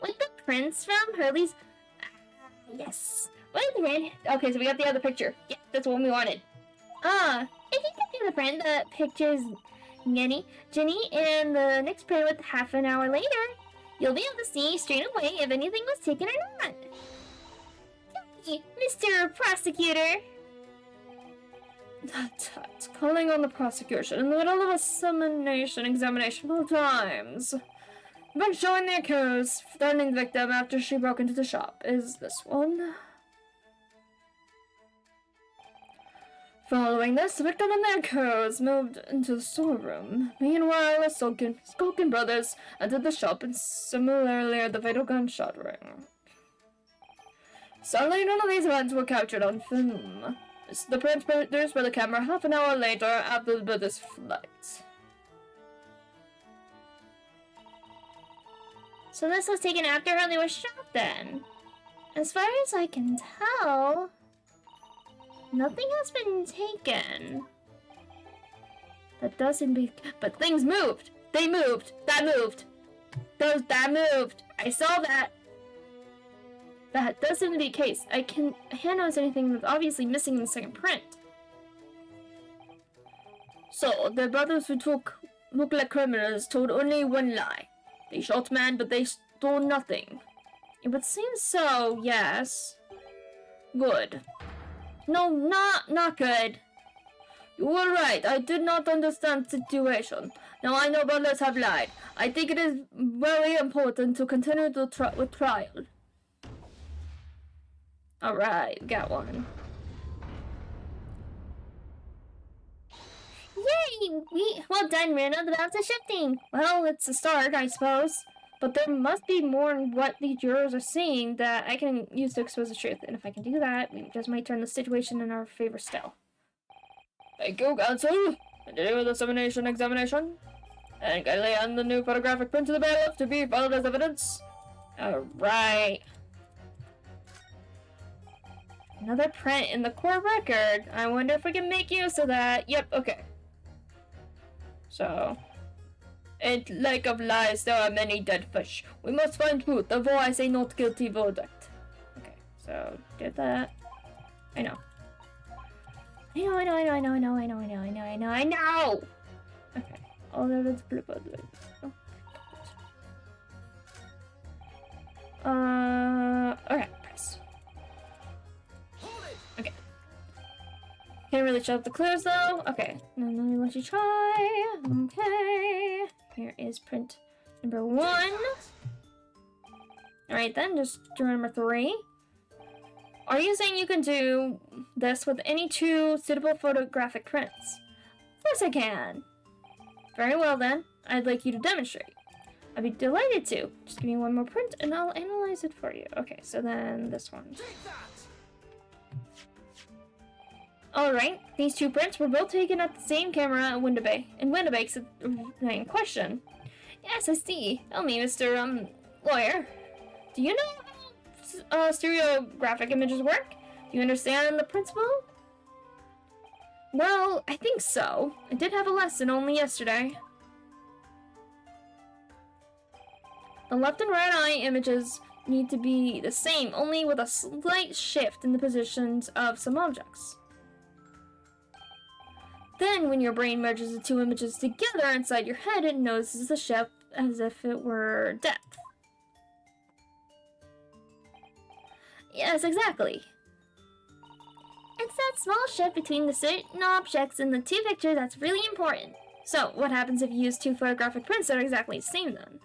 With the prints from Hurley's... yes. What is the red? Okay, so we got the other picture. Yeah, that's what we wanted. If you can see the print that pictures Jenny, and the next print with half an hour later, you'll be able to see straight away if anything was taken or not. Mr. Prosecutor. Tut, calling on the prosecution in the middle of a examination 4 times. But showing the accused, threatening the victim after she broke into the shop. Is this one? Following this, the victim and their accused moved into the storeroom. Meanwhile, the Skulkin brothers entered the shop and similarly the fatal gunshot ring. Sadly, none of these events were captured on film. This is the print produced by the camera half an hour later after the brothers' flight. So this was taken after Hurley was shot then? As far as I can tell, nothing has been taken. That doesn't be... But things moved! They moved! That moved! That moved! I saw that! That doesn't be the case. I can't notice anything that's obviously missing in the second print. So, the brothers who look like criminals told only one lie. They shot man, but they stole nothing. It would seem so, yes. Good. No, not good. You were right. I did not understand the situation. Now I know brothers have lied. I think it is very important to continue with trial. Alright, got one. Yay! Well done, Rena. The balance is shifting. Well, it's a start, I suppose. But there must be more in what the jurors are seeing that I can use to expose the truth. And if I can do that, we just might turn the situation in our favor still. Thank you, counsel. Continue with the examination. And can lay on the new photographic print to the bailiff to be followed as evidence. Alright. Another print in the court record. I wonder if we can make use of that. Yep, okay. So, in lake of lies, there are many dead fish. We must find truth, therefore I say not guilty verdict. Okay, so, did that. I know. I know! Okay, all that is blipper. Okay, press. Okay. Can't really show up the clues though. Okay, now let me let you try. Okay, here is print number 1. Alright then, just draw number 3. Are you saying you can do this with any 2 suitable photographic prints? Of course I can. Very well then, I'd like you to demonstrate. I'd be delighted to. Just give me 1 more print and I'll analyze it for you. Okay, so then this one. Take that! Alright, these 2 prints were both taken at the same camera in Windabake's in question. Yes, I see. Tell me, Mr. Lawyer. Do you know how stereographic images work? Do you understand the principle? Well, I think so. I did have a lesson only yesterday. The left and right eye images need to be the same, only with a slight shift in the positions of some objects. Then, when your brain merges the 2 images together inside your head, it notices the shift as if it were depth. Yes, exactly. It's that small shift between the certain objects in the 2 pictures that's really important. So, what happens if you use 2 photographic prints that are exactly the same then?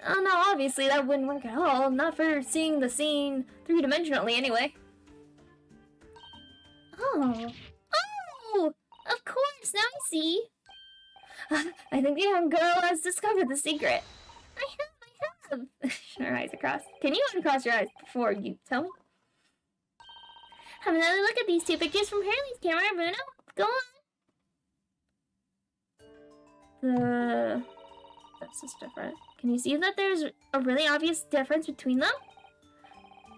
Oh no, obviously that wouldn't work at all. Not for seeing the scene 3-dimensionally anyway. Oh. Oh! Of course, now I see. I think the young girl has discovered the secret. I have. Her eyes across. Can you uncross your eyes before you tell me? Have another look at these 2 pictures from Hurley's camera, Bruno. Go on. This is different. Can you see that there's a really obvious difference between them?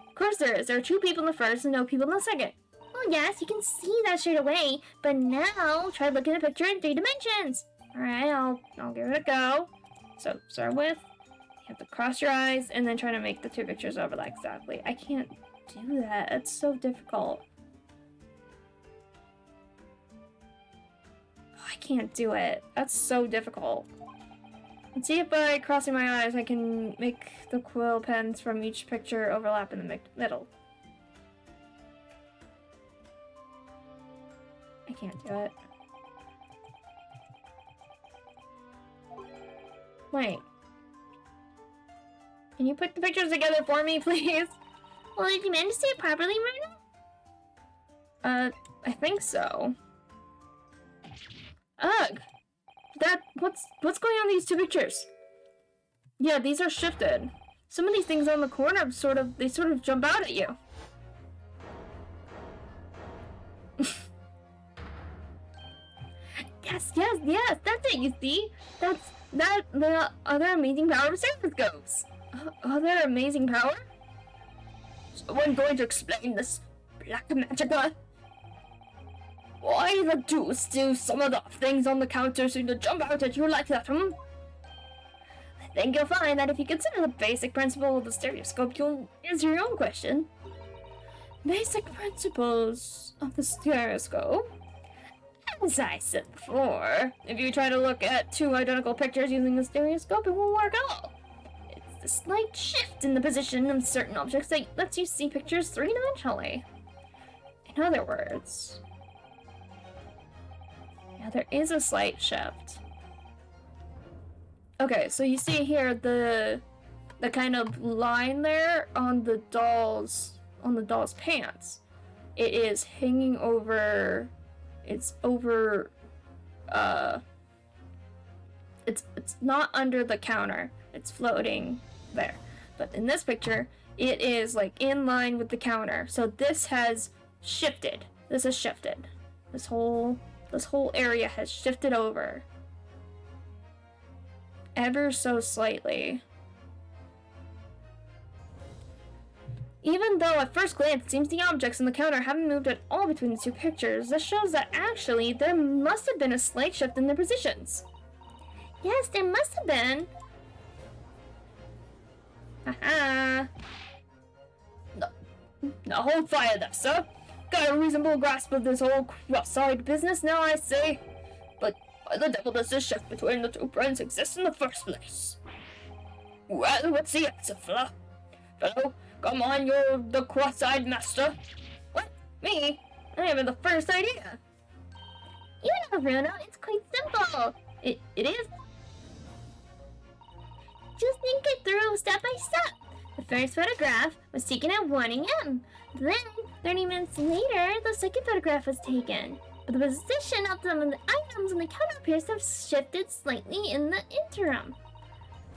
Of course there is. There are 2 people in the first and no people in the second. Well, yes, you can see that straight away. But now, try looking at a picture in 3 dimensions. Alright, I'll give it a go. So, start with, you have to cross your eyes and then try to make the 2 pictures overlap exactly. I can't do that. It's so difficult. I can't do it. That's so difficult. Let's see if by crossing my eyes I can make the quill pens from each picture overlap in the middle. I can't do it. Wait. Can you put the pictures together for me, please? Well, did you manage to see it properly, Bruno? I think so. Ugh! What's going on in these 2 pictures? Yeah, these are shifted. Some of these things on the corner sort of jump out at you. Yes, that's it, you see? That's the other amazing power of stethoscopes. Other amazing power? Someone going to explain this black magica? Why the deuce do some of the things on the counter seem to jump out at you like that, hmm? I think you'll find that if you consider the basic principle of the stereoscope, you'll answer your own question. Basic principles of the stereoscope? As I said before, if you try to look at 2 identical pictures using the stereoscope, it won't work at all. It's the slight shift in the position of certain objects that lets you see pictures 3-dimensionally. In other words... Yeah, there is a slight shift. Okay, so you see here the kind of line there on the doll's pants. It is hanging over. It's over. It's not under the counter. It's floating there. But in this picture, it is like in line with the counter. So this has shifted. This has shifted. This whole area has shifted over. Ever so slightly. Even though at first glance it seems the objects on the counter haven't moved at all between the 2 pictures, this shows that actually there must have been a slight shift in their positions. Yes, there must have been. Haha. Now hold fire there, sir. Got a reasonable grasp of this whole cross-eyed business now, I say. But why the devil does this shift between the 2 prints exist in the first place? Well, what's the answer, fella? Fellow, come on, you're the cross-eyed master. What? Me? I have the first idea. You know, Bruno, it's quite simple. It is. Just think it through step by step. The first photograph was taken at 1 a.m. Then, 30 minutes later, the second photograph was taken. But the position of some of the items on the counter appears to have shifted slightly in the interim.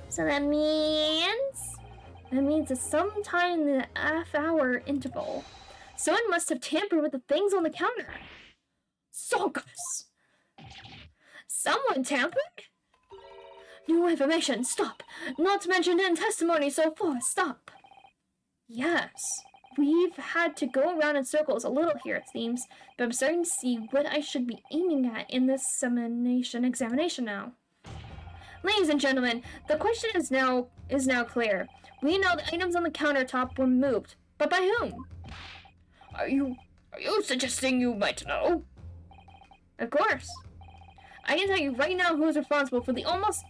So that means that sometime in the half-hour interval, someone must have tampered with the things on the counter. Songus! Someone tampered? New information, stop! Not mentioned in testimony so far, stop! Yes, we've had to go around in circles a little here, it seems, but I'm starting to see what I should be aiming at in this examination now. Ladies and gentlemen, the question is now clear. We know the items on the countertop were moved, but by whom? Are you suggesting you might know? Of course. I can tell you right now who is responsible for the almost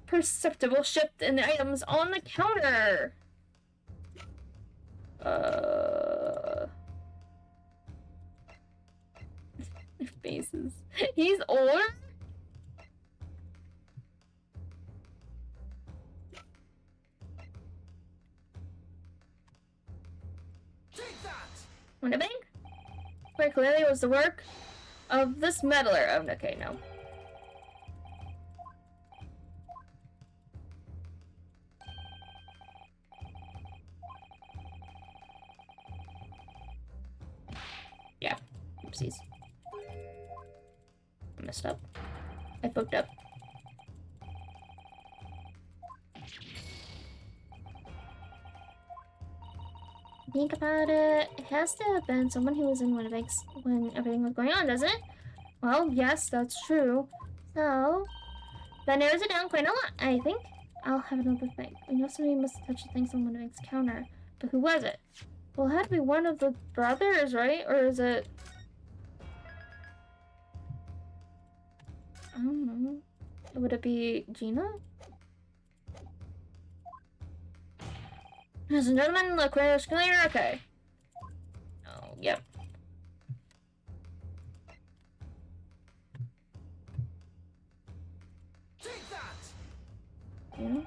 imperceptible shift in the items on the counter. Their faces. He's older? Take that! Winnebank? Quite clearly it was the work of this meddler. Oh, okay, no. Yeah. Oopsies. I messed up. I fucked up. Think about it. It has to have been someone who was in Winnipeg when everything was going on, doesn't it? Well, yes, that's true. So, that narrows it down quite a lot, I think. I'll have another thing. We know somebody must have touched the things on Winnipeg's counter. But who was it? Well, it had to be one of the brothers, right? Or is it... I don't know. Would it be Gina? Ladies and gentlemen, look, where's clear? Okay. Oh, yep. Take that! Yeah?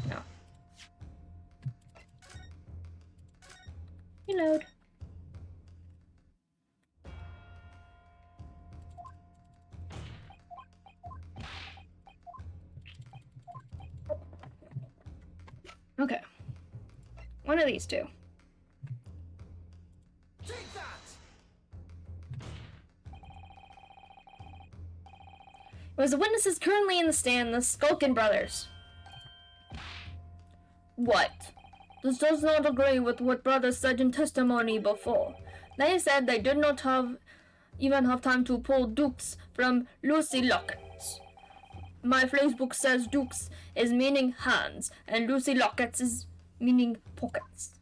No. Reload. Okay. One of these two. Take that! It was the witnesses currently in the stand, the Skulkin brothers. What? This does not agree with what brothers said in testimony before. They said they did not even have time to pull dukes from Lucy Lockets. My Facebook says dukes is meaning hands, and Lucy Lockets is meaning pockets.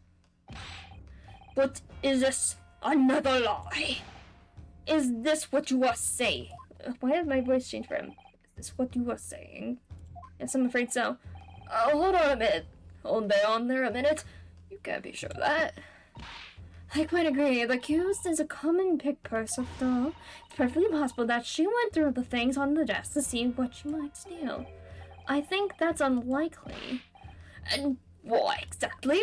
But is this another lie? Is this what you are saying? Why did my voice change for him? Is this what you are saying? Yes, I'm afraid so. Hold on a minute. Hold on there a minute. You can't be sure of that. I quite agree. The accused is a common pick purse of the... It's perfectly possible that she went through the things on the desk to see what she might steal. I think that's unlikely. And why exactly?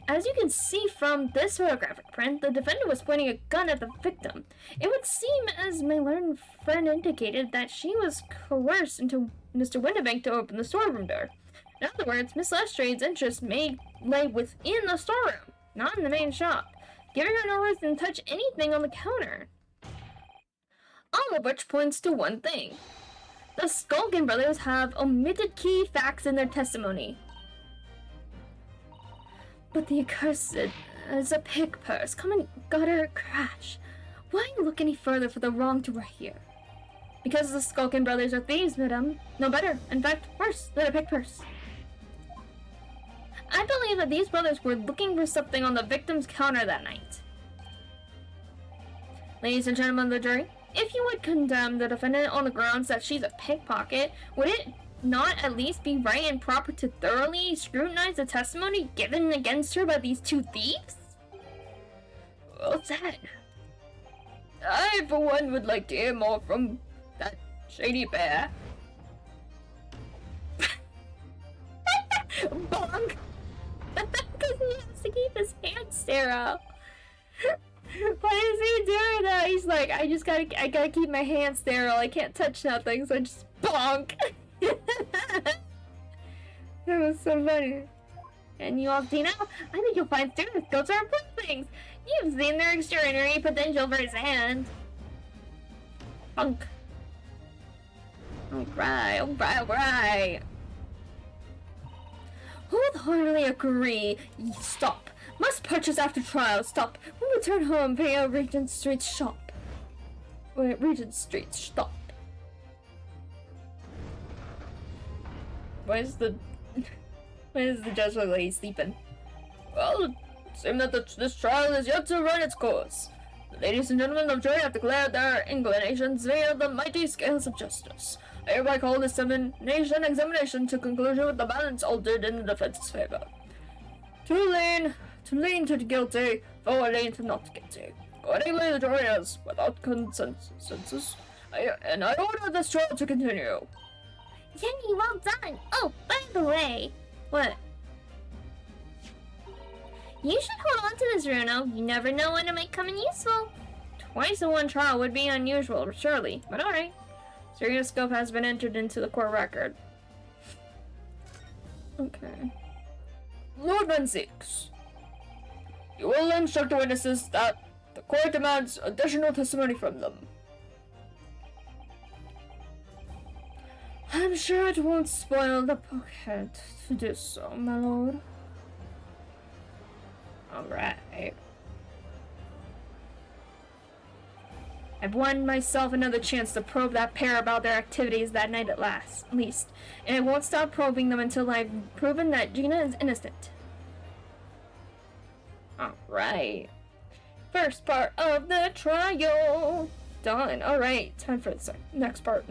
As you can see from this photographic print, the defendant was pointing a gun at the victim. It would seem, as my learned friend indicated, that she was coerced into Mr. Winnebank to open the storeroom door. In other words, Miss Lestrade's interest may lay within the storeroom, not in the main shop, giving her no reason to touch anything on the counter. All of which points to one thing. The Skulkin brothers have omitted key facts in their testimony. But the accursed is a pick purse. Come and gutter crash. Why look any further for the wrong to right here? Because the Skulkin brothers are thieves, madam. No better. In fact, worse than a pick purse. I believe that these brothers were looking for something on the victim's counter that night. Ladies and gentlemen of the jury, if you would condemn the defendant on the grounds that she's a pickpocket, would it not at least be right and proper to thoroughly scrutinize the testimony given against her by these two thieves? What's that? I, for one, would like to hear more from that shady bear. Bonk! Because he has to keep his hand sterile. Why is he doing that? He's like, I gotta keep my hands sterile. I can't touch nothing, so I just bonk. That was so funny. And you all see now? I think you'll find stethoscopes are important things. You've seen their extraordinary potential firsthand. Bunk. Alright, alright. Wholeheartedly agree. Stop. Must purchase after trial. Stop. When return home, pay out Regent Street shop. Wait, Regent Street stop. Why is the judge look like he's sleeping? Well, it seems that this trial is yet to run its course. The ladies and gentlemen of jury have declared their inclinations via the mighty scales of justice. I hereby call this examination to conclusion with the balance altered in the defense's favor. To lean to the guilty, for lean to not guilty. Accordingly, the jury has, without consensus, I order this trial to continue. Jenny, well done. Oh, by the way. What? You should hold on to this, Runo. You never know when it might come in useful. Twice in one trial would be unusual, surely, but alright. Stereoscope has been entered into the court record. Okay. Lord Van Six, you will instruct the witnesses that the court demands additional testimony from them. I'm sure it won't spoil the pocket to do so, my lord. Alright. I've won myself another chance to probe that pair about their activities that night at least. And I won't stop probing them until I've proven that Gina is innocent. Alright. First part of the trial. Done. Alright. Time for the next part.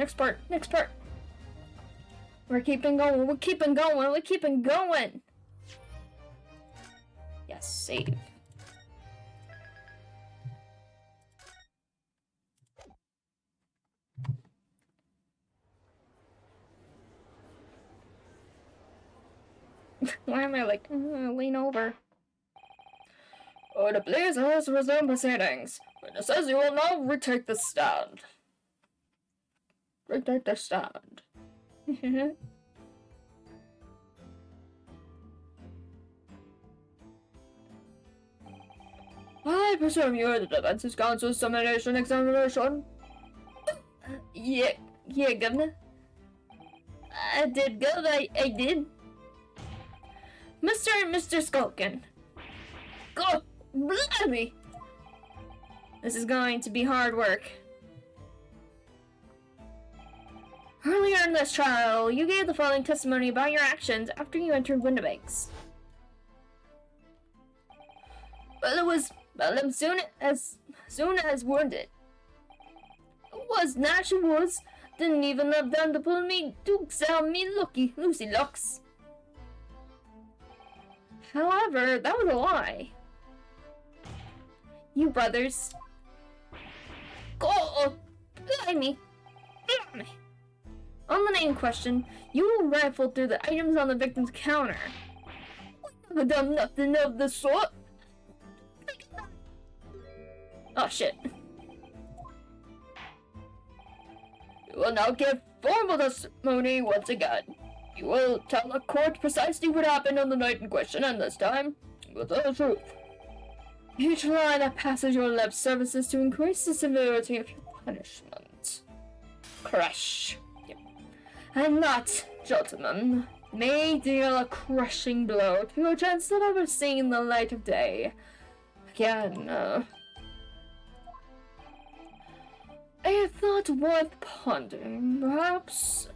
We're keeping going. Yes, save. Why am I like, lean over? The police has resumed proceedings. Witnesses, you will now retake the stand. Retake the stand. I presume you are the defense's counsel's summation examination? Yeah, Governor. I did good, I did. Mr. and Mr. Skulkin. God, blimey! This is going to be hard work. Earlier in this trial, you gave the following testimony about your actions after you entered Windibanks. I'm soon as wounded. Was natural was. Didn't even have time to pull me to sell me Lucy looks. However, that was a lie. You brothers. Oh, blimey. On the name question, you rifled through the items on the victim's counter. We never done nothing of the sort. Oh shit. You will now give formal testimony once again. You will tell the court precisely what happened on the night in question, and this time, with the truth. Each line that passes your lips services to increase the severity of your punishment. Crush. Yep. And that, gentlemen, may deal a crushing blow to your chance of ever seeing the light of day. Again, a thought worth pondering, perhaps.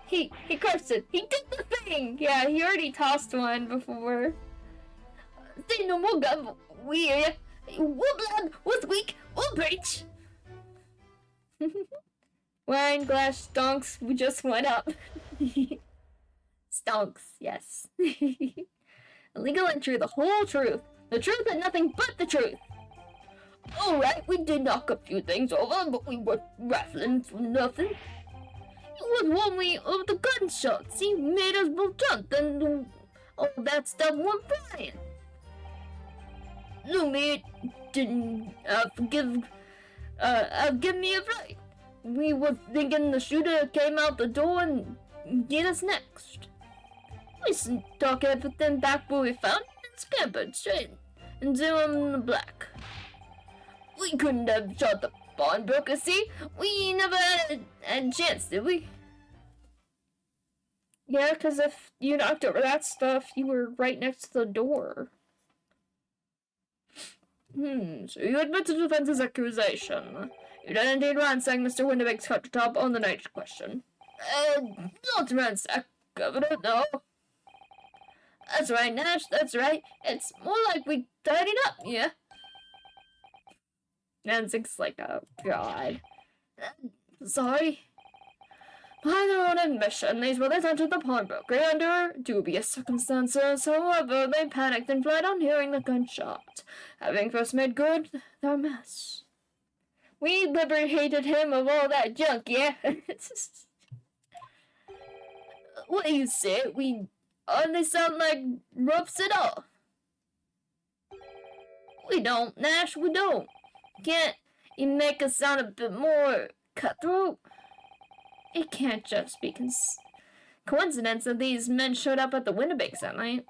He cursed it. He did the thing! Yeah, he already tossed one before. Say no more, Gov. We'll blood, we'll squeak, we'll preach. Wine glass stonks, we just went up. Stonks, yes. Illegal entry, the whole truth. The truth and nothing but the truth. Alright, we did knock a few things over, but we were raffling for nothing. It was one way of the gunshots. He made us both jump, and all that stuff went flying. Lumi didn't give me a fright. We were thinking the shooter came out the door and get us next. We stuck everything back where we found it and scampered straight into him in the black. We couldn't have shot the pawnbroker, see? We never had a chance, did we? Yeah, because if you knocked over that stuff, you were right next to the door. So you admit to the defense's accusation. You did indeed ransack Mr. Windibake's countertop on the night question. Not ransack, Governor, no. That's right, Nash, that's right. It's more like we tidied up, yeah? Nancy's like, oh, God. Sorry. By their own admission, these brothers entered the pawnbroker under dubious circumstances. However, they panicked and fled on hearing the gunshot, having first made good their mess. We liberated him of all that junk, yeah? What do you say? We hardly sound like roughs at all. We don't, Nash, we don't. Can't you make us sound a bit more cutthroat? It can't just be coincidence that these men showed up at the Winnebakes that night.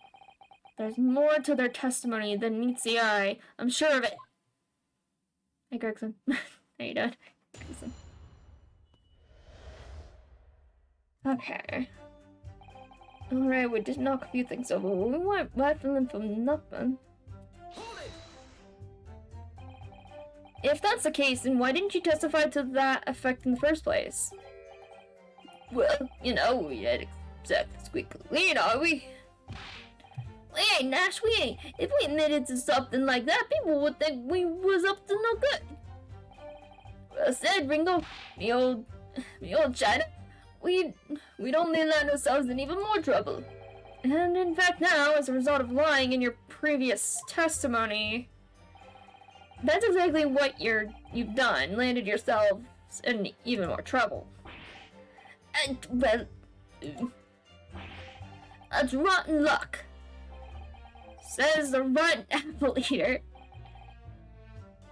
There's more to their testimony than meets the eye. I'm sure of it. Hey, Gregson. How you doing? Gregson. Okay. Alright, we did knock a few things over. We weren't rattling from nothing. Hold it! If that's the case, then why didn't you testify to that effect in the first place? Well, you know, we ain't exactly squeaky clean, are we? We ain't, Nash, we ain't. If we admitted to something like that, people would think we was up to no good. Well said, Ringo. Me old China. We'd only land ourselves in even more trouble. And in fact now, as a result of lying in your previous testimony, that's exactly what you've done, landed yourselves in even more trouble. And, well, that's rotten luck, says the rotten apple eater.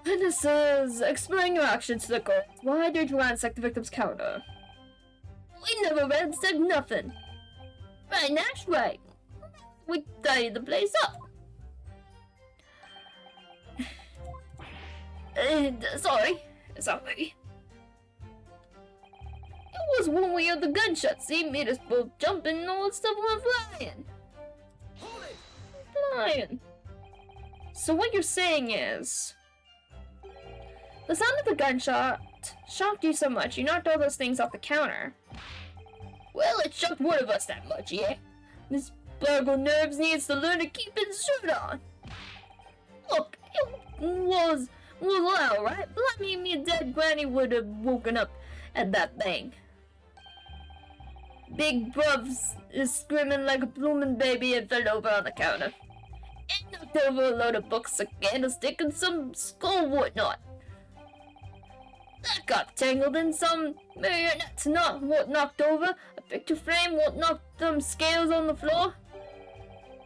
Witnesses, explain your actions to the court. Why did you ransack the victim's counter? We never ransacked nothing. Right, Nash, right. We tidied the place up. Sorry. It was when we heard the gunshots. See, made us both jump and all that stuff went flying. Hold it! Flying. So what you're saying is, the sound of the gunshot shocked you so much you knocked all those things off the counter. Well, it shocked one of us that much, yeah? This burgle nerves needs to learn to keep his shirt on. Look, it was loud, right? But me dead granny would have woken up at that bang. Big Bruvs is screaming like a bloomin' baby and fell over on the counter. And knocked over a load of books, a candlestick, and some skull whatnot. That got tangled in some marionettes, not what knocked over, a picture frame, what knocked them scales on the floor.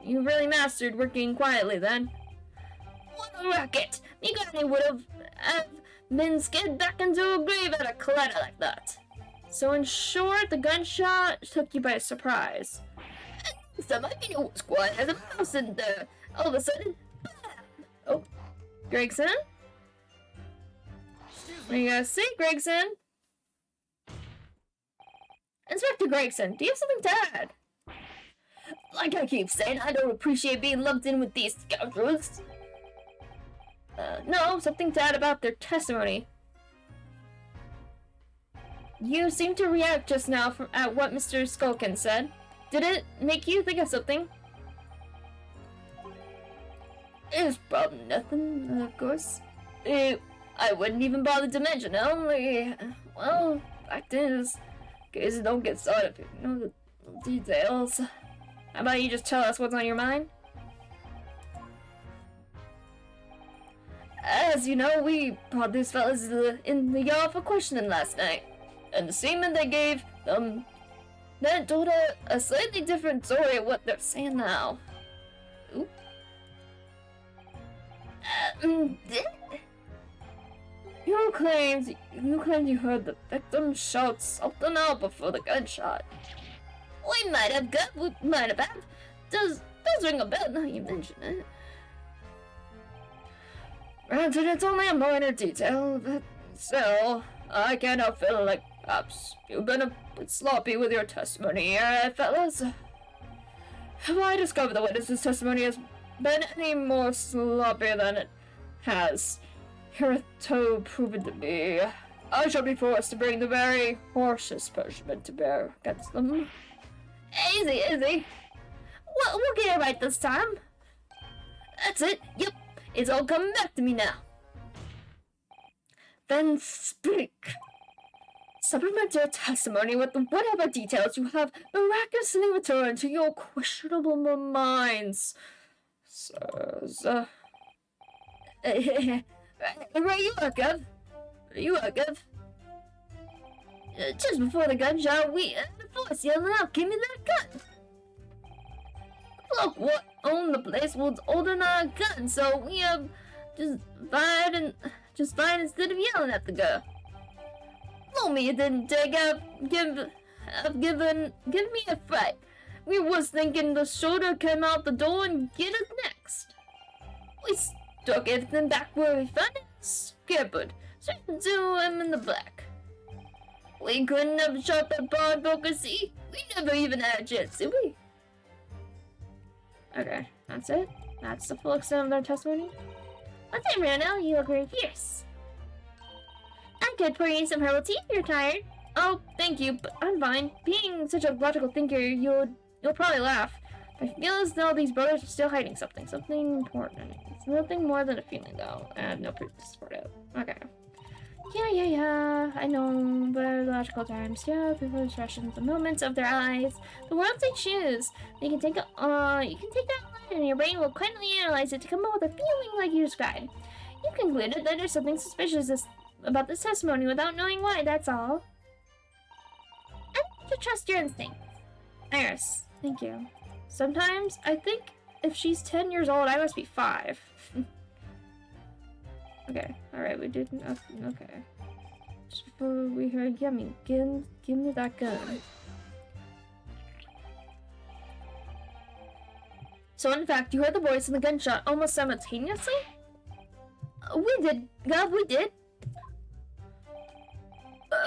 You really mastered working quietly then. What a racket! Me granny would have been scared back into a grave at a clatter like that. So in short, the gunshot took you by surprise. And some I mean, it was quiet as a mouse, and all of a sudden, bam! Oh, Gregson? What do you gotta say, Gregson? Inspector Gregson, do you have something to add? Like I keep saying, I don't appreciate being lumped in with these scoundrels. No, something to add about their testimony. You seemed to react just now at what Mr. Skulkin said. Did it make you think of something? It's probably nothing, of course. I wouldn't even bother to mention it, only, well, fact is, in case it don't get started, you know the details. How about you just tell us what's on your mind? As you know, we brought these fellas in the yard for questioning last night, and the statement they gave them then told a slightly different story of what they're saying now. Ooh. You claimed you heard the victim shout something out before the gunshot. We might have. Does ring a bell now you mention it. Granted, it's only a minor detail, but still, I can't help feeling like perhaps you've been a bit sloppy with your testimony here, fellas. Have I discovered the witness's testimony has been any more sloppy than it has hitherto proven to be, I shall be forced to bring the very harshest punishment to bear against them. Easy. We'll get it right this time. That's it. Yep. It's all coming back to me now. Then speak. Supplement your testimony with whatever details you have miraculously returned to your questionable minds. Sirs. Right you are, Gov. Just before the gunshot, we heard a voice yelling out, "Give me that gun!" Look, what owned the place was holding a gun, so we just fired instead of yelling at the girl. Told me you didn't give me a fright. We was thinking the shoulder came out the door and get us next. We stuck everything back where we found it, scared, straight into him in the black. We couldn't have shot that pawnbroker, see? We never even had a chance, did we? Okay, that's it? That's the full extent of their testimony? What's up, Rano? You look very fierce. I could pour you some herbal tea if you're tired. Oh, thank you, but I'm fine. Being such a logical thinker, you'll probably laugh. I feel as though these brothers are still hiding something important. It's nothing more than a feeling, though. I have no proof to support it. Okay. Yeah. I know, but logical terms. Yeah, people's expressions, the movements of their eyes, the words they choose. You can take that line, and your brain will quietly analyze it to come up with a feeling like you described. You concluded that there's something suspicious about this testimony without knowing why. That's all. I need to trust your instincts. Iris, thank you. Sometimes I think if she's 10 years old, I must be 5. Okay, alright, we did. Okay. Just before we heard, give me that gun. So, in fact, you heard the voice and the gunshot almost simultaneously? We did.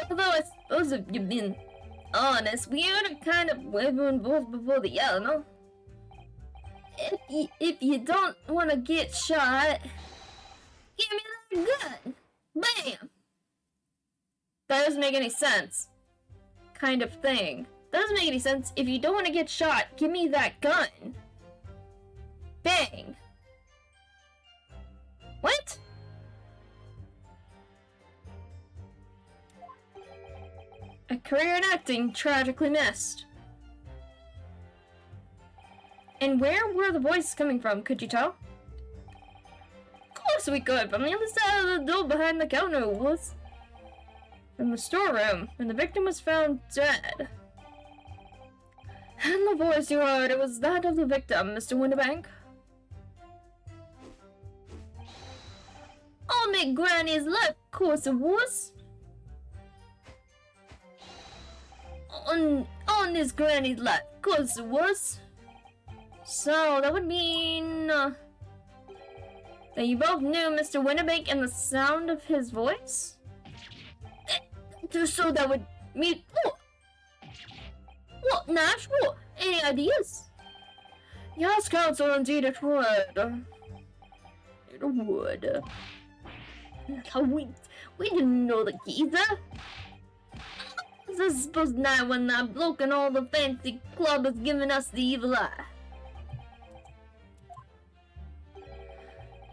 Although I suppose if you've been honest, we heard a kind of wavering voice before the yell, no? If you don't want to get shot, give me that gun. Bam! That doesn't make any sense. Kind of thing. That doesn't make any sense. If you don't want to get shot, give me that gun. Bang! What? A career in acting tragically missed. And where were the voices coming from, could you tell? Of course we could, from the other side of the door behind the counter it was. From the storeroom, and the victim was found dead. And the voice you heard, it was that of the victim, Mr. Winterbank. On me granny's life, of course it was. On this granny's life, of course it was. So, that would mean... that you both knew Mr. Winterbank and the sound of his voice? So that would mean... What, Nash? What? Any ideas? Yes, counsel, indeed it would. It would. We didn't know the geezer. This is supposed night when that bloke and all the fancy club is giving us the evil eye.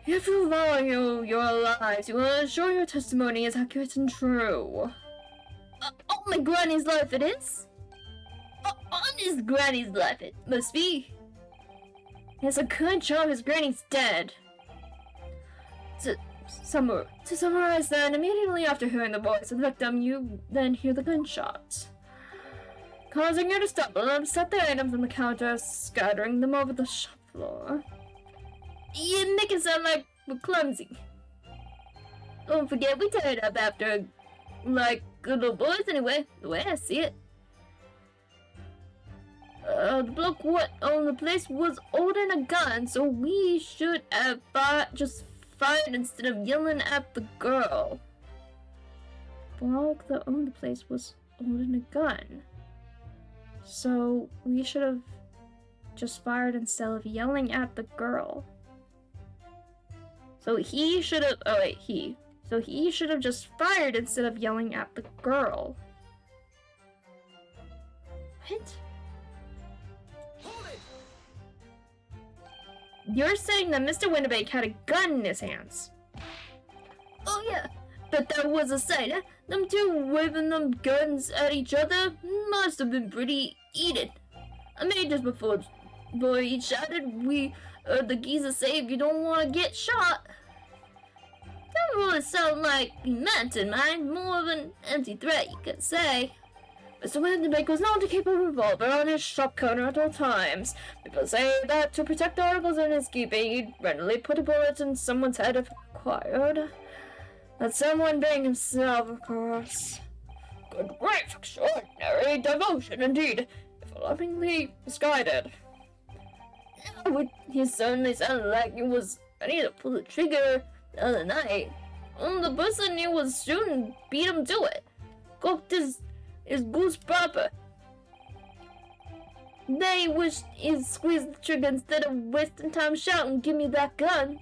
If you value your lives, you will ensure your testimony is accurate and true. On my granny's life it is? On his granny's life it must be. It's a good job his granny's dead. To summarize then, immediately after hearing the voice of the victim, you then hear the gunshot, causing you to stumble and upset the items on the counter, scattering them over the shop floor. You make it sound like we're clumsy. Don't forget, we tied up after, like, good little boys anyway, the way I see it. The bloke what owned the place was holding a gun, so we should have just fired instead of yelling at the girl. The bloke that owned the place was holding a gun, so we should have just fired instead of yelling at the girl. So he should have. Oh wait, he. So he should have just fired instead of yelling at the girl. What? You're saying that Mr. Winnebago had a gun in his hands? Oh yeah, but that was a sight, huh? Them two waving them guns at each other must have been pretty heated. I mean, just before he shouted, we heard the geezer say if you don't want to get shot. That really sounded like he meant it, man. More of an empty threat, you could say. Mr. Winnebago was known to keep a revolver on his shop counter at all times. People say that to protect the articles in his keeping, he'd readily put a bullet in someone's head if required. That someone being himself, of course. Good grief, extraordinary devotion indeed, if lovingly misguided. He certainly sounded like he was ready to pull the trigger the other night. The person he was shooting beat him to it. Cooked his goose proper. They wished he'd squeezed the trigger instead of wasting time shouting, "Give me that gun."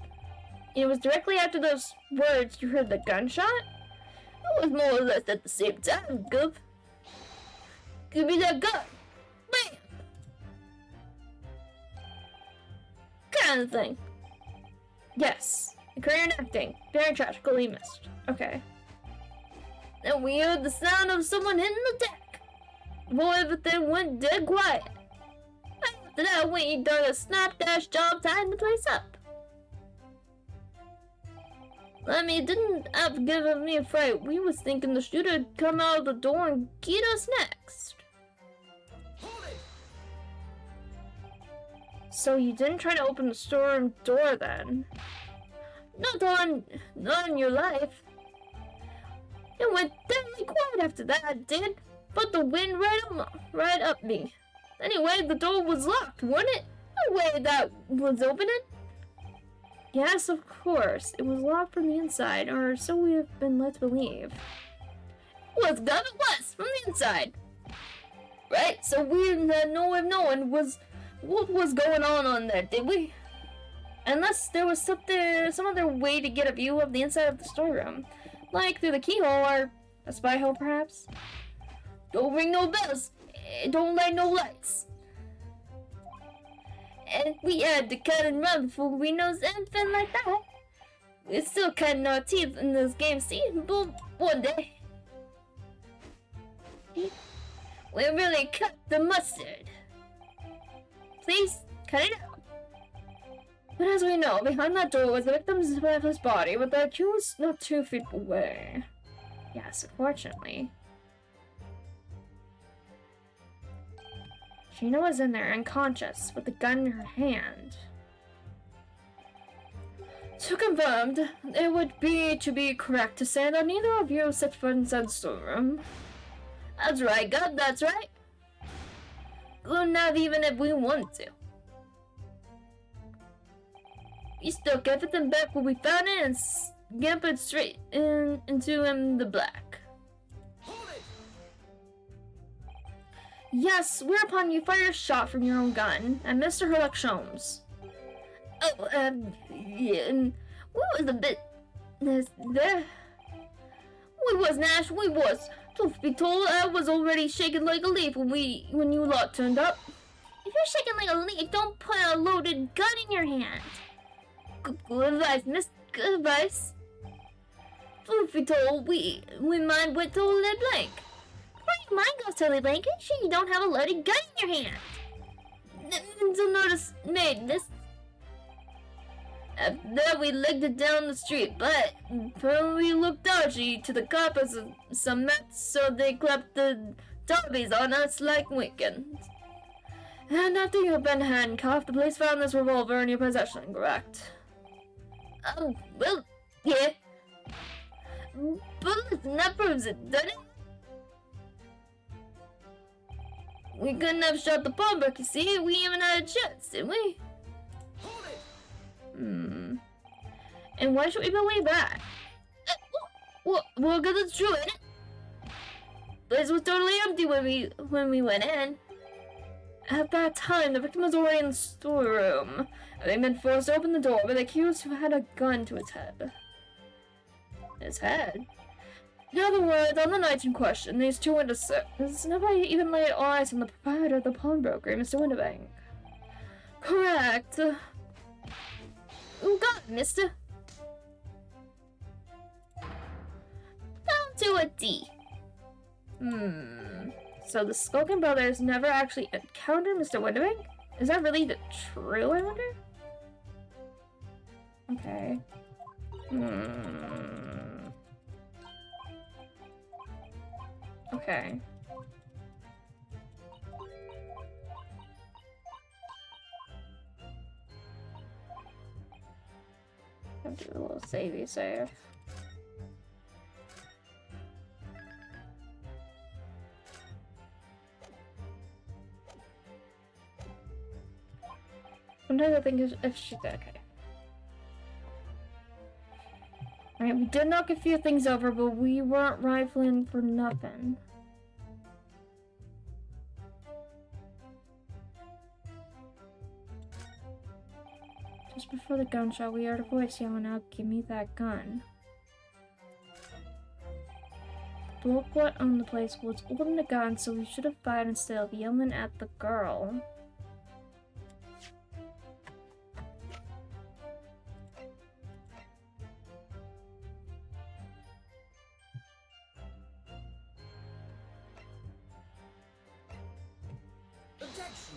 It was directly after those words you heard the gunshot? It was more or less at the same time, Gov. Give me that gun. Bam! Kind of thing. Yes. A career in acting. Very tragically missed. Okay. Then we heard the sound of someone hitting the deck. Boy, everything went dead quiet. After that, we done a snapdash job tying the place up. I mean, it didn't have to give me a fright. We was thinking the shooter'd come out of the door and get us next. So you didn't try to open the store door then? Not in your life. It went deadly quiet after that, did. But the wind right up me. Anyway, the door was locked, wasn't it? No way that was opening. Yes, of course. It was locked from the inside, or so we have been led to believe. Was Gov? It was from the inside. Right? So we had no way of knowing what was going on there, did we? Unless there was some other way to get a view of the inside of the storeroom. Like through the keyhole or a spy hole, perhaps? Don't ring no bells. Don't light no lights. And we had to cut and run before we know anything like that. We're still cutting our teeth in this game, see? But one day, we really cut the mustard. Please, cut it out. But as we know, behind that door was the victim's lifeless body, but the accused not 2 feet away. Yes, unfortunately. Gina was in there, unconscious, with the gun in her hand. To confirmed, it would be correct to say that neither of you set foot inside the storeroom. That's right, God, that's right. Couldn't have even if we wanted to. We stuck everything back where we found it and scampered straight into the black. Yes, whereupon you fire a shot from your own gun at Mr. Herlock Sholmes. Oh, yeah, and we was a bit... there. We was, Nash, we was. Truth be told, I was already shaking like a leaf when you lot turned up. If you're shaking like a leaf, don't put a loaded gun in your hand. Good advice, miss. Good advice. Truth be told, we mind went totally blank. Why your mind goes totally blank? Are you sure you don't have a loaded gun in your hand? No notice made, miss. After that, we legged it down the street, but when we looked dodgy to the coppers and some mats, so they clapped the derbies on us like wicked. And after you've been handcuffed, the police found this revolver in your possession, correct? Well, yeah. But listen, that proves it, doesn't it? We couldn't have shot the pawnbroker, you see? We even had a chance, didn't we? Hold it! And why should we believe that? Well, because it's true, isn't it? The place was totally empty when we went in. At that time, the victim was already in the storeroom. They'd been forced to open the door by the accused who had a gun to his head. His head? In other words, on the night in question, these two went to service. Nobody even laid eyes on the proprietor of the pawnbroker, Mr. Winterbank. Correct. Oh God, mister. Down to a D. So the Skulkin brothers never actually encountered Mr. Winterbank? Is that really true, I wonder? Okay. Okay. I'll do a little savey save. Sometimes I think if she's okay. Alright, we did knock a few things over, but we weren't rifling for nothing. Just before the gunshot, we heard a voice yelling out, "Give me that gun." The blood on the place was holding a gun, so we should have fired instead of yelling at the girl. Objection!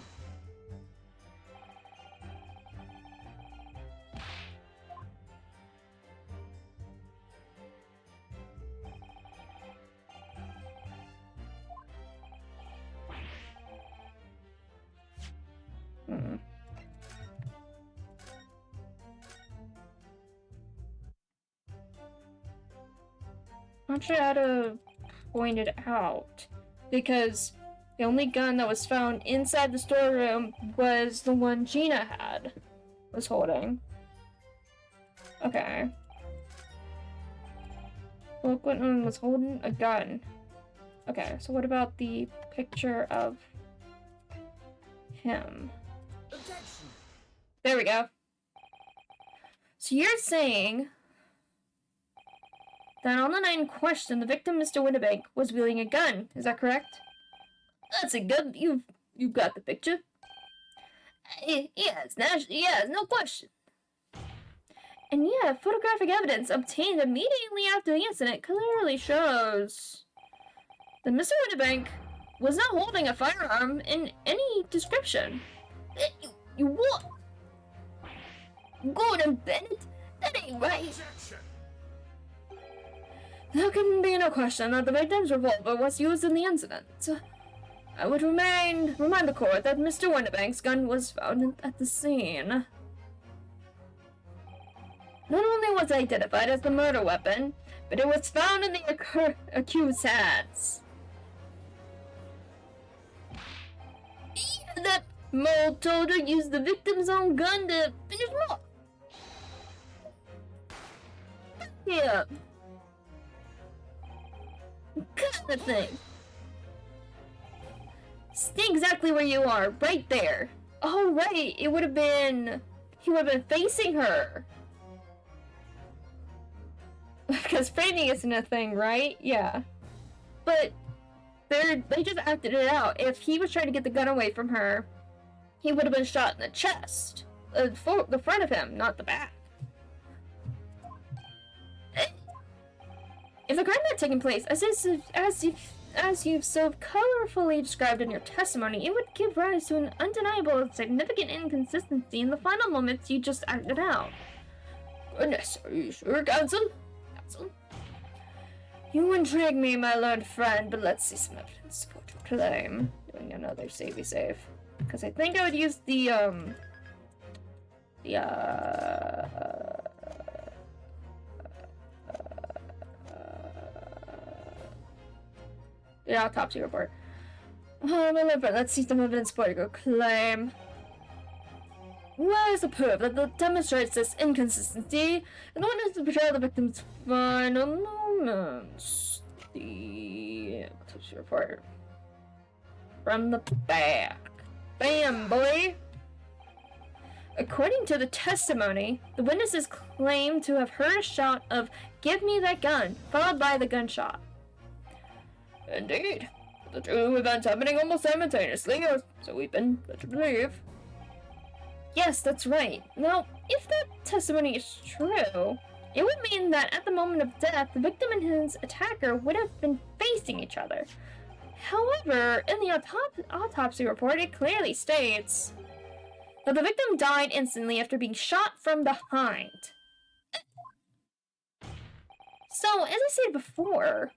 Not sure how to point it out, because the only gun that was found inside the storeroom was the one Gina was holding. Okay. Look, Whitman was holding a gun. Okay, so what about the picture of him? Objection! There we go. So you're saying that on the night in question, the victim, Mr. Winterbank, was wielding a gun. Is that correct? That's a good. You've got the picture. Yes, no question. And yeah, photographic evidence obtained immediately after the incident clearly shows that Mr. Winterbank was not holding a firearm in any description. You what? Gordon Bennett? That ain't right. Objection! There can be no question that the victim's revolver was used in the incident. I would remind the court that Mr. Winterbank's gun was found at the scene. Not only was it identified as the murder weapon, but it was found in the accused's hands. That Mole told her used the victim's own gun to finish him off. Yeah. Kind of thing. Stay exactly where you are, right there. Oh, right, he would have been facing her. Because framing isn't a thing, right? Yeah. But they just acted it out. If he was trying to get the gun away from her, he would have been shot in the chest. The front of him, not the back. If the crime had taken place as you've so colorfully described in your testimony, it would give rise to an undeniable significant inconsistency in the final moments you just acted out. Goodness, are you sure, Council? Council? You intrigue me, my learned friend, but let's see some evidence support your claim. Doing another savey save. Because I think I would use the autopsy report. My learned friend, let's see some evidence support your claim. Where is the proof that demonstrates this inconsistency? And what is the portrayal of the victim's final moments? The autopsy report. From the back. Bam, boy! According to the testimony, the witnesses claim to have heard a shout of, "Give me that gun," followed by the gunshot. Indeed. The two events happening almost simultaneously, or so we've been led to believe. Yes, that's right. Now, if that testimony is true, it would mean that at the moment of death, the victim and his attacker would have been facing each other. However, in the autopsy report, it clearly states that the victim died instantly after being shot from behind. So, as I said before,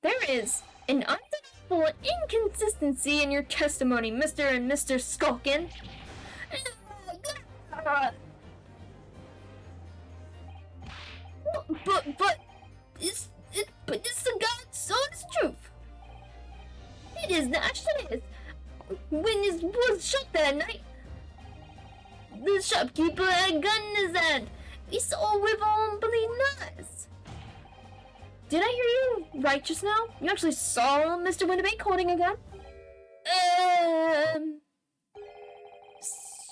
there is an undeniable inconsistency in your testimony, Mr. and Mr. Skulkin. But it's the God's honest truth. It is not it. When it was shot that night, the shopkeeper had a gun in his hand. We saw with our own bleeding eyes. Did I hear you right just now? You actually saw Mr. Winnebank holding a gun?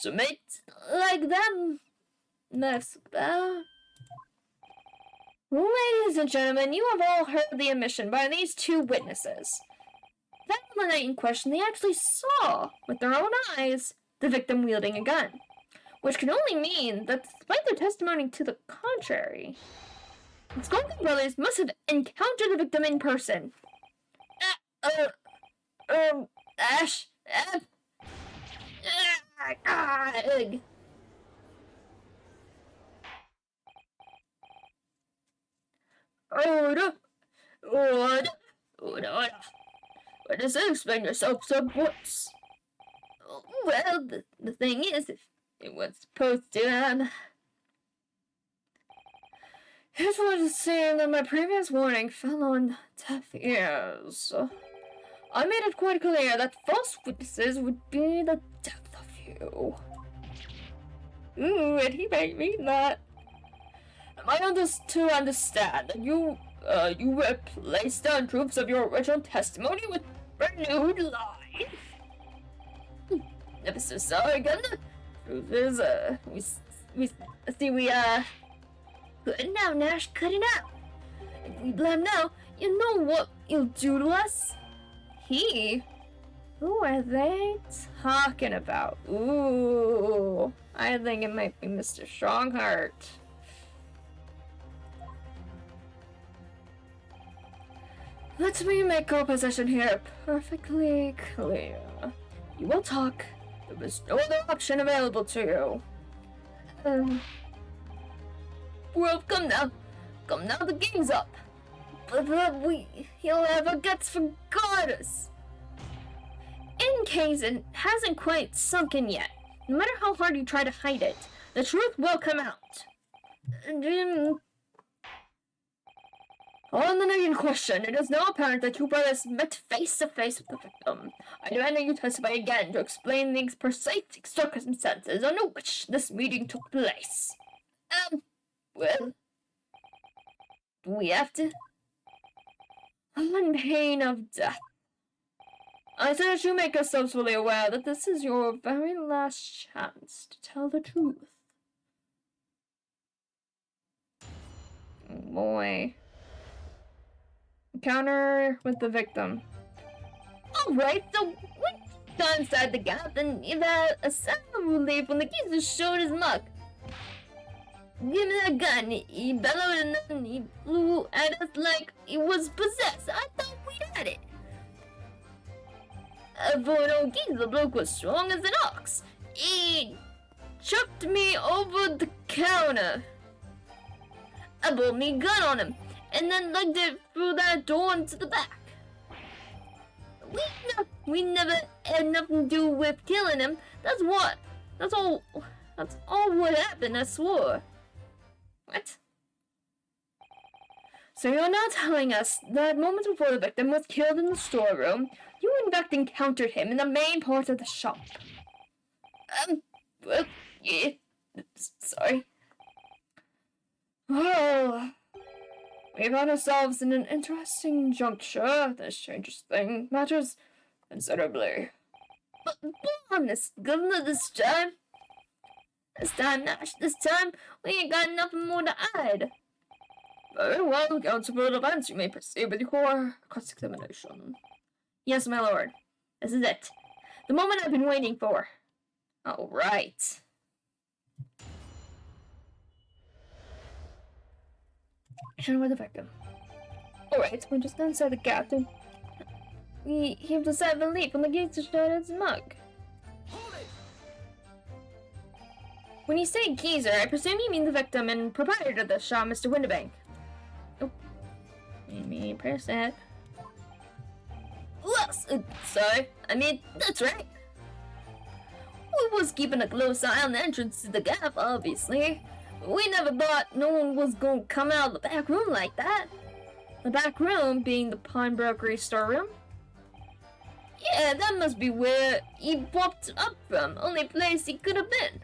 So mates like them. That's Ladies and gentlemen, you have all heard the admission by these two witnesses. That on the night in question, they actually saw, with their own eyes, the victim wielding a gun. Which can only mean that despite their testimony to the contrary, the Skulkin brothers must have encountered the victim in person. Ash, ugh. Order. What does it explain yourself, sub-boys? Well, the thing is, if it was supposed to, it was saying that my previous warning fell on deaf ears. I made it quite clear that false witnesses would be the death of you. Ooh, and he made me that. Am I to understand that you replaced the untruths of your original testimony with renewed lies? I'm so sorry, Gun. The truth is, cut it out, Nash, cut it out. If we blame now, you know what you'll do to us? He? Who are they talking about? Ooh, I think it might be Mr. Strongheart. Let me make our position here perfectly clear. You will talk. There is no other option available to you. Well, come now, the game's up. But he'll have a guts for goddess. In case it hasn't quite sunk in yet, no matter how hard you try to hide it, the truth will come out. On the night in question, it is now apparent that two brothers met face to face with the victim. I demand that you testify again to explain the precise circumstances under which this meeting took place. Well, do we have to? On pain of death. I suggest you make yourselves fully aware that this is your very last chance to tell the truth. Boy. Encounter with the victim. Alright, so we got inside the gap and you've had a sigh of relief when the geezer showed his muck. Give me that gun, he bellowed and then he flew at us like he was possessed. I thought we'd had it. For an old geezer, the bloke was strong as an ox. He chucked me over the counter. I pulled me gun on him, and then lugged it through that door into the back. We never had nothing to do with killing him. That's all what happened, I swore. What? So you're now telling us that moments before the victim was killed in the storeroom, you in fact encountered him in the main part of the shop. Well, yeah. Sorry. Well, we found ourselves in an interesting juncture. This changes matters considerably. But honest, Governor, this time, Nash, this time, we ain't got nothing more to hide. Very well, Councilor Events, you may proceed with your cross-examination. Yes, my lord. This is it. The moment I've been waiting for. All right. And we're the victim. Alright, we're just inside the captain. He heaved a sigh of relief when the gates showed his mug. Hold it! When you say geezer, I presume you mean the victim and proprietor of the shop, Mr. Winterbank. Oh. Let me press that. Well, sorry. I mean, that's right. We was keeping a close eye on the entrance to the gap, obviously. We never thought no one was gonna come out of the back room like that. The back room being the pawnbrokery storeroom? Yeah, that must be where he popped up from. Only place he could have been.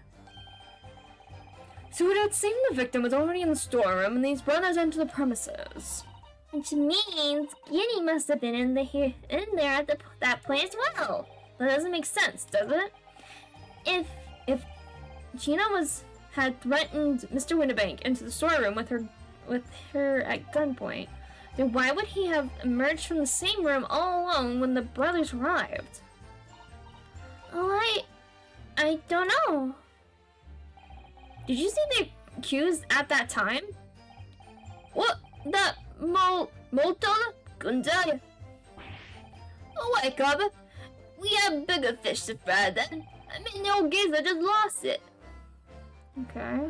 So it would seem the victim was already in the storeroom and these brothers entered the premises. Which means Giddy must have been in there at that point as well. That doesn't make sense, does it? If Gina had threatened Mr. Winterbank into the storeroom with her at gunpoint, then why would he have emerged from the same room all alone when the brothers arrived? Oh, I don't know. Did you see the accused at that time? What? That Moltola? Couldn't tell you. Oh wait, Carver. We have bigger fish to fry then. I mean, the old geezer just lost it. Okay.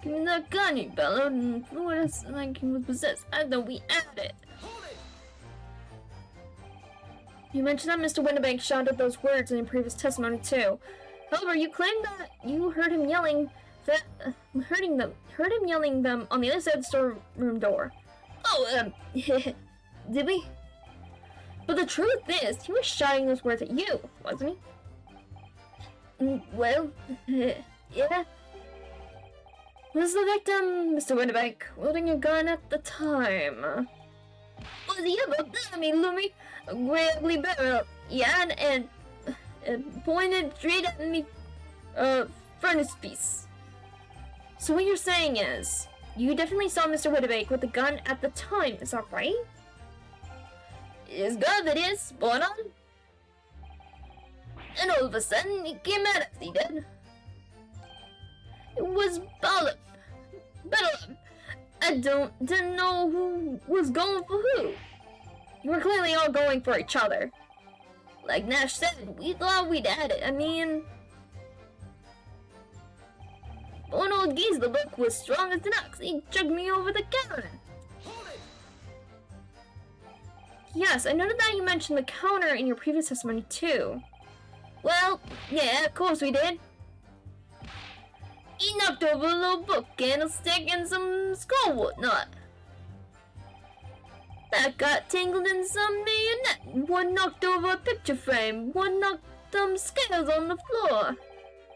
Give me that gun, he bellowed, and threw at us like he was possessed. I thought we had it. Hold it! You mentioned that Mr. Winterbank shouted those words in your previous testimony too. However, you claim that you heard him yelling them on the other side of the storeroom door. Oh, did we? But the truth is, he was shouting those words at you, wasn't he? Well, yeah. Was the victim, Mr. Winterbank, wielding a gun at the time? Was he ever blammy, Loomy? A great ugly barrel, yeah, and pointed straight at me, furnace piece. So what you're saying is, you definitely saw Mr. Winterbank with the gun at the time, is that right? His God, it is, spot on. And all of a sudden, he came at us, he did. It was Ballop. I didn't know who was going for who. You were clearly all going for each other. Like Nash said, we thought we'd had it. I mean, one old geezer look was strong as an ox. He chugged me over the counter. Hold it! Yes, I noted that you mentioned the counter in your previous testimony too. Well, yeah, of course we did. He knocked over a little book, candlestick, and some skull whatnot. That got tangled in some marionette. One knocked over a picture frame. One knocked some scales on the floor.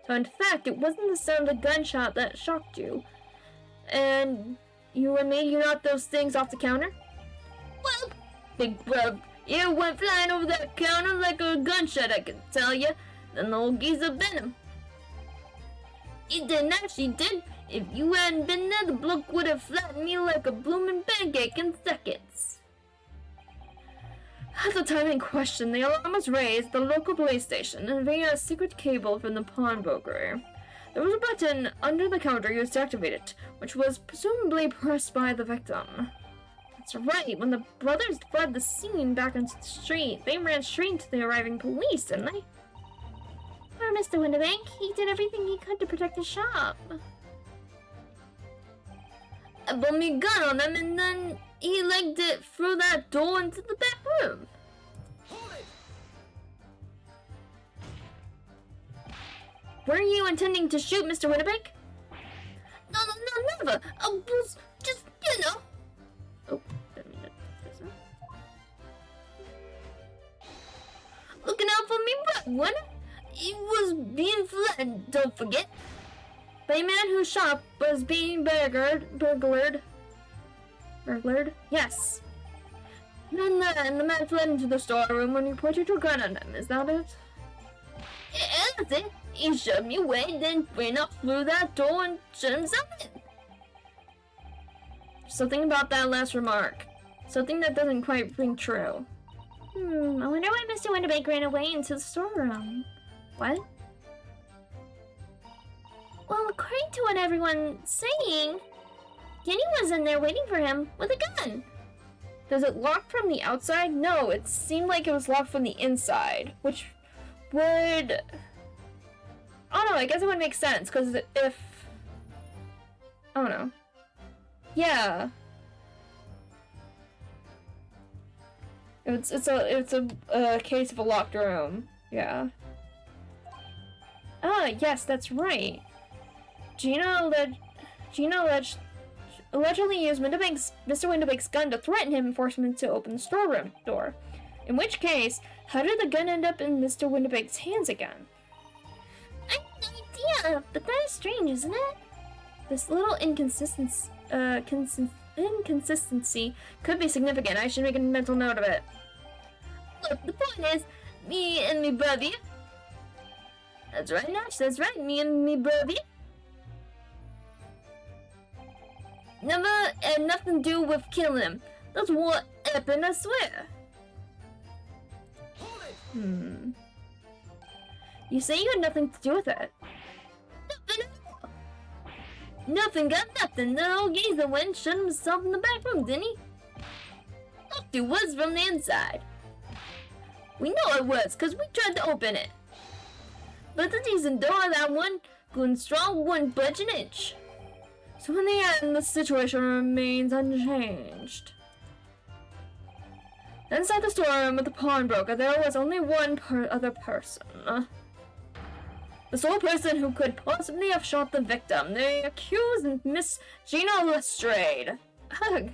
So in fact, it wasn't the sound of the gunshot that shocked you. And you knocked those things off the counter? Well, big brub, it went flying over that counter like a gunshot, I can tell you. Then the old geezer bent him. He didn't actually did. If you hadn't been there, the bloke would have flattened me like a bloomin' pancake in seconds. At the time in question, the alarm was raised at the local police station and via a secret cable from the pawnbroker. There was a button under the counter used to activate it, which was presumably pressed by the victim. That's right, when the brothers fled the scene back onto the street, they ran straight into the arriving police, didn't they? Poor Mr. Winterbank, he did everything he could to protect the shop. I put me gun on him and then he legged it through that door into the back room. Hold it! Were you intending to shoot Mr. Winnipeg? No, never. I was just, Oh, didn't mean to press that. Looking out for me, what? He was being flattened, don't forget. But a man whose shop was being burglared. Yes. And then the man fled into the storeroom when you pointed your gun at him, is that it? Yeah, that's it. He shoved me away, then ran up through that door and shut himself in. Something about that last remark. Something that doesn't quite ring true. I wonder why Mr. Winterbank ran away into the storeroom. What? Well, according to what everyone's saying, Kenny was in there waiting for him with a gun. Does it lock from the outside? No, it seemed like it was locked from the inside, which would... I don't know, I guess it would make sense, because if... I don't know. Yeah. It's a case of a locked room. Yeah. Ah, yes, that's right. Gina allegedly used Mr. Winterbank's gun to threaten him and force him to open the storeroom door. In which case, how did the gun end up in Mr. Winterbank's hands again? I have no idea, but that is strange, isn't it? This little inconsistency could be significant. I should make a mental note of it. Look, the point is, me and me brother. That's right, Nash. That's right. Me and me brother. Never had nothing to do with killing him. That's what happened, I swear. Hold it! You say you had nothing to do with it. Nothing got nothing. The old geezer went and shut himself in the back room, didn't he? Looked, it was from the inside. We know it was, because we tried to open it. But the decent door, that one, good and strong, wouldn't budge an inch. So in the end, the situation remains unchanged. Inside the storeroom with the pawnbroker, there was only one other person. The sole person who could possibly have shot the victim, the accused Miss Gina Lestrade. Ugh.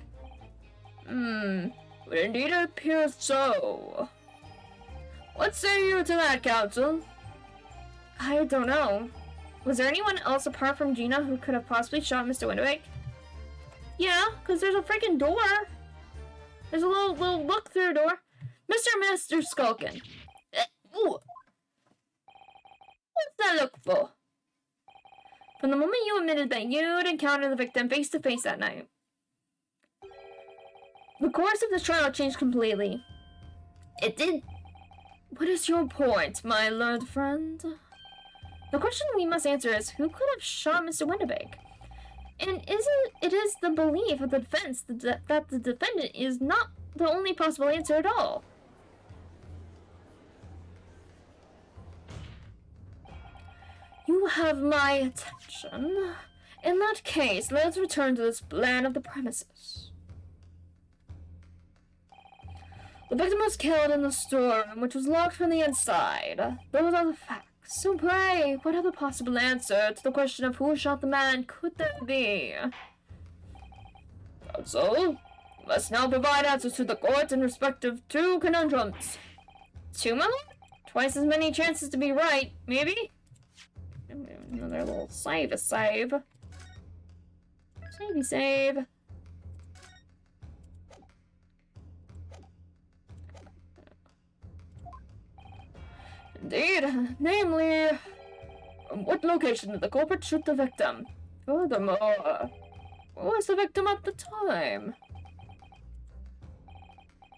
But indeed it appears so. What say you to that, counsel? I don't know. Was there anyone else apart from Gina who could have possibly shot Mr. Winterbank? Yeah, because there's a freaking door. There's a little look-through door. Mr. Skulkin. What's that look for? From the moment you admitted that you'd encountered the victim face-to-face that night. The course of the trial changed completely. It did. What is your point, my learned friend? The question we must answer is, who could have shot Mr. Winterbank? And it is the belief of the defense that the defendant is not the only possible answer at all. You have my attention. In that case, let's return to this plan of the premises. The victim was killed in the storeroom, which was locked from the inside. Those are the facts. So pray, what other possible answer to the question of who shot the man could there be? So, you must now provide answers to the court in respect of 2 conundrums. 2, my lord? Twice as many chances to be right, maybe? Another little save. Savey save. Indeed, namely, what location did the culprit shoot the victim? Furthermore, who was the victim at the time?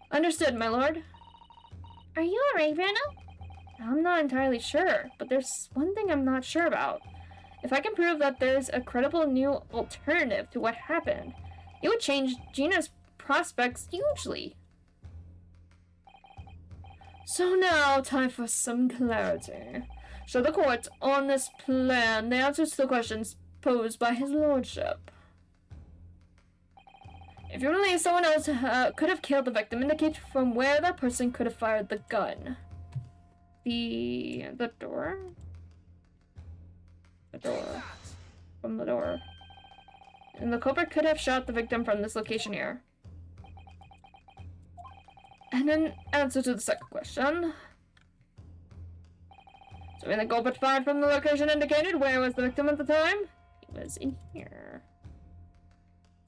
Understood, my lord. Are you alright, Rano? I'm not entirely sure, but there's one thing I'm not sure about. If I can prove that there's a credible new alternative to what happened, it would change Gina's prospects hugely. So now, time for some clarity. Show the court on this plan the answers to the questions posed by his lordship. If you believe someone else could have killed the victim, indicate from where that person could have fired the gun. The door? The door. From the door. And the culprit could have shot the victim from this location here. And in answer to the second question... So when the culprit fired from the location indicated, where was the victim at the time? He was in here.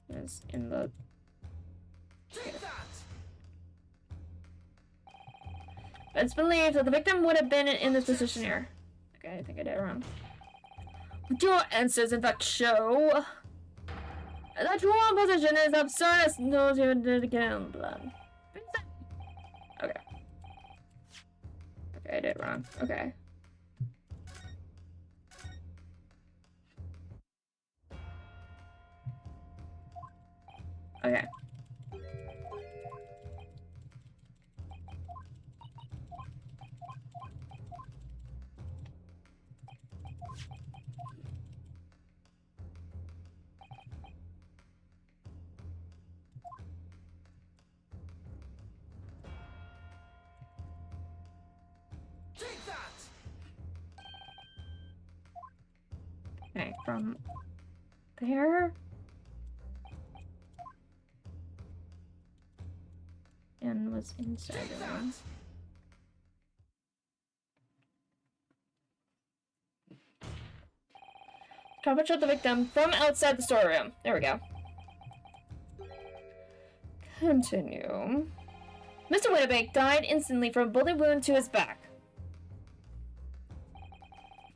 He was in the... Here. It's believed that the victim would have been in this position here. Okay, I think I did it wrong. But your answers in fact show that your position is absurd as noted again. Okay. Okay, I did it wrong. Okay. Okay. Take that! Okay, from there. And was inside the room. Culprit shot the victim from outside the storeroom. There we go. Continue. Mr. Winnebank died instantly from a bullet wound to his back.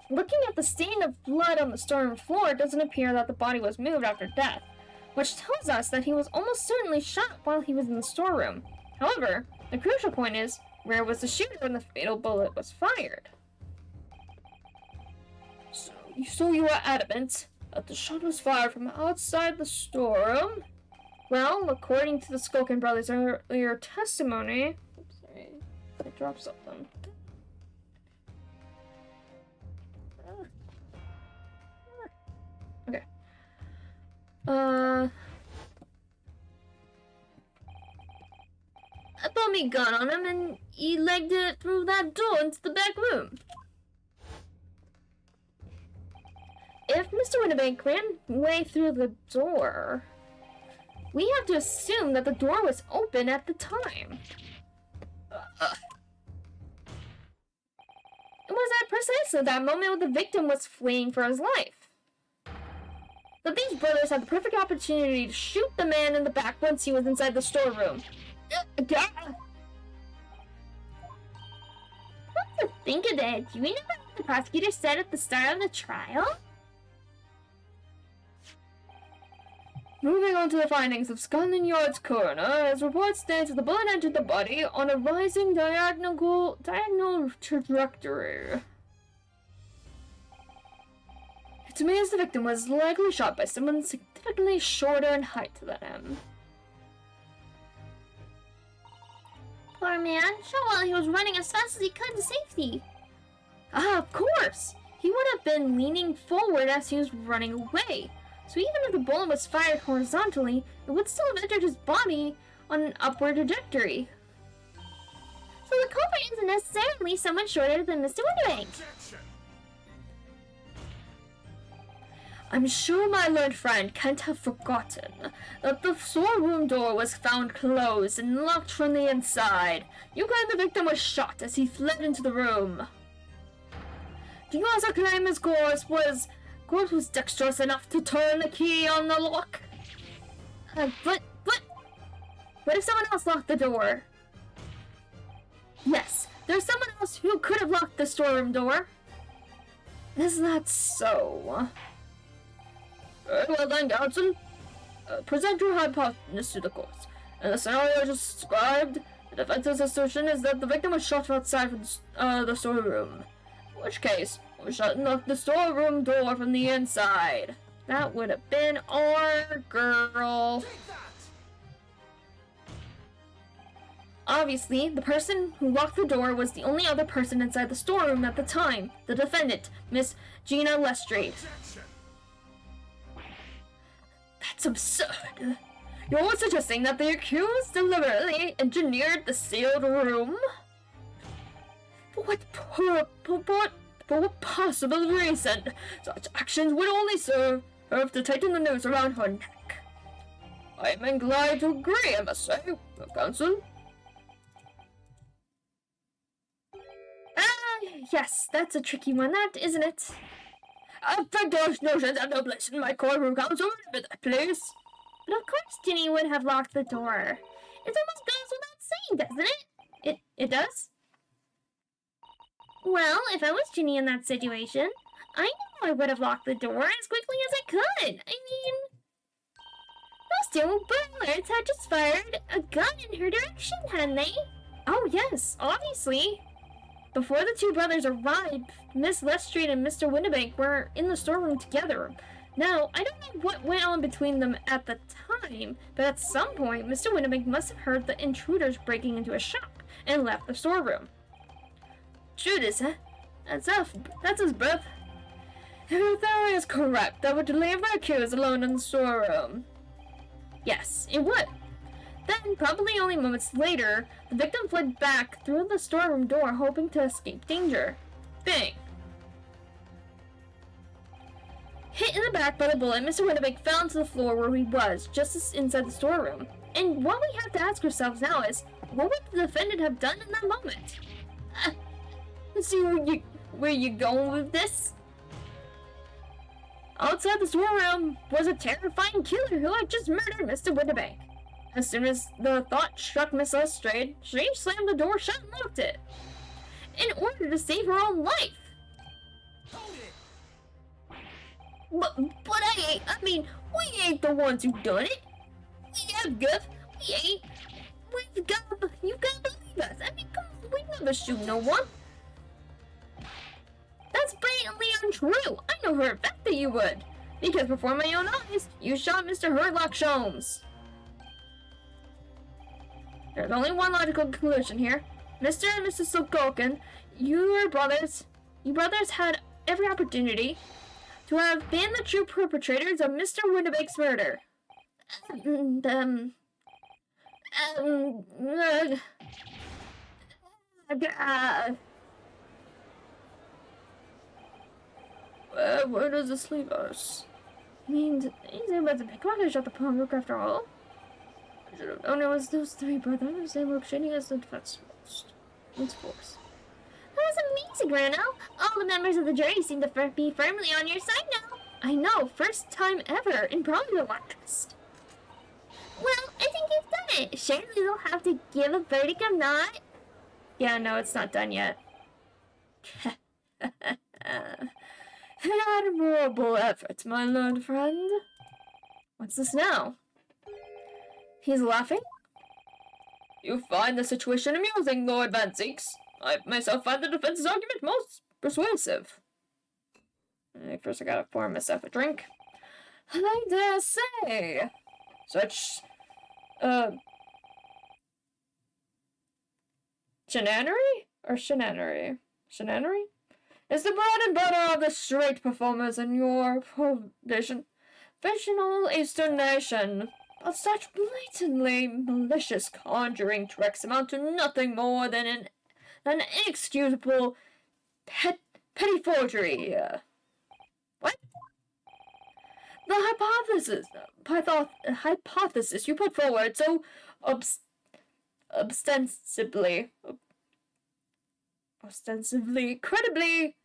Looking at the stain of blood on the storeroom floor, it doesn't appear that the body was moved after death, which tells us that he was almost certainly shot while he was in the storeroom. However, the crucial point is, where was the shooter when the fatal bullet was fired? So you are adamant that the shot was fired from outside the storeroom? Well, according to the Skulkin brothers' earlier testimony... Oops, sorry. I dropped something. Okay. I put my gun on him and he legged it through that door into the back room. If Mr. Winnebank ran way through the door, we have to assume that the door was open at the time. It was at precisely that moment when the victim was fleeing for his life. The Beach brothers had the perfect opportunity to shoot the man in the back once he was inside the storeroom. What to think of that? Do you remember what the prosecutor said at the start of the trial? Moving on to the findings of Scotland Yard's coroner, as report states that the bullet entered the body on a rising diagonal trajectory. To me, as the victim was likely shot by someone significantly shorter in height than him. Poor man, shot while he was running as fast as he could to safety. Ah, of course! He would have been leaning forward as he was running away. So even if the bullet was fired horizontally, it would still have entered his body on an upward trajectory. So the culprit isn't necessarily someone shorter than Mr. Winnebank. I'm sure my learned friend can't have forgotten that the storeroom door was found closed and locked from the inside. You claim the victim was shot as he fled into the room. Do you also claim his corpse was dexterous enough to turn the key on the lock? But What if someone else locked the door? Yes, there's someone else who could have locked the storeroom door. Isn't that so? Very well then, counsel. Present your hypothesis to the court. In the scenario just described, the defense's assertion is that the victim was shot outside from the storeroom. In which case, we shut and locked the storeroom door from the inside. That would have been our girl. Obviously, the person who locked the door was the only other person inside the storeroom at the time, the defendant, Miss Gina Lestrade. That's absurd. You're suggesting that the accused deliberately engineered the sealed room? For what possible reason? Such actions would only serve to tighten the noose around her neck. I am inclined to agree, I must say, Counsel. Yes, that's a tricky one, that, isn't it? Those notions have no place in my courtroom, Counsel. Remember that, please. But of course Ginny would have locked the door. It almost goes without saying, doesn't it? It does? Well, if I was Ginny in that situation, I know I would have locked the door as quickly as I could. I mean, those two burglars had just fired a gun in her direction, hadn't they? Oh yes, obviously. Before the two brothers arrived, Miss Lestrade and Mr. Windibank were in the storeroom together. Now, I don't know what went on between them at the time, but at some point, Mr. Windibank must have heard the intruders breaking into a shop and left the storeroom. Judas, huh? That's his breath. If your theory is correct, that would leave the accused alone in the storeroom. Yes, it would. Then, probably only moments later, the victim fled back through the storeroom door, hoping to escape danger. Bang! Hit in the back by the bullet, Mr. Windibank fell to the floor where he was, just as inside the storeroom. And what we have to ask ourselves now is, what would the defendant have done in that moment? See where you going with this? Outside the storeroom was a terrifying killer who had just murdered Mr. Windibank. As soon as the thought struck Miss Lestrade, she slammed the door shut and locked it, in order to save her own life. Hold it! But I mean, we ain't the ones who done it. We have guff. We ain't. You've got to believe us. I mean, come on, we never shoot no one. That's blatantly untrue. I know for a fact that you would. Because before my own eyes, you shot Mr. Hurlock Sholmes. There's only one logical conclusion here. Mr. and Mrs. Silkoken, you brothers had every opportunity to have been the true perpetrators of Mr. Windibank's murder. Where does this leave us? I mean, he's about to pickpocket shot the pawnbroker after all. I should have known it was those three brothers. They look shady as the defense force. That was amazing, Rano. All the members of the jury seem to be firmly on your side now. I know, first time ever, and probably the last. Well, I think you've done it. Surely they'll have to give a verdict or not. Yeah, no, it's not done yet. Admirable effort, my learned friend. What's this now? He's laughing? You find the situation amusing, Lord Van Zeeks. I myself find the defense's argument most persuasive. First I gotta pour myself a drink. I dare say, such, shenanery? Or shenanery? Shenanery? Is the bread and butter of the straight performers in your provision, fictional Eastern nation. But such blatantly malicious conjuring tricks amount to nothing more than an inexcusable petty forgery. What? The hypothesis you put forward so ostensibly, credibly,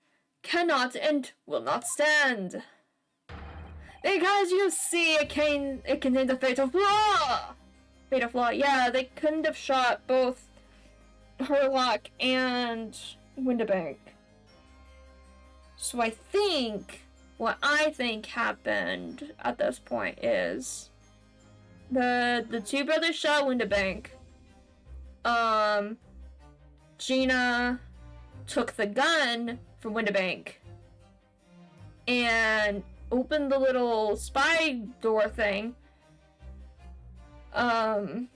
cannot and will not stand. Because you see, it contains a fatal flaw. Fatal flaw, yeah, they couldn't have shot both Hurlock and Windibank. So what I think happened at this point is the two brothers shot Windibank. Gina took the gun from Windibank and opened the little spy door thing. So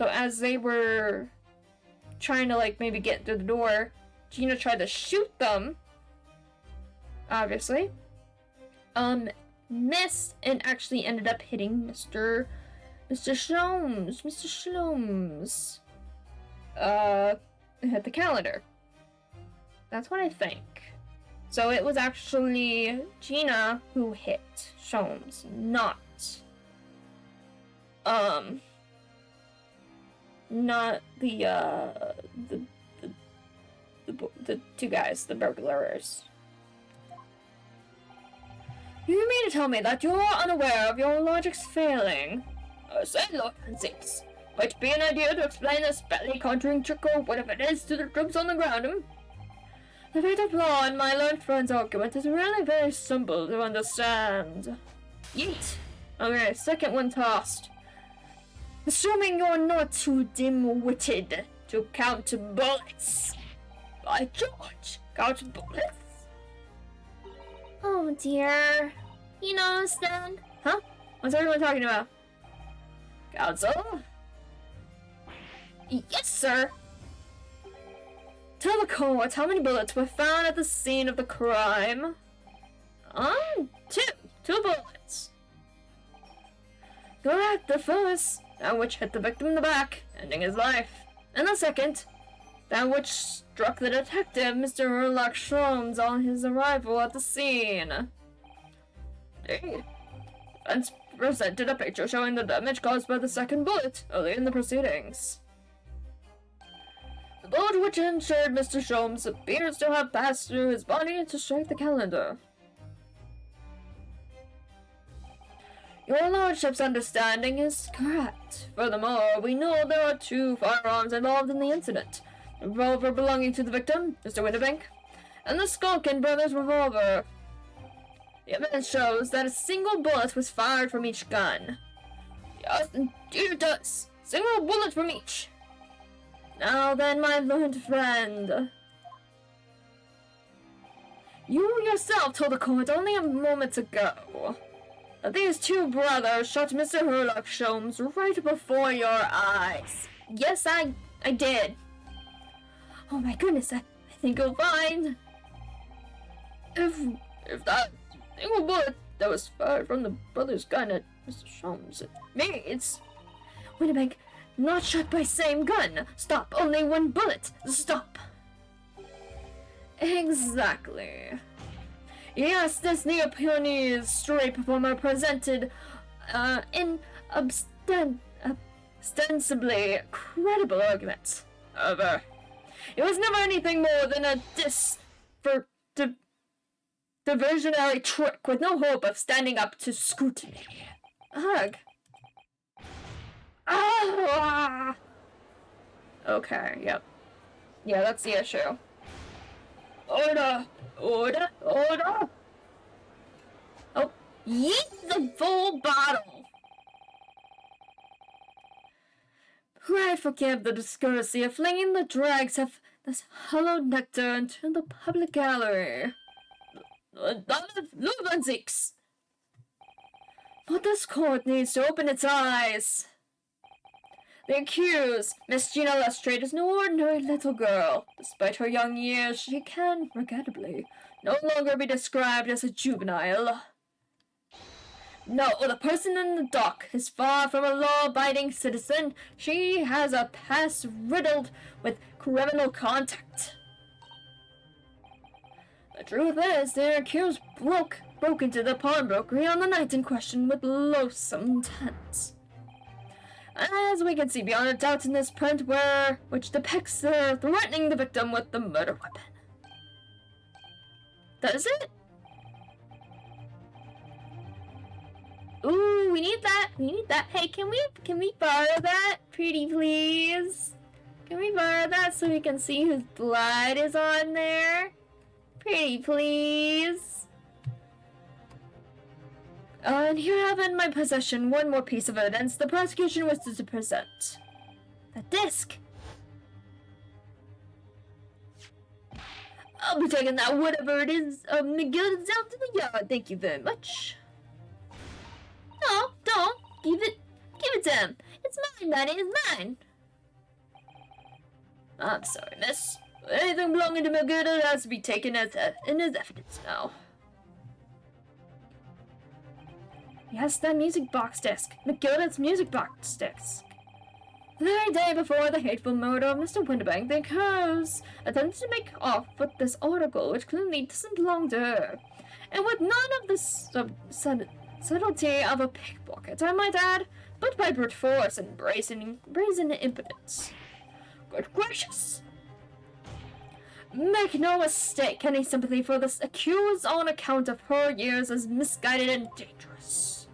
as they were trying to maybe get through the door, Gina tried to shoot them. Obviously. Missed and actually ended up hitting Mr. Mr. Sholmes, Mr. Sholmes. Hit the calendar. That's what I think. So it was actually Gina who hit Sholmes, not the two guys, the burglars. You mean to tell me that you're unaware of your logic's failing? Say, Lord Francis, might be an idea to explain this belly conjuring trick or whatever it is to the troops on the ground. The fatal flaw in my learned friend's argument is really very simple to understand. Yeet. Okay, second one tossed. Assuming you're not too dim-witted to count bullets. By George, count bullets? Oh dear. You noticed then? Huh? What's everyone talking about? Counsel? Yes, sir. Tell the court how many bullets were found at the scene of the crime. Two bullets. Correct, the first, that which hit the victim in the back, ending his life. And the second, that which struck the detective, Mr. Sherlock Sholmes, on his arrival at the scene. Indeed. Defense presented a picture showing the damage caused by the second bullet early in the proceedings. The bullet which injured Mr. Sholmes appears to have passed through his body to strike the calendar. Your lordship's understanding is correct. Furthermore, we know there are two firearms involved in the incident. The revolver belonging to the victim, Mr. Winterbank, and the Skulkin brothers' revolver. The evidence shows that a single bullet was fired from each gun. Yes, indeed it does. Single bullet from each. Now then, my learned friend. You yourself told the court only a moment ago that these two brothers shot Mr. Sherlock Sholmes right before your eyes. Yes, I did. Oh my goodness, I think you'll find if that single bullet that was fired from the brother's gun at Mr. Sholmes means Winterbank not shot by same gun. Stop, only one bullet. Stop. Exactly. Yes, this Neapolitanese street performer presented in ostensibly credible arguments. However, it was never anything more than a diversionary trick with no hope of standing up to scrutiny. Ugh. Ah! Okay, yep. Yeah, that's the issue. Order! Order! Order! Oh, yeet the full bottle! Pray forgive the discourtesy of flinging the dregs of this hollow nectar into the public gallery. Luvensiks! But this court needs to open its eyes. The accused, Miss Gina Lestrade, is no ordinary little girl. Despite her young years, she can, regrettably, no longer be described as a juvenile. No, the person in the dock is far from a law-abiding citizen. She has a past riddled with criminal contact. The truth is, the accused broke into the pawnbrokery on the night in question with loathsome intent. As we can see beyond a doubt in this print which depicts her threatening the victim with the murder weapon. Does it? Ooh, we need that. We need that. Hey, can we borrow that? Pretty please. Can we borrow that so we can see whose blood is on there? Pretty please. And here I have in my possession one more piece of evidence the prosecution wishes to present. A disc. I'll be taking that, whatever it is, McGill, down to the yard. Thank you very much. No, don't. Give it to him. It's mine, Manny. It's mine. I'm sorry, miss. Anything belonging to McGill has to be taken in as evidence now. Yes, that music box disc. McGilded's music box disc. The very day before the hateful murder of Mr. Winterbank, the accused attempted to make off with this article, which clearly doesn't belong to her. And with none of the subtlety of a pickpocket, I might add, but by brute force and brazen impudence. Good gracious! Make no mistake, any sympathy for this accused on account of her years is misguided and dangerous.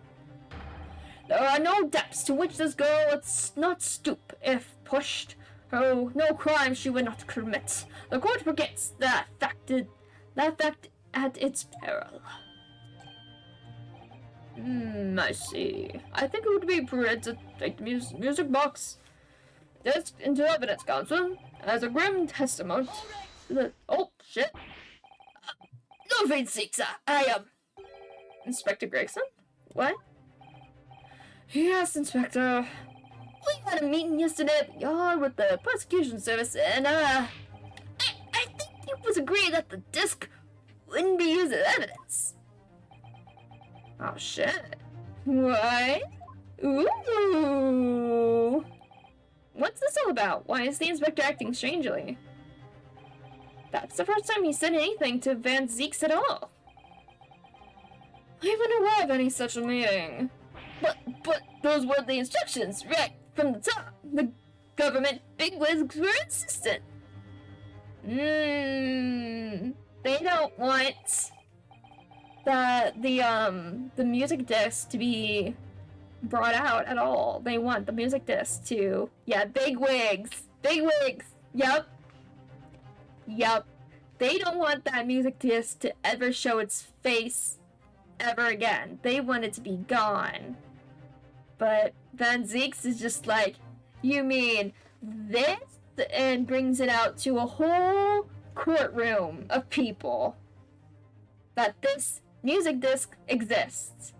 There are no depths to which this girl would not stoop if pushed. Oh, no crime she would not commit. The court forgets that fact at its peril. I see. I think it would be prudent to take the music box disc into evidence, counsel, as a grim testament to the— oh, shit. No vain seek, sir. I am Inspector Gregson? What? Yes, Inspector. We had a meeting yesterday at the yard with the prosecution service, and, I think it was agreed that the disc wouldn't be used as evidence. Oh, shit. What? Ooh. What's this all about? Why is the inspector acting strangely? That's the first time he said anything to Van Zeeks at all. I wasn't aware of any such a meeting. But those were the instructions, right from the top. The government bigwigs were insistent. They don't want the music disc to be brought out at all. They want the music disc to— yeah, bigwigs. Yep. They don't want that music disc to ever show its face ever again. They want it to be gone. But Van Zeeks is just like, you mean this? And brings it out to a whole courtroom of people that this music disc exists.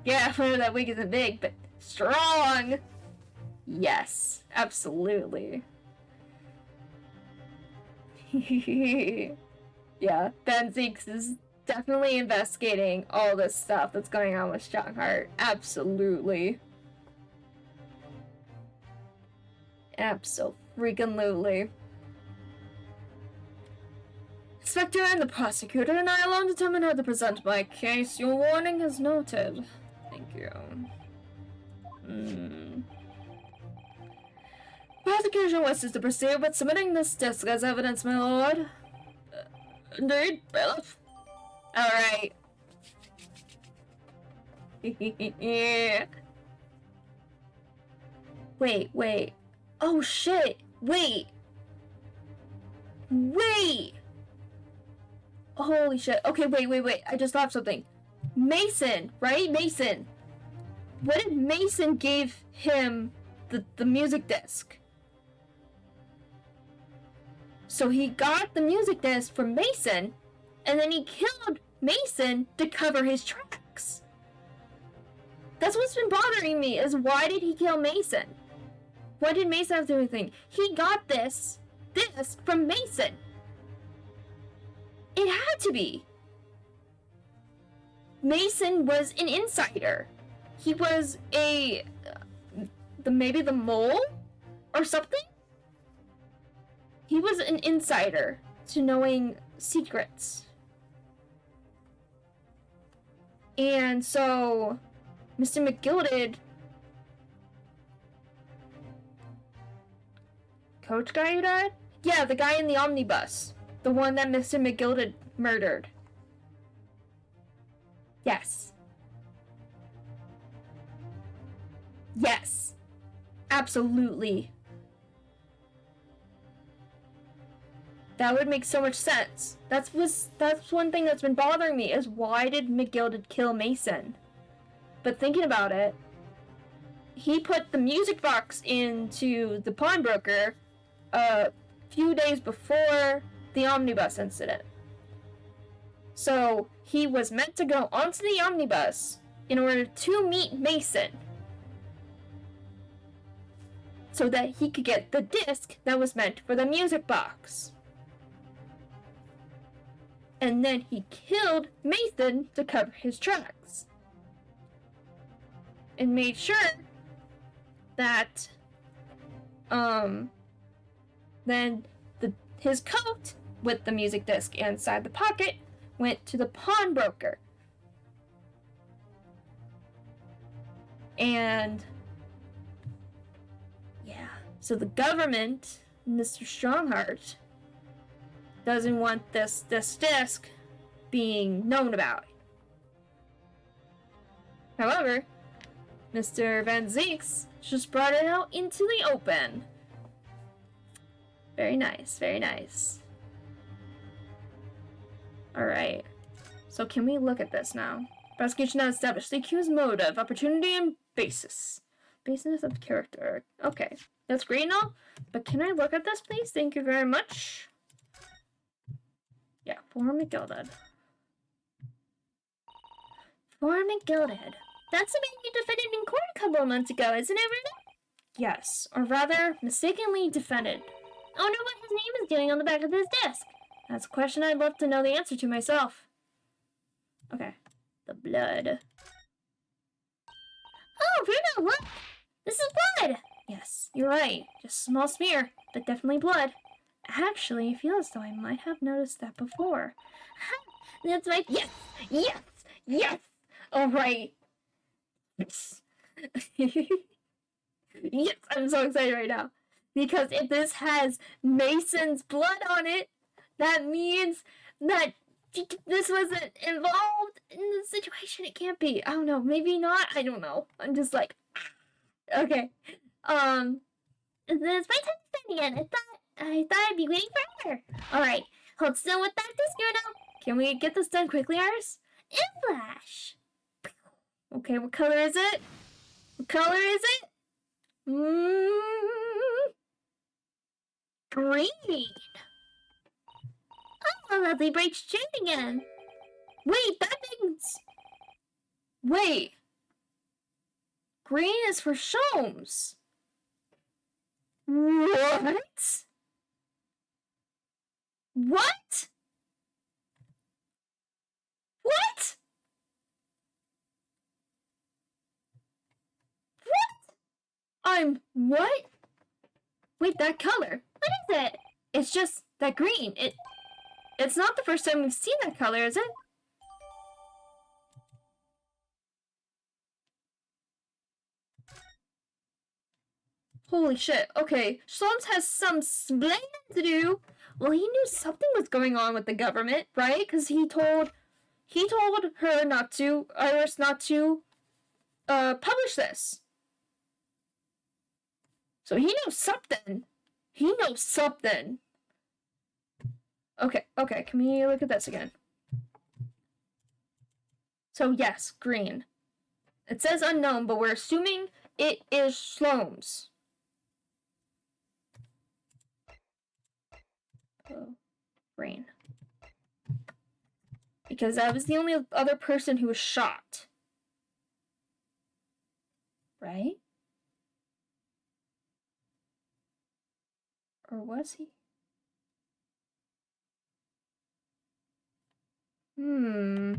Yeah, I know that wig isn't big, but strong! Yes, absolutely. Yeah, Van Zeeks is definitely investigating all this stuff that's going on with Strongheart. Absolutely. Abso-freaking-lutely. Inspector and the prosecutor and I alone determine how to present my case. Your warning is noted. Thank you. Prosecution wishes to proceed with submitting this disc as evidence, my lord. Indeed, bailiff. Alright. Wait. Oh shit! Wait! Holy shit. Okay, wait. I just thought of something. Mason, right? Mason. What if Mason gave him the music disc? So he got the music disc from Mason, and then he killed Mason to cover his tracks. That's what's been bothering me, is why did he kill Mason? Why did Mason have to do anything? He got this from Mason. It had to be. Mason was an insider. He was maybe the mole or something? He was an insider to knowing secrets. And so, Mr. McGilded, coach guy who died? Yeah, the guy in the omnibus. The one that Mr. McGilded murdered. Yes. Absolutely. That would make so much sense. That's one thing that's been bothering me, is why did McGilded kill Mason? But thinking about it, he put the music box into the pawnbroker a few days before the omnibus incident. So he was meant to go onto the omnibus in order to meet Mason, so that he could get the disc that was meant for the music box. And then he killed Mason to cover his tracks. and made sure that then his coat with the music disc inside the pocket went to the pawnbroker. And yeah, so the government, Mr. Strongheart, doesn't want this disc being known about. However, Mr. Van Zinks just brought it out into the open. Very nice, very nice. Alright. So can we look at this now? Prosecution now established the accused motive, opportunity, and basis. Basis of character. Okay. That's great and all, but can I look at this, please? Thank you very much. Yeah, form and gilded. Form and gilded. That's the man you defended in court a couple of months ago, isn't it, Runa? Yes, or rather, mistakenly defended. I wonder what his name is doing on the back of this disc. That's a question I'd love to know the answer to myself. Okay. The blood. Oh, Runa, look! This is blood! Yes, you're right. Just a small smear, but definitely blood. Actually, I feel as though I might have noticed that before. That's right. Yes! Yes! Yes! Alright. Yes. Yes, I'm so excited right now. Because if this has Mason's blood on it, that means that this wasn't involved in the situation. It can't be. I don't know. Maybe not. I don't know. I'm just like, okay. It's my time to stand again. I thought I'd be waiting forever. Alright, hold still with that disc, Runa. Can we get this done quickly, Iris? In flash. Okay, what color is it? What color is it? Green. Oh, a lovely bright shade again. Wait, that means... Wait. Green is for Sholmes. What? What? What? What? What? Wait, that color. What is it? It's just that green. It's not the first time we've seen that color, is it? Holy shit. Okay, Sholmes has some explaining to do. Well, he knew something was going on with the government, right? Because he told her not to, Iris not to, publish this. So he knows something. He knows something. Okay, can we look at this again? So yes, green. It says unknown, but we're assuming it is Sholmes. Oh, green. Because that was the only other person who was shot. Right? Or was he? Hmm.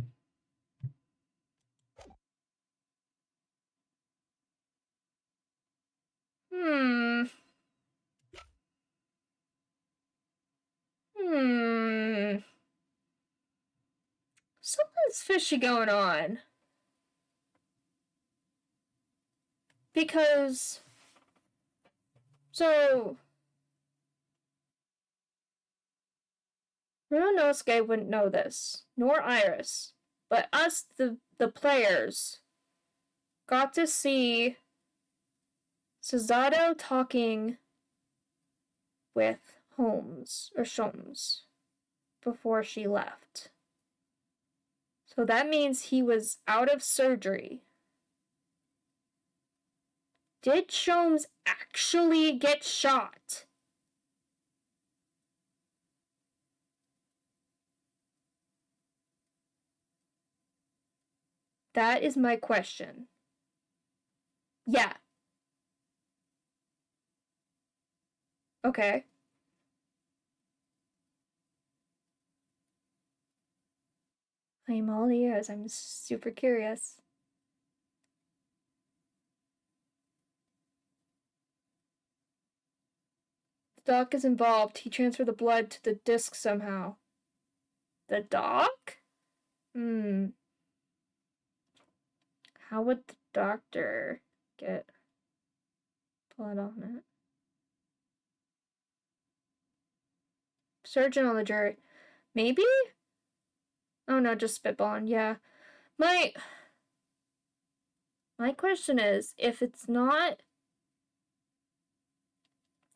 Something's fishy going on. Because... So... Runosuke wouldn't know this, nor Iris. But us, the players, got to see Suzato talking with Sholmes before she left. So that means he was out of surgery. Did Sholmes actually get shot? That is my question. Yeah. Okay. I'm all ears. I'm super curious. Doc is involved. He transferred the blood to the disc somehow. The Doc? How would the doctor get blood on it? Surgeon on the jury. Maybe? Oh no, just spitballing. Yeah. My question is, if it's not,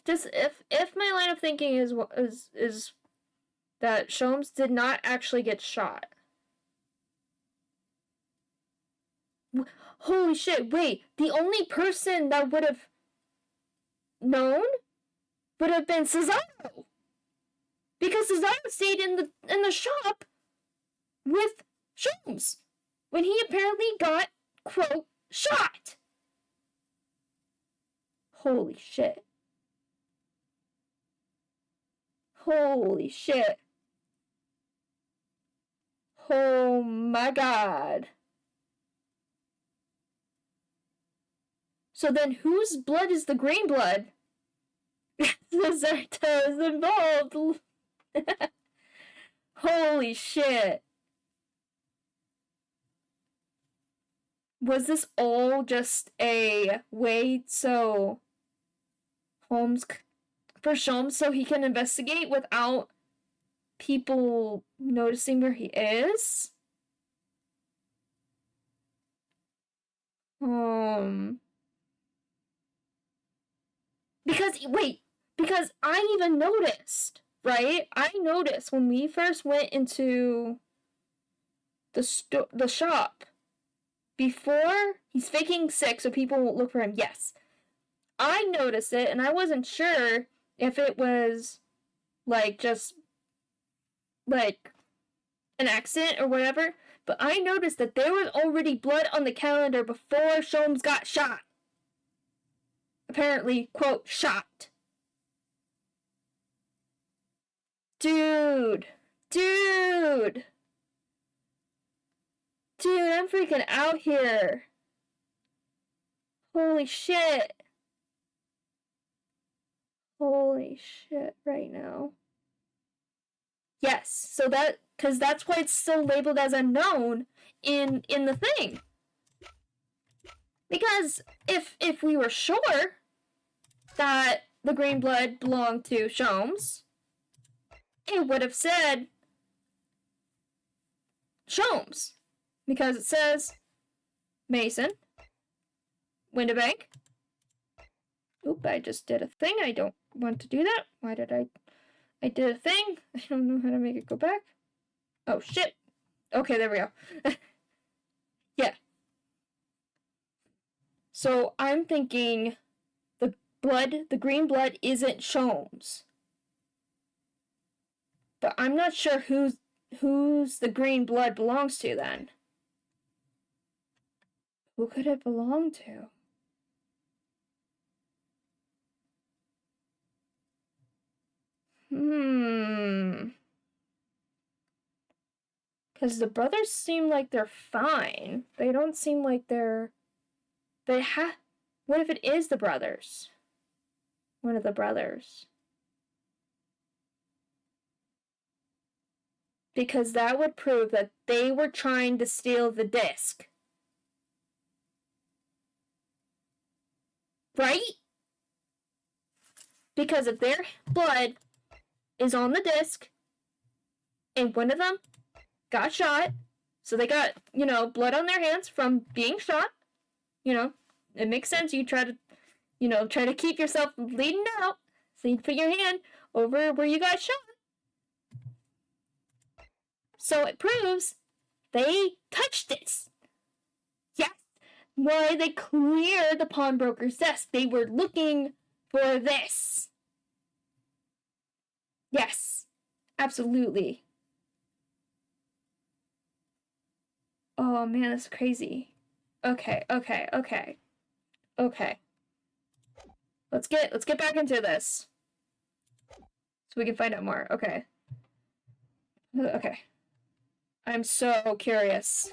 just if my line of thinking is that Sholmes did not actually get shot. Holy shit! Wait, the only person that would have known would have been Cesaro, because Cesaro stayed in the shop with Sholmes when he apparently got, quote, shot. Holy shit. Holy shit. Oh my god. So then whose blood is the green blood? Zerta is involved. Holy shit. Was this all just a way so Sholmes so he can investigate without people noticing where he is? Because I even noticed, right? I noticed when we first went into the shop, before he's faking sick so people won't look for him. Yes. I noticed it, and I wasn't sure if it was, like, just, like, an accident or whatever, but I noticed that there was already blood on the calendar before Sholmes got shot. Apparently, quote, shot. Dude, I'm freaking out here. Holy shit. Holy shit right now. Yes, so because that's why it's still labeled as unknown in the thing. Because if we were sure that the green blood belonged to Sholmes, it would have said Sholmes. Because it says Mason, Windibank. Oop, I just did a thing. I don't want to do that. Why did I did a thing. I don't know how to make it go back. Oh, shit. Okay, there we go. Yeah. So I'm thinking the green blood isn't Sholmes. But I'm not sure who's the green blood belongs to then. Who could it belong to? Because the brothers seem like they're fine. They don't seem like what if it is the brothers? One of the brothers. Because that would prove that they were trying to steal the disc. Right? Because if their blood is on the disc, and one of them got shot, so they got, blood on their hands from being shot, it makes sense. You try to keep yourself bleeding out, so you put your hand over where you got shot. So it proves they touched this. Yes. Why they cleared the pawnbroker's desk. They were looking for this. Yes. Absolutely. Oh man, that's crazy. Okay. Let's get back into this. So we can find out more. Okay. I'm so curious.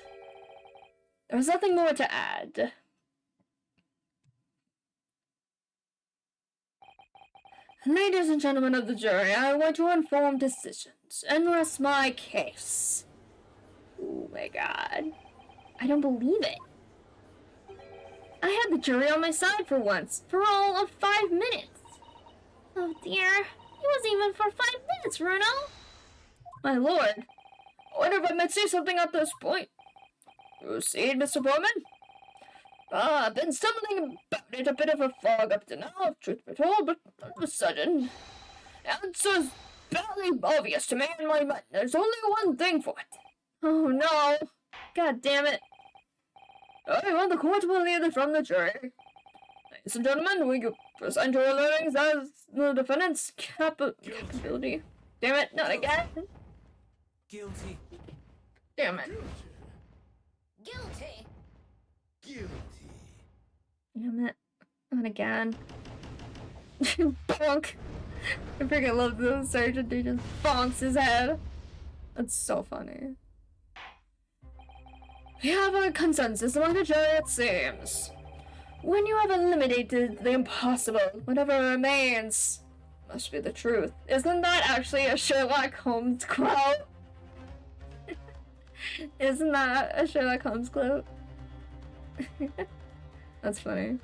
There's nothing more to add. Ladies and gentlemen of the jury, I want to inform decisions and rest my case. Oh my god. I don't believe it. I had the jury on my side for once, for all of 5 minutes. Oh dear, it wasn't even for 5 minutes, Bruno. My lord, I wonder if I might say something at this point. Proceed, Mr. Foreman. I've been stumbling about it, a bit of a fog up to now, truth be told, but all of a sudden, the answer's barely obvious to me in my mind. There's only one thing for it. Oh no. God damn it. I want the court will hear it from the jury. Ladies and gentlemen, will you present your learnings as the defendant's capability? Damn it, not again. Guilty. Damn it. Guilty. Guilty. Damn it. Not again. Bonk. I freaking love the sergeant who just bonks his head. That's so funny. We have a consensus among the jury, it seems. When you have eliminated the impossible, whatever remains must be the truth. Isn't that actually a Sherlock Holmes quote? Isn't that a Sherlock Holmes quote? That's funny.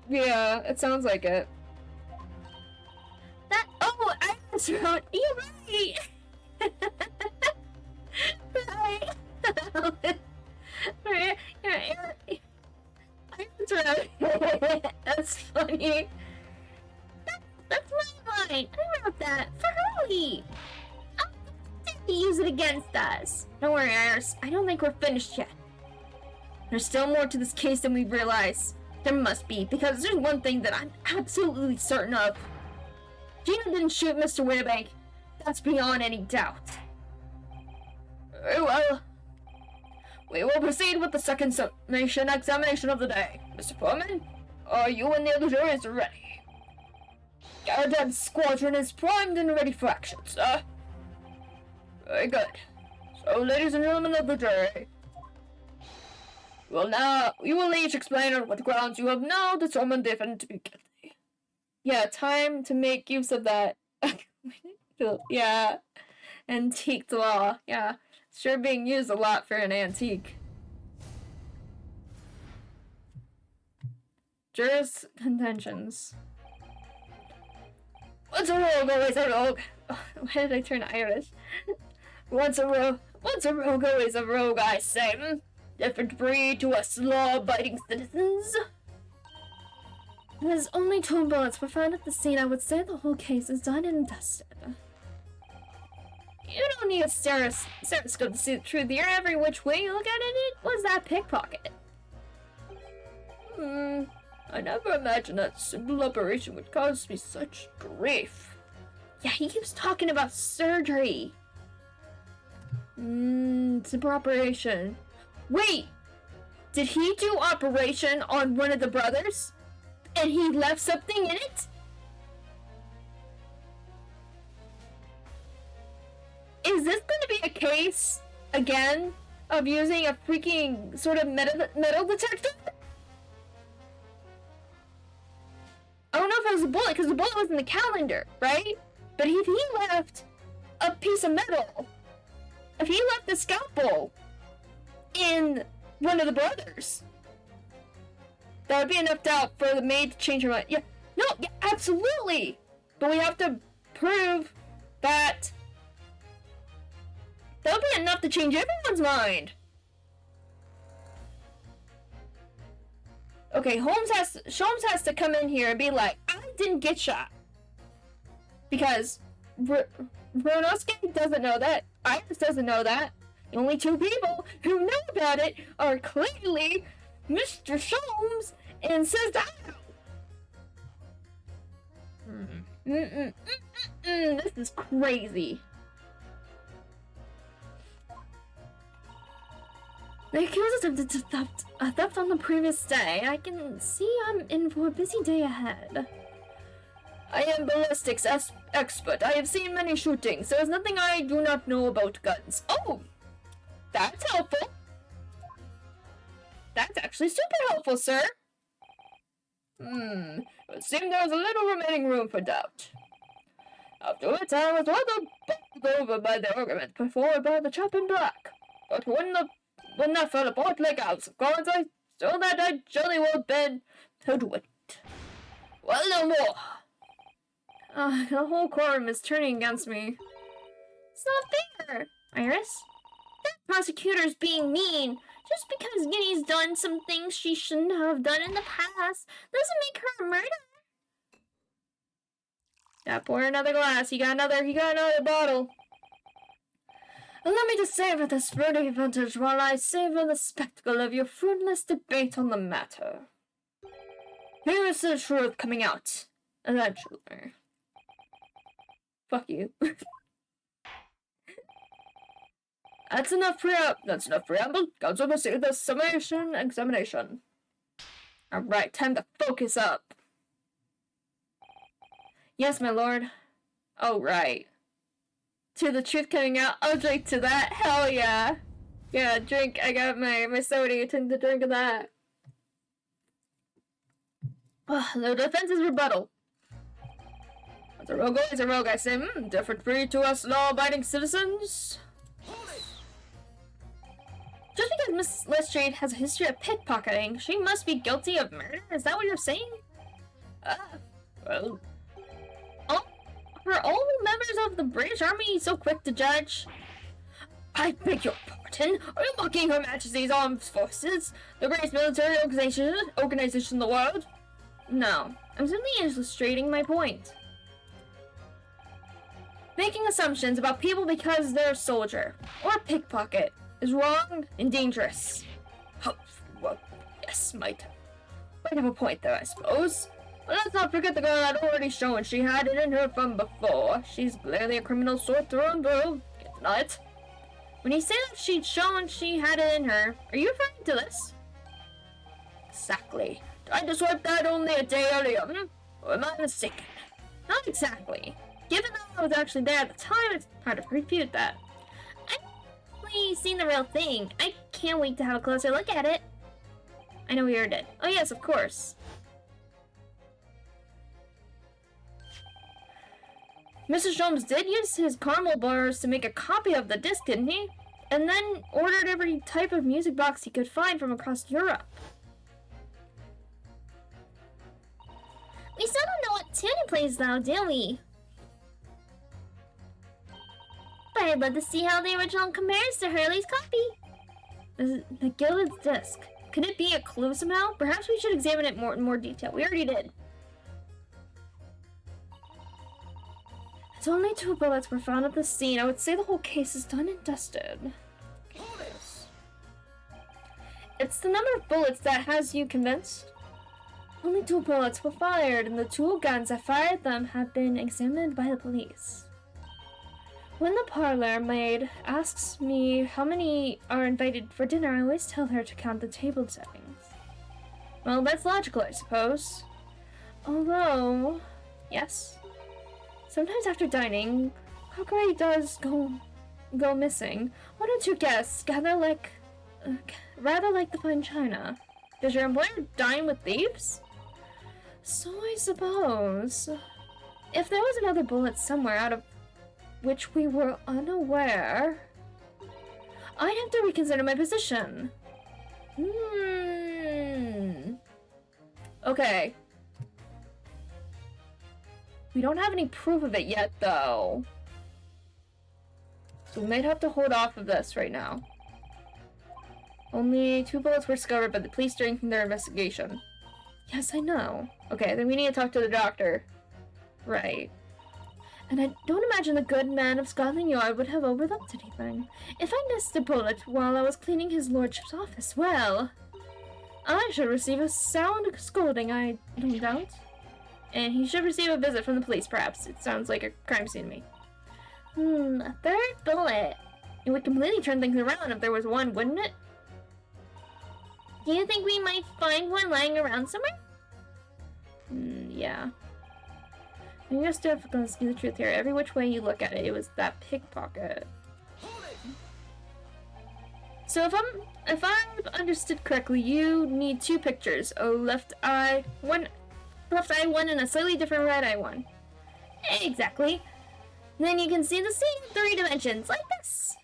Yeah, it sounds like it. Oh, I was wrong. You're right. Right. I was right. That's funny. That's my line. I wrote that for Hurley. To use it against us. Don't worry, Iris. I don't think we're finished yet. There's still more to this case than we realize. There must be, because there's one thing that I'm absolutely certain of. Gina didn't shoot Mr. Winnebank. That's beyond any doubt. Very well. We will proceed with the second summation examination of the day. Mr. Foreman, are you and the other jurors ready? Garden's squadron is primed and ready for action, sir. Very good. So, ladies and gentlemen of the jury, you will each explain on what grounds you have now determined the defendant to be guilty. Yeah, time to make use of that. Yeah. Antique law. Yeah. Sure being used a lot for an antique. Jurors' contentions. Once a rogue, always a rogue. Why did I turn Irish? Once a rogue, always a rogue, I say. Different breed to us law-abiding citizens. There's only 2 bullets were found at the scene. I would say the whole case is done and dusted. You don't need a stereoscope to see the truth here. Every which way you look at it was that pickpocket. I never imagined that simple operation would cause me such grief. Yeah, he keeps talking about surgery. Simple operation. Wait! Did he do operation on one of the brothers? And he left something in it? Is this going to be a case, again, of using a freaking sort of metal detector? I don't know if it was a bullet, because the bullet was in the calendar, right? But if he left a piece of metal, if he left the scalpel in one of the brothers, that would be enough doubt for the maid to change her mind. Yeah, no, yeah, absolutely! But we have to prove that that would be enough to change everyone's mind. Okay, Holmes has to come in here and be like, I didn't get shot. Because Ronosuke doesn't know that. Iris doesn't know that. The only 2 people who know about it are clearly Mr. Sholmes and Cesaro. This is crazy. The accused attempted a theft on the previous day. I can see I'm in for a busy day ahead. I am ballistics expert. I have seen many shootings. There is nothing I do not know about guns. Oh, that's helpful. That's actually super helpful, sir. It seemed there was a little remaining room for doubt. Afterwards, I was rather bowled over by the argument put forward by the chap in black. But when that fell apart like house of cards, I saw that I'd jolly well been to do it. Well, no more. The whole quorum is turning against me. It's not fair, Iris. That prosecutor's being mean. Just because Ginny's done some things she shouldn't have done in the past doesn't make her a murderer. Yeah, pour another glass. He got another bottle. Allow me to savor this fruity vintage while I savor the spectacle of your fruitless debate on the matter. Here is the truth coming out. Eventually. Fuck you. That's enough preamble. Council proceed with the summation examination. Alright, time to focus up. Yes, my lord. Oh, right. To the truth coming out, I'll drink to that. Hell yeah. Yeah, drink. I got my soda. Tend to drink of that. The defense's rebuttal. What's a rogue? Is a rogue, I say. Different breed to us law-abiding citizens. Just because Miss Lestrade has a history of pickpocketing, she must be guilty of murder? Is that what you're saying? Well... Are all members of the British Army so quick to judge? I beg your pardon? Are you mocking Her Majesty's Armed Forces? The greatest military organization in the world? No, I'm simply illustrating my point. Making assumptions about people because they're a soldier or a pickpocket is wrong and dangerous. Oh, well, yes, might have a point there, I suppose. But let's not forget the girl had already shown she had it in her from before. She's clearly a criminal sort through and through. Can't deny it. When you say that she'd shown she had it in her, are you referring to this? Exactly. Tried to swipe that only a day earlier, or am I mistaken? Not exactly. Given that I was actually there at the time, it's hard to refute that. I've actually seen the real thing. I can't wait to have a closer look at it. I know we already did. Oh yes, of course. Mr. Sholmes did use his caramel bars to make a copy of the disc, didn't he? And then ordered every type of music box he could find from across Europe. We still don't know what tune he plays though, do we? But I'd love to see how the original compares to Hurley's copy. The Gilded Disc. Could it be a clue somehow? Perhaps we should examine it in more detail. We already did. If only 2 bullets were found at the scene, I would say the whole case is done and dusted. It's the number of bullets that has you convinced? Only 2 bullets were fired, and the 2 guns that fired them have been examined by the police. When the parlor maid asks me how many are invited for dinner, I always tell her to count the table settings. Well, that's logical, I suppose. Although, yes. Sometimes after dining, crockery does go missing. Why don't you guess? Rather like the fine china. Does your employer dine with thieves? So I suppose. If there was another bullet somewhere out of which we were unaware, I'd have to reconsider my position. Okay. We don't have any proof of it yet, though. So we might have to hold off of this right now. Only 2 bullets were discovered by the police during their investigation. Yes, I know. Okay, then we need to talk to the doctor. Right. And I don't imagine the good man of Scotland Yard would have overlooked anything. If I missed a bullet while I was cleaning his lordship's office, well, I should receive a sound scolding, I don't doubt. And he should receive a visit from the police, perhaps. It sounds like a crime scene to me. A 3rd bullet. It would completely turn things around if there was one, wouldn't it? Do you think we might find one lying around somewhere? Yeah. I think it's difficult to see the truth here. Every which way you look at it, it was that pickpocket. So if I've understood correctly, you need 2 pictures. A left eye, one left eye one and a slightly different right eye one. Exactly. Then you can see the scene in 3 dimensions, like this.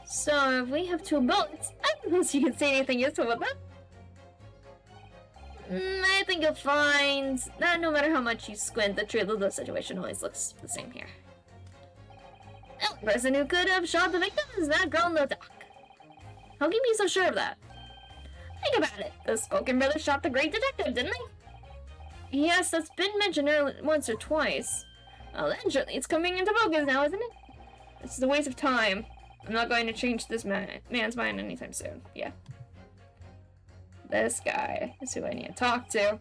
So if we have 2 bullets, I don't know if you can see anything useful with them. I think you'll find that no matter how much you squint, the truth of the situation always looks the same here. The person who could have shot the victim is that girl in the dock. How can you be so sure of that? Think about it. The Spoken brothers shot the great detective, didn't they? Yes, that's been mentioned once or twice. Well, then surely it's coming into focus now, isn't it? It's a waste of time. I'm not going to change this man's mind anytime soon. Yeah. This guy is who I need to talk to.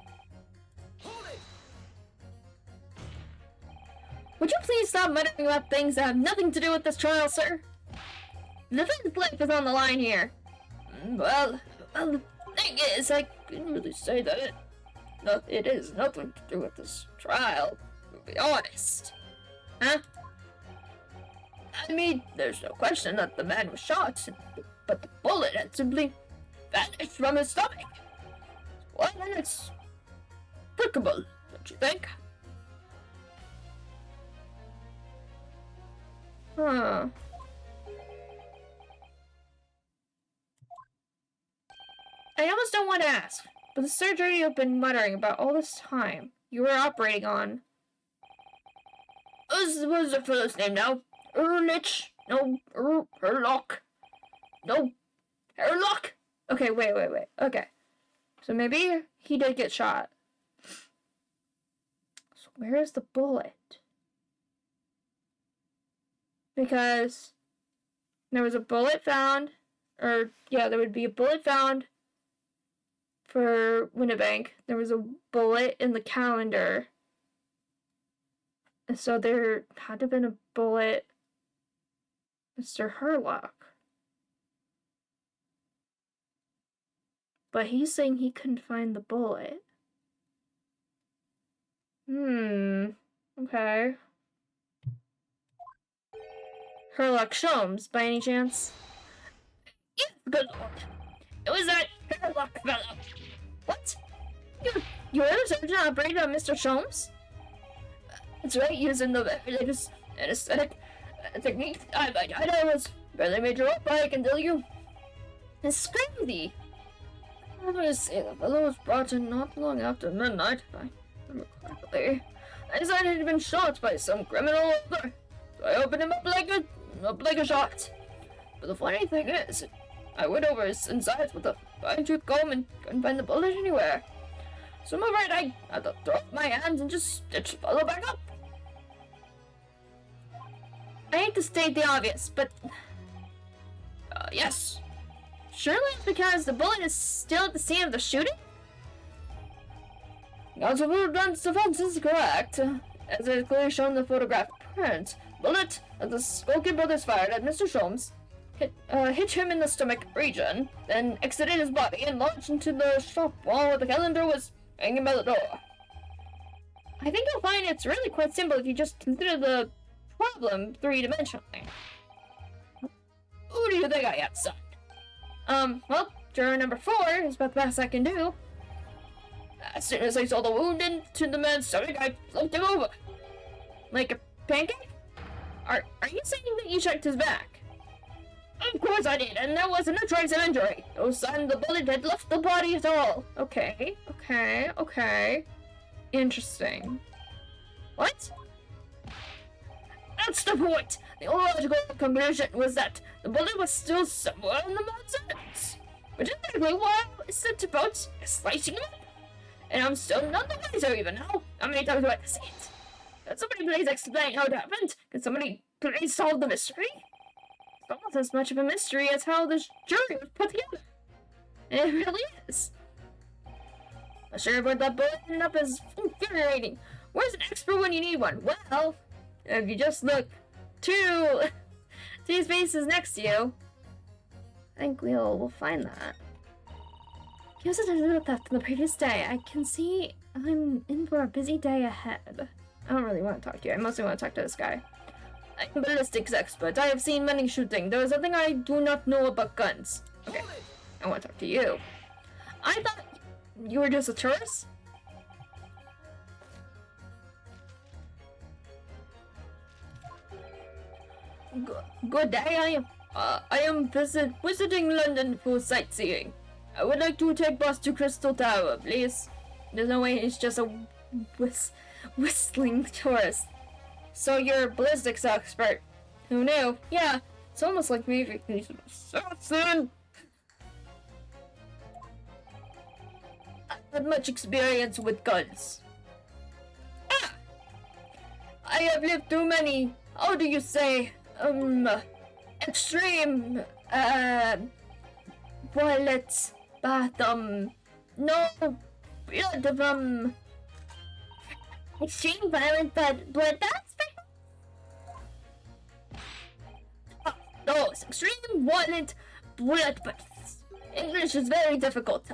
Would you please stop muttering about things that have nothing to do with this trial, sir? The defense life is on the line here. Well, the thing is, I couldn't really say that it is nothing to do with this trial, to be honest. Huh? I mean, there's no question that the man was shot, but the bullet had simply vanished from his stomach. Well, then it's applicable, don't you think? Huh. I almost don't want to ask, but the surgery you've been muttering about all this time, you were operating on. What's the fellow's name now? Erlich? No, Herlock? No, Herlock? Okay, wait. Okay. So maybe he did get shot. So where is the bullet? Because there was a bullet found, there would be a bullet found for Winnebank. There was a bullet in the calendar. And so there had to have been a bullet. Mr. Herlock. But he's saying he couldn't find the bullet. Okay. Herlock Sholmes, by any chance? Yes, good lord. It was that Herlock fellow. What? You were the surgeon operating on Mr. Sholmes? That's right, using the very latest anesthetic technique. I was barely made your up, I can tell you. It's crazy. I'm gonna say the fellow was brought in not long after midnight, if I remember correctly. I decided he'd been shot by some criminal over. So I opened him up like a shot. But the funny thing is, I went over his insides with a fine-tooth comb and couldn't find the bullet anywhere. So I'm afraid I had to throw up my hands and just stitch the fellow back up. I hate to state the obvious, but... yes. Surely it's because the bullet is still at the scene of the shooting? Counsel for defense is correct. As it is clearly shown in the photographic print, bullet that the Spoken brothers fired at Mr. Sholmes hit him in the stomach region, then exited his body and launched into the shop wall where the calendar was hanging by the door. I think you'll find it's really quite simple if you just consider the problem 3-dimensionally. Who do you think I am, son? Well, juror number 4 is about the best I can do. As soon as I saw the wound into the man's stomach, I flipped him over. Like a pancake? Are you saying that you checked his back? Of course I did, and there wasn't a trace of injury. No sign the bullet had left the body at all. Okay. Interesting. What? That's the point! The logical conclusion was that the bullet was still somewhere in the man's hands. But exactly why I set about slicing him up. And I'm still none the wiser even now. How many times do I have to say it? Can somebody please explain how it happened? Can somebody please solve the mystery? It's not as much of a mystery as how this jury was put together. And it really is. I'm sure about that bullet ended up as infuriating. Where's an expert when you need one? Well, if you just look two faces next to you, I think we'll find that. He was a little theft from the previous day. I can see I'm in for a busy day ahead. I don't really want to talk to you. I mostly want to talk to this guy. I'm a ballistics expert. I have seen many shooting. There is nothing I do not know about guns. Okay, I want to talk to you. I thought you were just a tourist? Good day. I am visiting London for sightseeing. I would like to take bus to Crystal Tower, please. There's no way he's just a whistling tourist. So you're a ballistics expert. Who knew? Yeah, it's almost like maybe he's an assassin. I have much experience with guns. Ah! I have lived through many, how do you say, extreme, bullets, but, no blood, Extreme violent bloodbaths? those extreme violent bloodbaths. English is very difficult.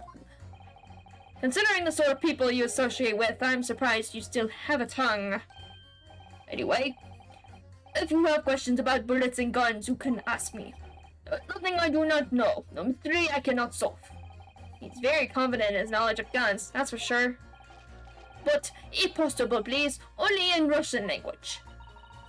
Considering the sort of people you associate with, I'm surprised you still have a tongue. Anyway, if you have questions about bullets and guns, you can ask me. Nothing I do not know. Number 3 I cannot solve. He's very confident in his knowledge of guns, that's for sure. But, if possible, please, only in Russian language.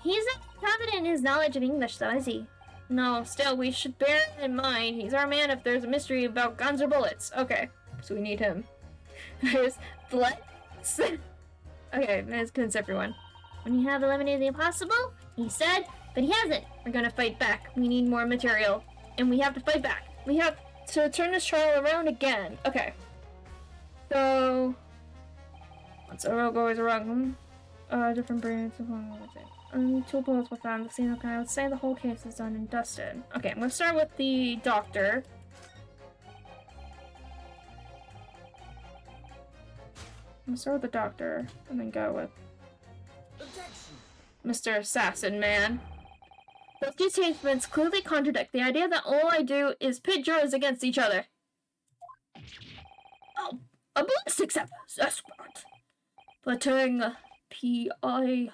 He's not confident in his knowledge of English, though, is he? No, still, we should bear in mind, he's our man if there's a mystery about guns or bullets. Okay, so we need him. There's bullets. Okay, let's convince everyone. When you have eliminated the impossible, he said, but he hasn't. We're gonna fight back. We need more material. And we have to fight back. We have to turn this trial around again. Okay. So... What's a rogue always wrong? Different breeds of two bullets were found at the scene. Okay, I would say the whole case is done and dusted. Okay, I'm gonna start with the doctor. I'm gonna start with the doctor and then go with Mr. Assassin Man. Those two statements clearly contradict the idea that all I do is pit jurors against each other. Oh, a ballistics expert. Putting P-I-T-T.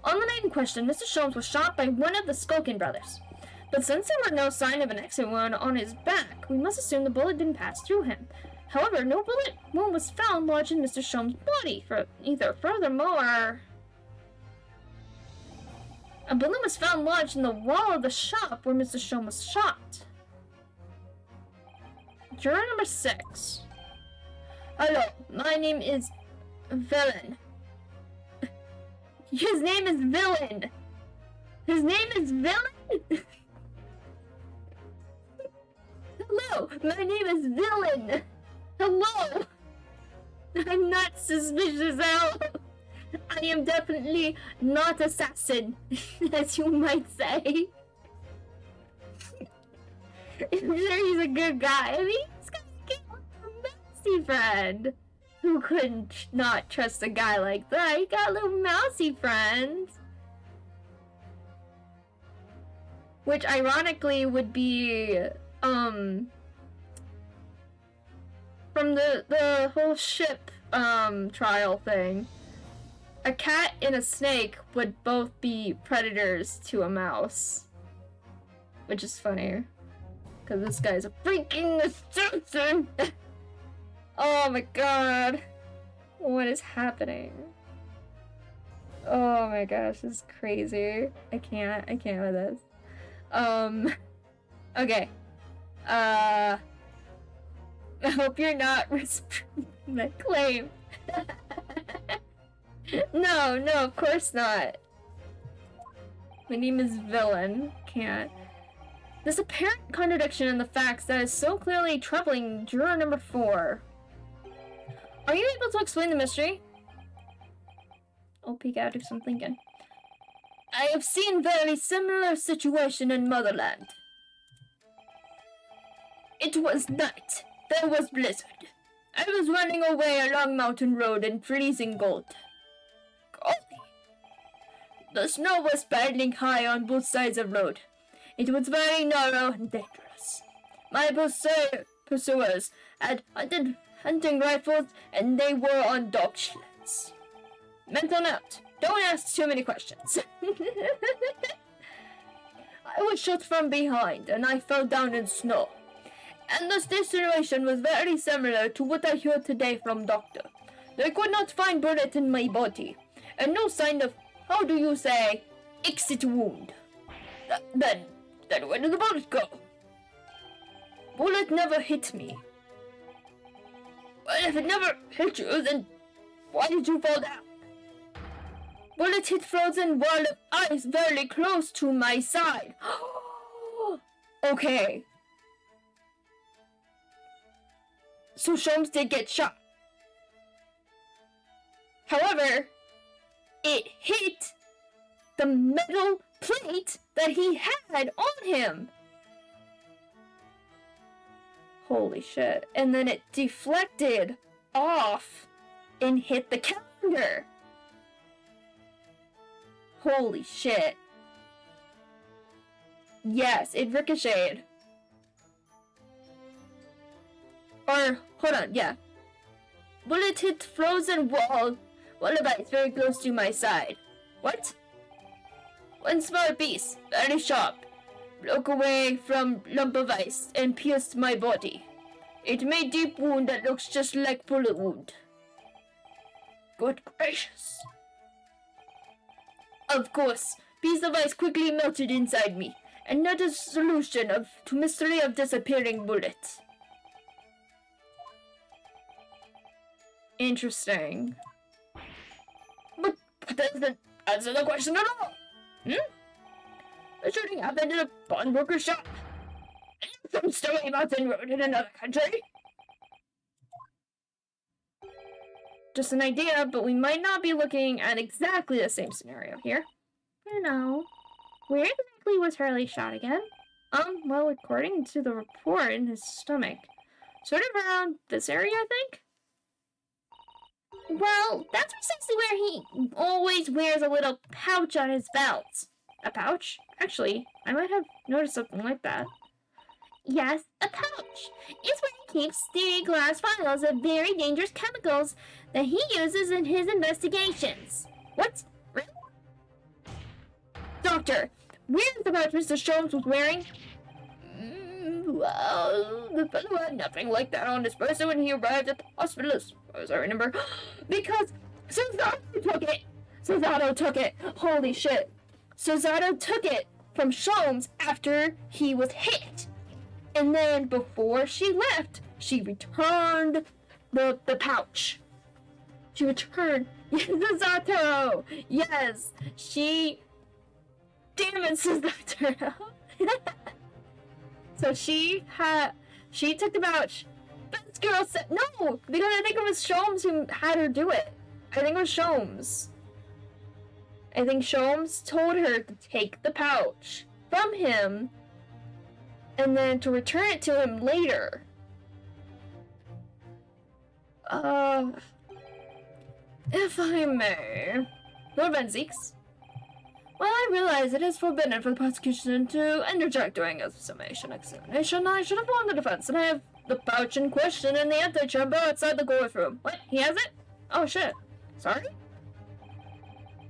On the night in question, Mr. Sholmes was shot by one of the Skulkin brothers. But since there were no sign of an exit wound on his back, we must assume the bullet didn't pass through him. However, no bullet wound was found lodged in Mr. Sholmes' body. Furthermore, a bullet was found lodged in the wall of the shop where Mr. Sholmes was shot. Juror number 6. Hello, my name is Villain. His name is Villain. His name is Villain? Hello, my name is Villain. Hello. I'm not suspicious at all. I am definitely not assassin, as you might say. I'm sure he's a good guy. I mean, he's got a mousy friend. Who couldn't not trust a guy like that? He got a little mousy friend. Which ironically would be, from the whole ship, trial thing. A cat and a snake would both be predators to a mouse. Which is funny. Because this guy's a freaking assassin! Oh my god. What is happening? Oh my gosh, this is crazy. I can't with this. Okay. I hope you're not whispering my claim. No, of course not. My name is Villain. Can't. This apparent contradiction in the facts that is so clearly troubling juror number 4. Are you able to explain the mystery? I'll peek out, do some thinking. I have seen very similar situation in Motherland. It was night. There was blizzard. I was running away along Mountain Road in freezing cold. The snow was piling high on both sides of the road. It was very narrow and dangerous. My pursuers had hunting rifles and they were on dog sleds. Mental note, don't ask too many questions. I was shot from behind and I fell down in snow. And the situation was very similar to what I heard today from doctor. They could not find bullet in my body. And no sign of, how do you say, exit wound. Then where did the bullet go? Bullet never hit me. Well, if it never hit you, then why did you fall down? Bullet hit frozen wall of ice very close to my side. Okay. So Sholmes did get shot. However, it hit the metal plate that he had on him. Holy shit. And then it deflected off and hit the calendar. Holy shit. Yes, it ricocheted. Or, hold on, yeah. Bullet hit frozen wall of ice very close to my side. What? One small piece, very sharp, broke away from lump of ice and pierced my body. It made deep wound that looks just like bullet wound. Good gracious. Of course, piece of ice quickly melted inside me, and not a solution to mystery of disappearing bullet. Interesting. But that doesn't answer the question at all. The shooting happened in a pawnbroker shop. Some Stony Mountain Road in another country. Just an idea, but we might not be looking at exactly the same scenario here. I know. Where exactly was Hurley shot again? Well, according to the report, in his stomach. Sort of around this area, I think? Well, that's precisely where he always wears a little pouch on his belt. A pouch? Actually, I might have noticed something like that. Yes, a pouch. It's where he keeps the glass vials of very dangerous chemicals that he uses in his investigations. What? Really? Doctor, where's the pouch Mr. Sholmes was wearing? Well, the fellow had nothing like that on his person when he arrived at the hospital, as far as I remember. Because Susato took it! Susato took it! Holy shit! Susato took it from Sholmes after he was hit. And then before she left, she returned the pouch. She returned. Yes, Susato! Yes! She... Damn it, Susato! So she took the pouch. But this girl said, no! Because I think it was Sholmes who had her do it. I think it was Sholmes. I think Sholmes told her to take the pouch from him and then to return it to him later. If I may. No offense, Zeeks. Well, I realize it is forbidden for the prosecution to interject during a summation examination. I should have warned the defense, and I have the pouch in question in the antechamber outside the courtroom. What? He has it? Oh, shit. Sorry?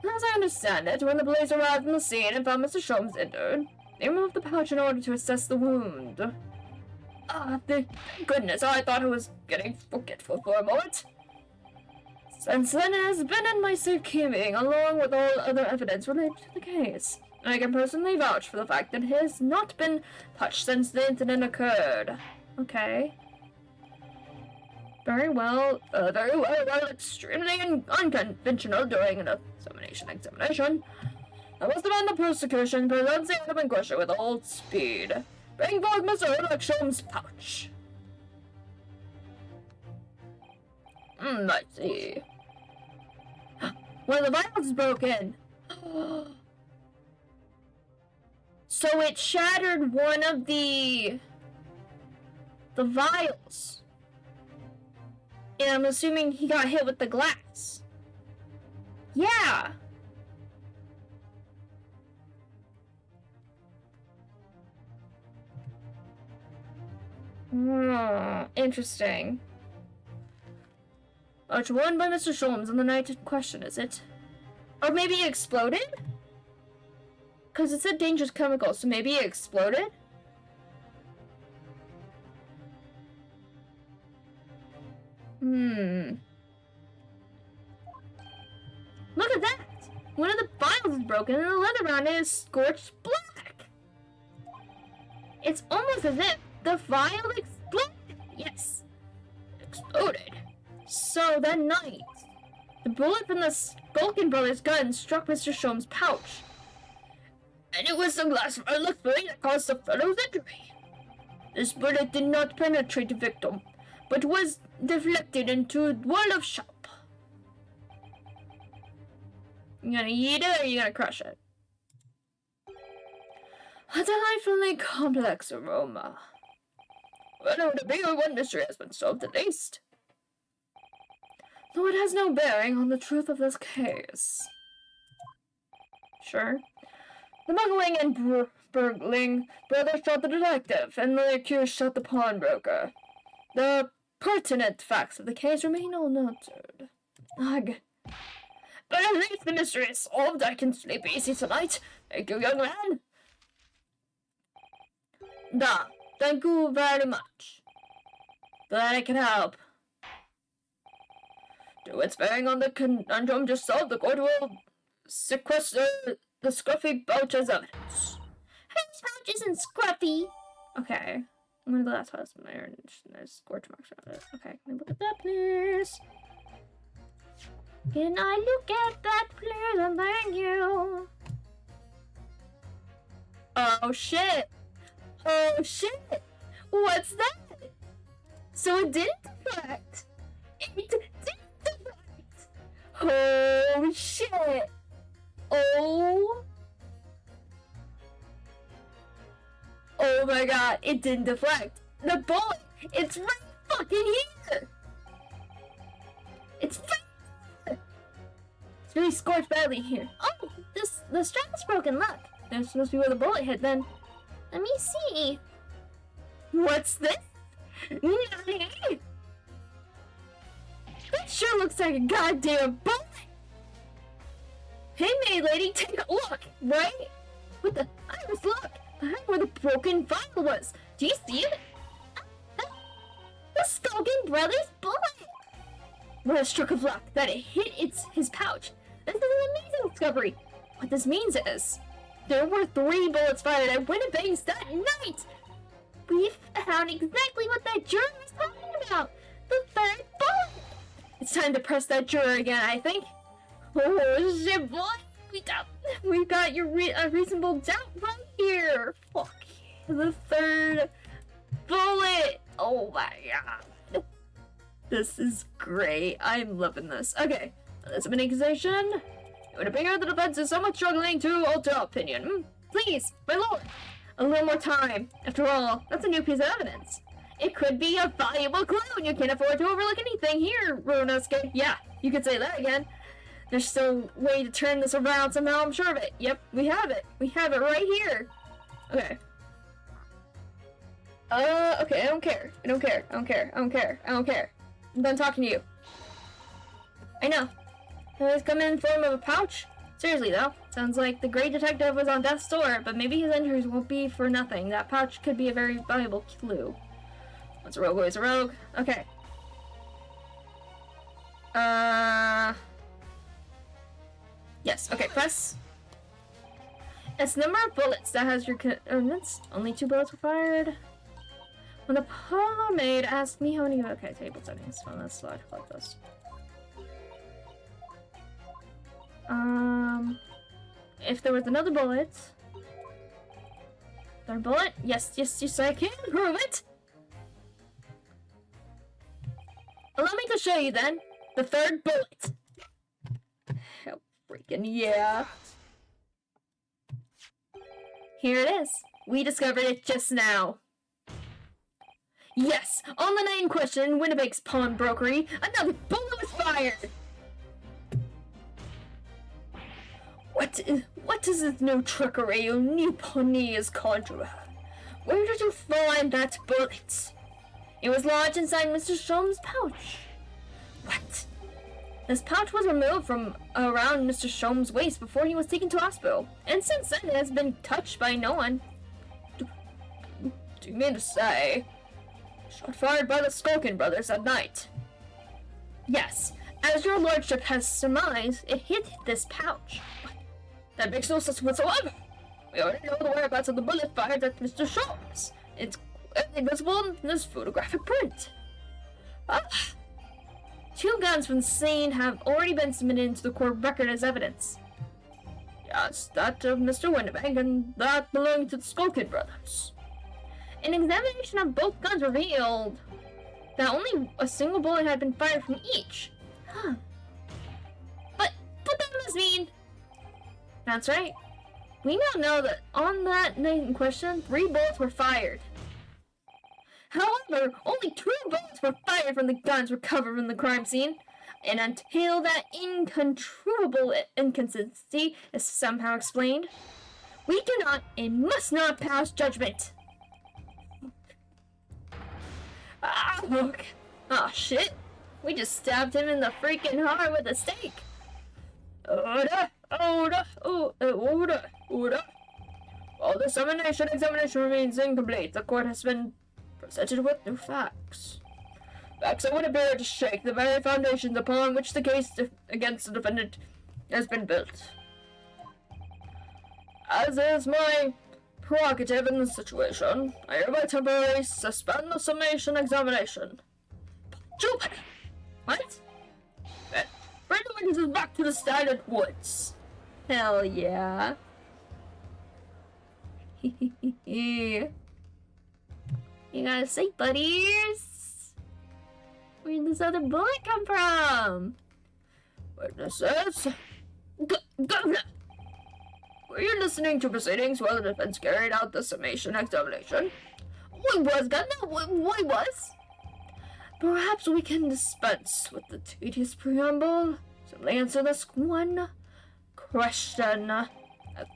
As I understand it, when the police arrived on the scene and found Mr. Sholmes injured, they removed the pouch in order to assess the wound. Thank goodness, I thought I was getting forgetful for a moment. Since then, it has been in my safekeeping, along with all other evidence related to the case. I can personally vouch for the fact that it has not been touched since the incident occurred. Okay. Very well, extremely unconventional during an examination. I must demand the prosecution presents the item in question with all speed. Bring forth Mr. Sholmes' pouch. I see. One of the vials is broken. So it shattered one of the vials. And I'm assuming he got hit with the glass. Yeah. Interesting. It's worn by Mr. Sholmes on the night in question, is it? Or maybe it exploded? Because it said dangerous chemicals, so maybe it exploded? Look at that! One of the vials is broken and the leather around it is scorched black. It's almost as if the vial exploded. Yes, exploded. So that night, the bullet from the Skulkin brothers' gun struck Mr. Shom's pouch. And it was the glass vial exploding that caused the fellow's injury. This bullet did not penetrate the victim, but was deflected into a wall of shop. You gonna eat it or you gonna crush it? A delightfully complex aroma. Well, the bigger one mystery has been solved at least. Though it has no bearing on the truth of this case. Sure. The muggling and burgling brothers shot the detective, and the accused shot the pawnbroker. The pertinent facts of the case remain unaltered. Ugh. But at least the mystery is solved. I can sleep easy tonight. Thank you, young man. Thank you very much. Glad I can help. To its bearing on the conundrum just solved, the court will sequester the scruffy pouch as evidence. Whose pouch isn't scruffy? Okay. I'm gonna go that's why there's scorch marks around it. Okay, can I look at that, please? Can I look at that, please? And thank you. Oh shit! Oh shit! What's that? So it didn't deflect! It didn't deflect! Oh shit! Oh my god, it didn't deflect! The bullet! It's right fucking here! It's really scorched badly here. Oh, the strap is broken. Look. That's supposed to be where the bullet hit then. Let me see. What's this? That sure looks like a goddamn bullet! Hey, maid lady, take a look, right? What the? Iris, look! Behind where the broken vial was. Do you see it? The Skulkin brothers' bullet! What a stroke of luck that it hit his pouch. This is an amazing discovery. What this means is, there were 3 bullets fired at Winnipegs that night! We found exactly what that juror was talking about! The 3rd bullet! It's time to press that juror again, I think. Oh shit, boy! We got a reasonable doubt right here! Fuck. The 3rd bullet! Oh my god. This is great. I'm loving this. Okay, let's have an accusation. It would appear the defense is somewhat struggling to alter opinion. Please, my lord, a little more time. After all, that's a new piece of evidence. It could be a valuable clue, and you can't afford to overlook anything here, Ronosuke. Yeah, you could say that again. There's still a way to turn this around somehow, I'm sure of it. Yep, we have it. We have it right here. Okay. Okay, I don't care. I don't care. I don't care. I don't care. I don't care. I'm done talking to you. I know. It's come in form of a pouch? Seriously though, sounds like the great detective was on death's door, but maybe his injuries won't be for nothing. That pouch could be a very valuable clue. What's a rogue, always a rogue. Okay. Yes, okay, press. It's the number of bullets that has your coordinates. Only 2 bullets were fired. When the parlor maid asked me how many... Okay, table settings. Well, let's slide like this. If there was another bullet... Third bullet? Yes, I can prove it! Allow me to show you then. The 3rd bullet. Hell freaking yeah. Here it is. We discovered it just now. Yes, on the night in question in Winnipeg's pawnbrokery, another bullet was fired! What is this new trickery you Nipponese conjurer? Where did you find that bullet? It was lodged inside Mr. Shom's pouch. What? This pouch was removed from around Mr. Shom's waist before he was taken to hospital, and since then it has been touched by no one. Do you mean to say... Shot fired by the Skulkin brothers at night? Yes, As your lordship has surmised, it hit this pouch. That makes no sense whatsoever. We already know the whereabouts of the bullet fired at Mr. Sholmes. It's invisible in this photographic print. Ah. 2 guns from the scene have already been submitted into the court record as evidence. Yes, that of Mr. Winnebank and that belonging to the Skulkin brothers. An examination of both guns revealed that only a single bullet had been fired from each. Huh. But that must mean... That's right. We now know that on that night in question, 3 bullets were fired. However, only 2 bullets were fired from the guns recovered from the crime scene. And until that incontrovertible inconsistency is somehow explained, we cannot and must not pass judgment. Look. Ah, shit. We just stabbed him in the freaking heart with a stake. Order. While the examination remains incomplete, the court has been presented with new facts. Facts that would appear to shake the very foundations upon which the case against the defendant has been built. As is my prerogative in this situation, I hereby temporarily suspend the summation examination. Jupiter! What? Bring the witnesses back to the standard woods. Hell yeah. You gotta say, buddies. Where did this other bullet come from? Witnesses? Governor! Were you listening to proceedings while the defense carried out the summation examination? We was, Governor. We was. Perhaps we can dispense with the tedious preamble. Simply answer this one question. A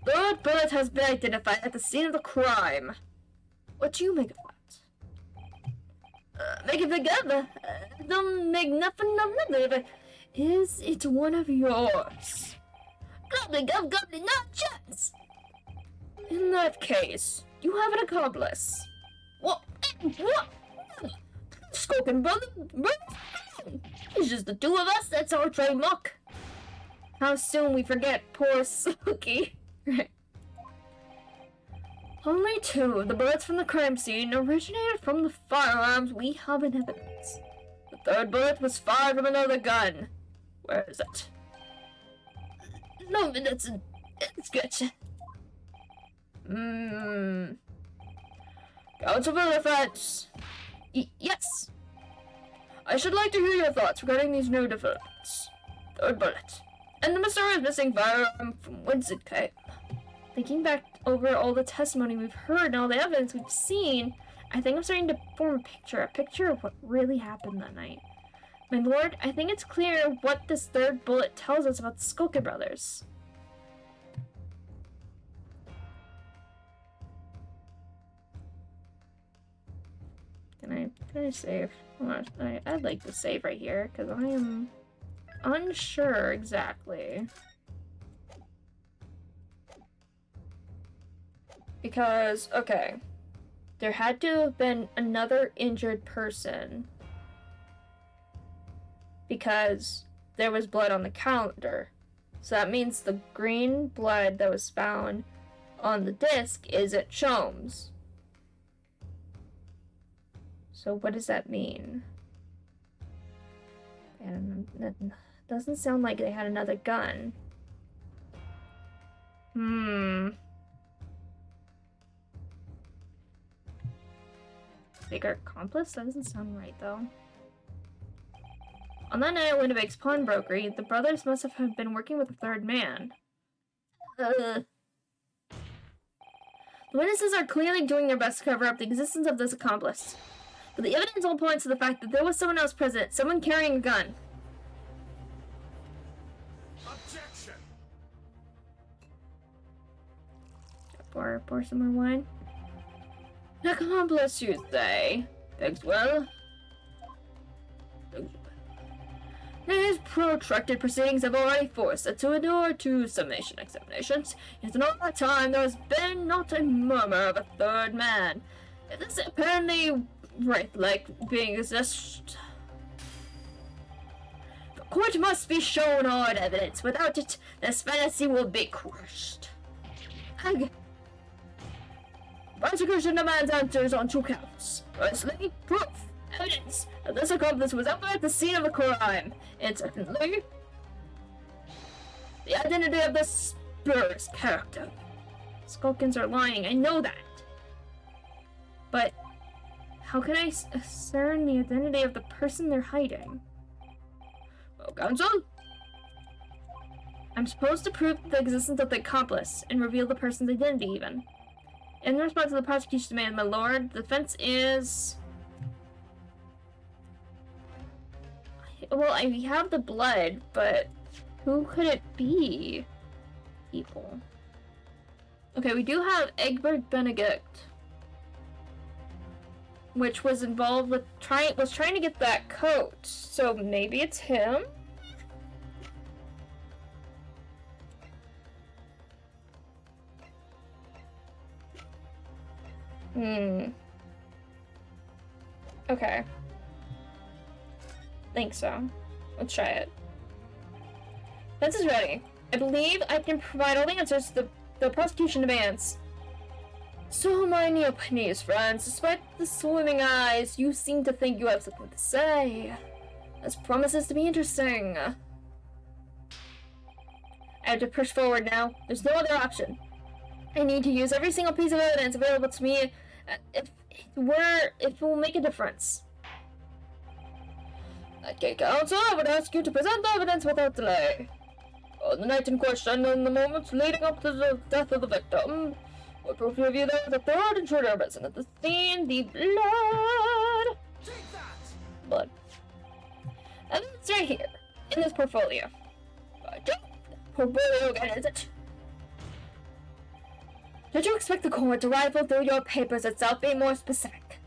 3rd bullet has been identified at the scene of the crime. What do you make of that? Make it big up. Don't make nothing of nothing. Is it one of yours? Gobbly, not chance. In that case, you have an accomplice. What? Skulkin brother? It's just the 2 of us, that's our trademark. How soon we forget poor Silky. Only 2 of the bullets from the crime scene originated from the firearms we have in evidence. The 3rd bullet was fired from another gun. Where is it? No, it's good. Counsel for the defense. Yes. I should like to hear your thoughts regarding these new developments. 3rd bullet. And the mysterious missing firearm from whence it came. Thinking back over all the testimony we've heard and all the evidence we've seen, I think I'm starting to form a picture of what really happened that night. My lord, I think it's clear what this 3rd bullet tells us about the Skulkin brothers. Can I save? I'd like to save right here, because I am unsure exactly. Because, okay, there had to have been another injured person because there was blood on the calendar. So that means the green blood that was found on the disc is at Chom's. So what does that mean? And that doesn't sound like they had another gun. Bigger accomplice? That doesn't sound right, though. On that night at Winnebake's pawnbrokery, the brothers must have been working with a 3rd man. The witnesses are clearly doing their best to cover up the existence of this accomplice. But the evidence all points to the fact that there was someone else present, someone carrying a gun. Objection. Pour some more wine. An accomplice, you say? Thanks well. These protracted proceedings have already forced us to endure 2 summation examinations, yet in all that time there has been not a murmur of a 3rd man. It is apparently right, like being exist. court must be shown hard evidence. Without it, this fantasy will be crushed. Prosecution demands answers on 2 counts. Firstly, proof, evidence that this accomplice was ever at the scene of the crime. And secondly, the identity of the spurious character. Skulkins are lying, I know that. But how can I discern the identity of the person they're hiding? Well, counsel? I'm supposed to prove the existence of the accomplice and reveal the person's identity even. In response to the prosecution's demand, my lord, the defense is... Well, we have the blood, but who could it be? People. Okay, we do have Egbert Benedict, which was involved with trying to get that coat. So maybe it's him? Okay. Think so. Let's try it. Defense is ready. I believe I can provide all the answers the prosecution demands. So many opinions, friends. Despite the swimming eyes, you seem to think you have something to say. This promises to be interesting. I have to push forward now. There's no other option. I need to use every single piece of evidence available to me if it will make a difference. Okay, counsel, I would ask you to present the evidence without delay. On the night in question and the moments leading up to the death of the victim, what proof have you that the third intruder present at the scene? The blood! Take that! Blood. Evidence right here, in this portfolio. Portfolio again, is it? Did you expect the court to rifle through your papers itself? Be more specific.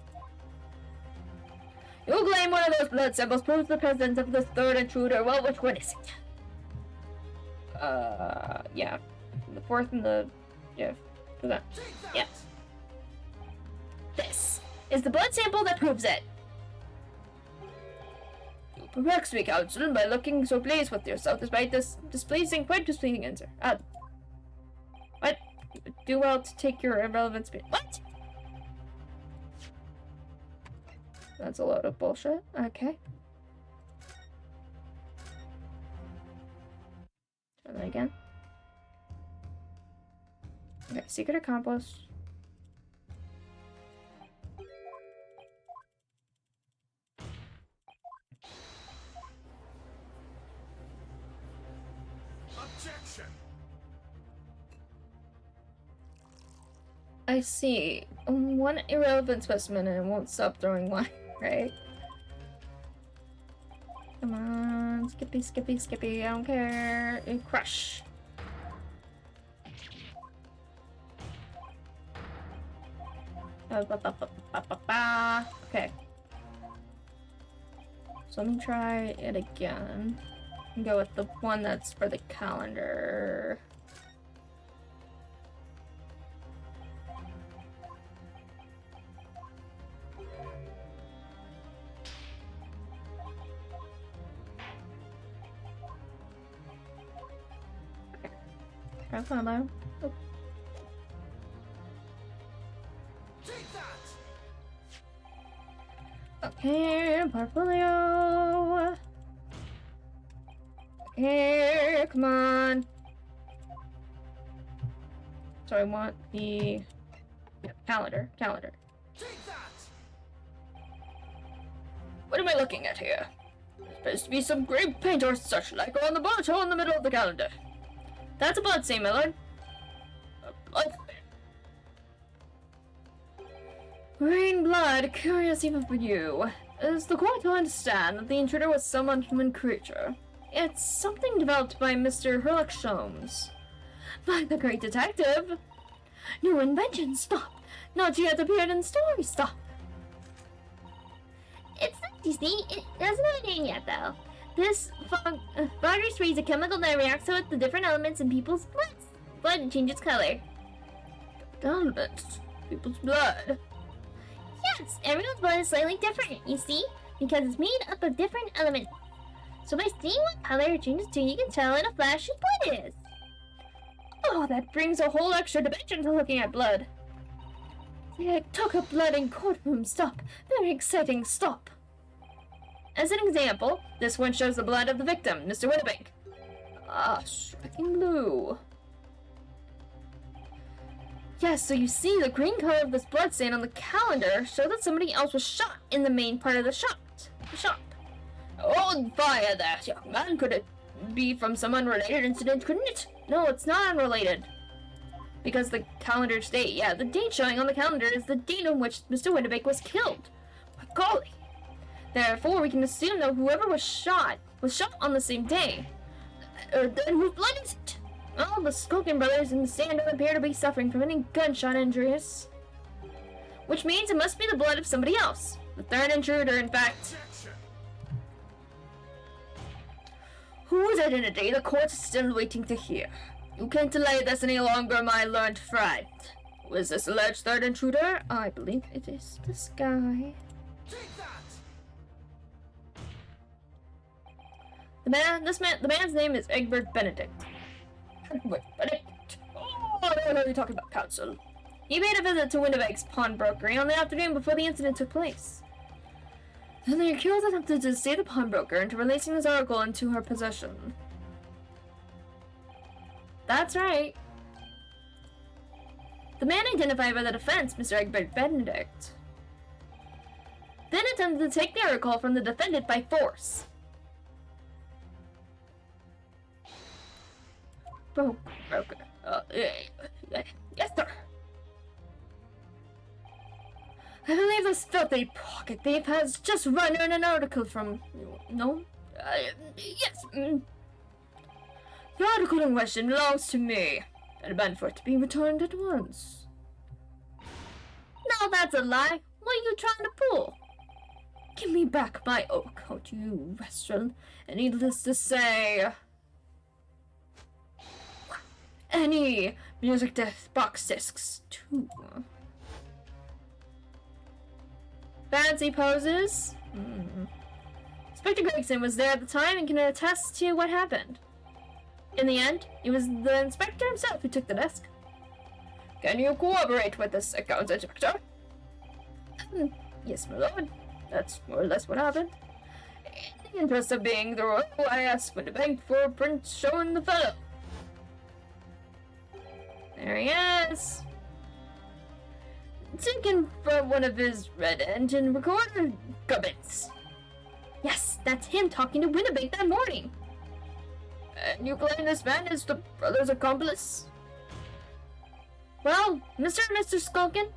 You claim one of those blood samples proves the presence of this third intruder. Well, which one is it? Yeah. The fourth and the... yeah. That. Yeah. This is the blood sample that proves it. You perplex me, counsel, by looking so pleased with yourself despite this quite displeasing answer. What? Do well to take your irrelevant spin. What? That's a load of bullshit. Okay. Try that again. Okay, secret accomplice. Objection! I see. One irrelevant specimen and it won't stop throwing one, right? Come on, Skippy, Skippy, Skippy, I don't care. Crush. Okay. So let me try it again. And go with the one that's for the calendar. Okay. Follow. Oh. Take that! Okay, portfolio. Okay, come on. So I want the calendar. Take that! What am I looking at here? There's supposed to be some green paint or such like on the bullet hole in the middle of the calendar. That's a blood stain, my lord. A blood stain. Green blood, curious even for you. Is the court to understand that the intruder was some unhuman creature? It's something developed by Mr. Herlock Sholmes. By the great detective. New invention, stop. Not yet appeared in the story, stop. It's not Disney. It doesn't have a name yet, though. This virus reads a chemical that reacts with the different elements in people's blood and changes color. Elements? People's blood? Yes, everyone's blood is slightly different, you see? Because it's made up of different elements. So by seeing what color it changes to, you can tell in a flash whose blood it is. Oh, that brings a whole extra dimension to looking at blood. I took a blood in courtroom. Stop. Very exciting. Stop. As an example, this one shows the blood of the victim, Mr. Winnebank. Ah, striking blue. Yes, so you see the green color of this blood stain on the calendar shows that somebody else was shot in the main part of the shop. Oh, fire that young man. Could it be from some unrelated incident, couldn't it? No, it's not unrelated. Because the calendar's date, yeah, the date showing on the calendar is the date on which Mr. Winnebank was killed. My golly. Therefore, we can assume that whoever was shot on the same day. Then whose blood is it? Well, the Skulkin brothers in the stand don't appear to be suffering from any gunshot injuries. Which means it must be the blood of somebody else. The third intruder, in fact. Objection. Whose identity the court is still waiting to hear. You can't delay this any longer, my learned friend. Who is this alleged third intruder? I believe it is this guy. Take that. The man's name is Egbert Benedict. Egbert Benedict. Oh, I know you're talking about counsel. He made a visit to Winnebank's pawnbrokery on the afternoon before the incident took place. Then the accused attempted to deceive the pawnbroker into releasing this article into her possession. That's right. The man identified by the defense, Mr. Egbert Benedict, then attempted to take the article from the defendant by force. Broker. Yes, sir. I believe this filthy pocket thief has just run in an article from... No? Yes. The article in question belongs to me. I demand for it to be returned at once. No, that's a lie. What are you trying to pull? Give me back my overcoat, you restaurant. And needless to say... any music box discs, too. Fancy poses? Inspector Gregson was there at the time and can attest to what happened. In the end, it was the inspector himself who took the desk. Can you cooperate with this account, Inspector? Yes, my lord. That's more or less what happened. In the interest of being thorough, I asked Winnebank for a print showing the fellow. There he is. Taken from one of his red engine recorder gubbins. Yes, that's him talking to Winnebank that morning. And you claim this man is the brother's accomplice? Well, Mr. and Mr. Skulkin.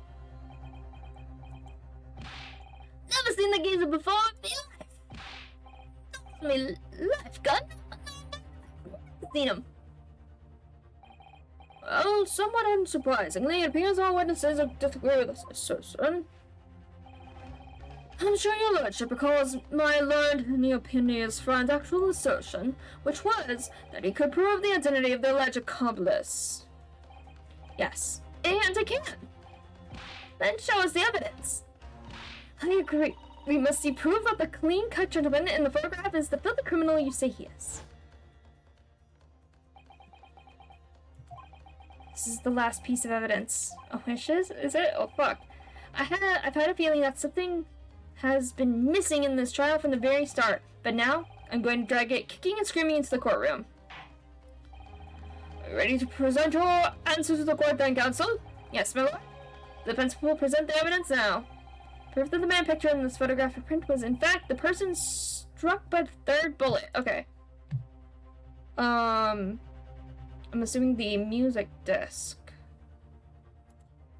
Never seen the geezer before in my life. Life gun. Seen him. Well, somewhat unsurprisingly, it appears all witnesses disagree with this assertion. I'm sure your lordship recalls my learned Neopenia's friend's actual assertion, which was that he could prove the identity of the alleged accomplice. Yes, and I can. Then show us the evidence. I agree. We must see proof that the clean-cut gentleman in the photograph is the filthy criminal you say he is. This is the last piece of evidence. Oh, wishes? Is it? Oh, fuck. I've had a feeling that something has been missing in this trial from the very start, but now I'm going to drag it kicking and screaming into the courtroom. Are you ready to present your answer to the court then, counsel? Yes, my lord. The defense will present the evidence now. Proof that the man pictured in this photographic print was in fact the person struck by the third bullet. Okay. I'm assuming the music disc.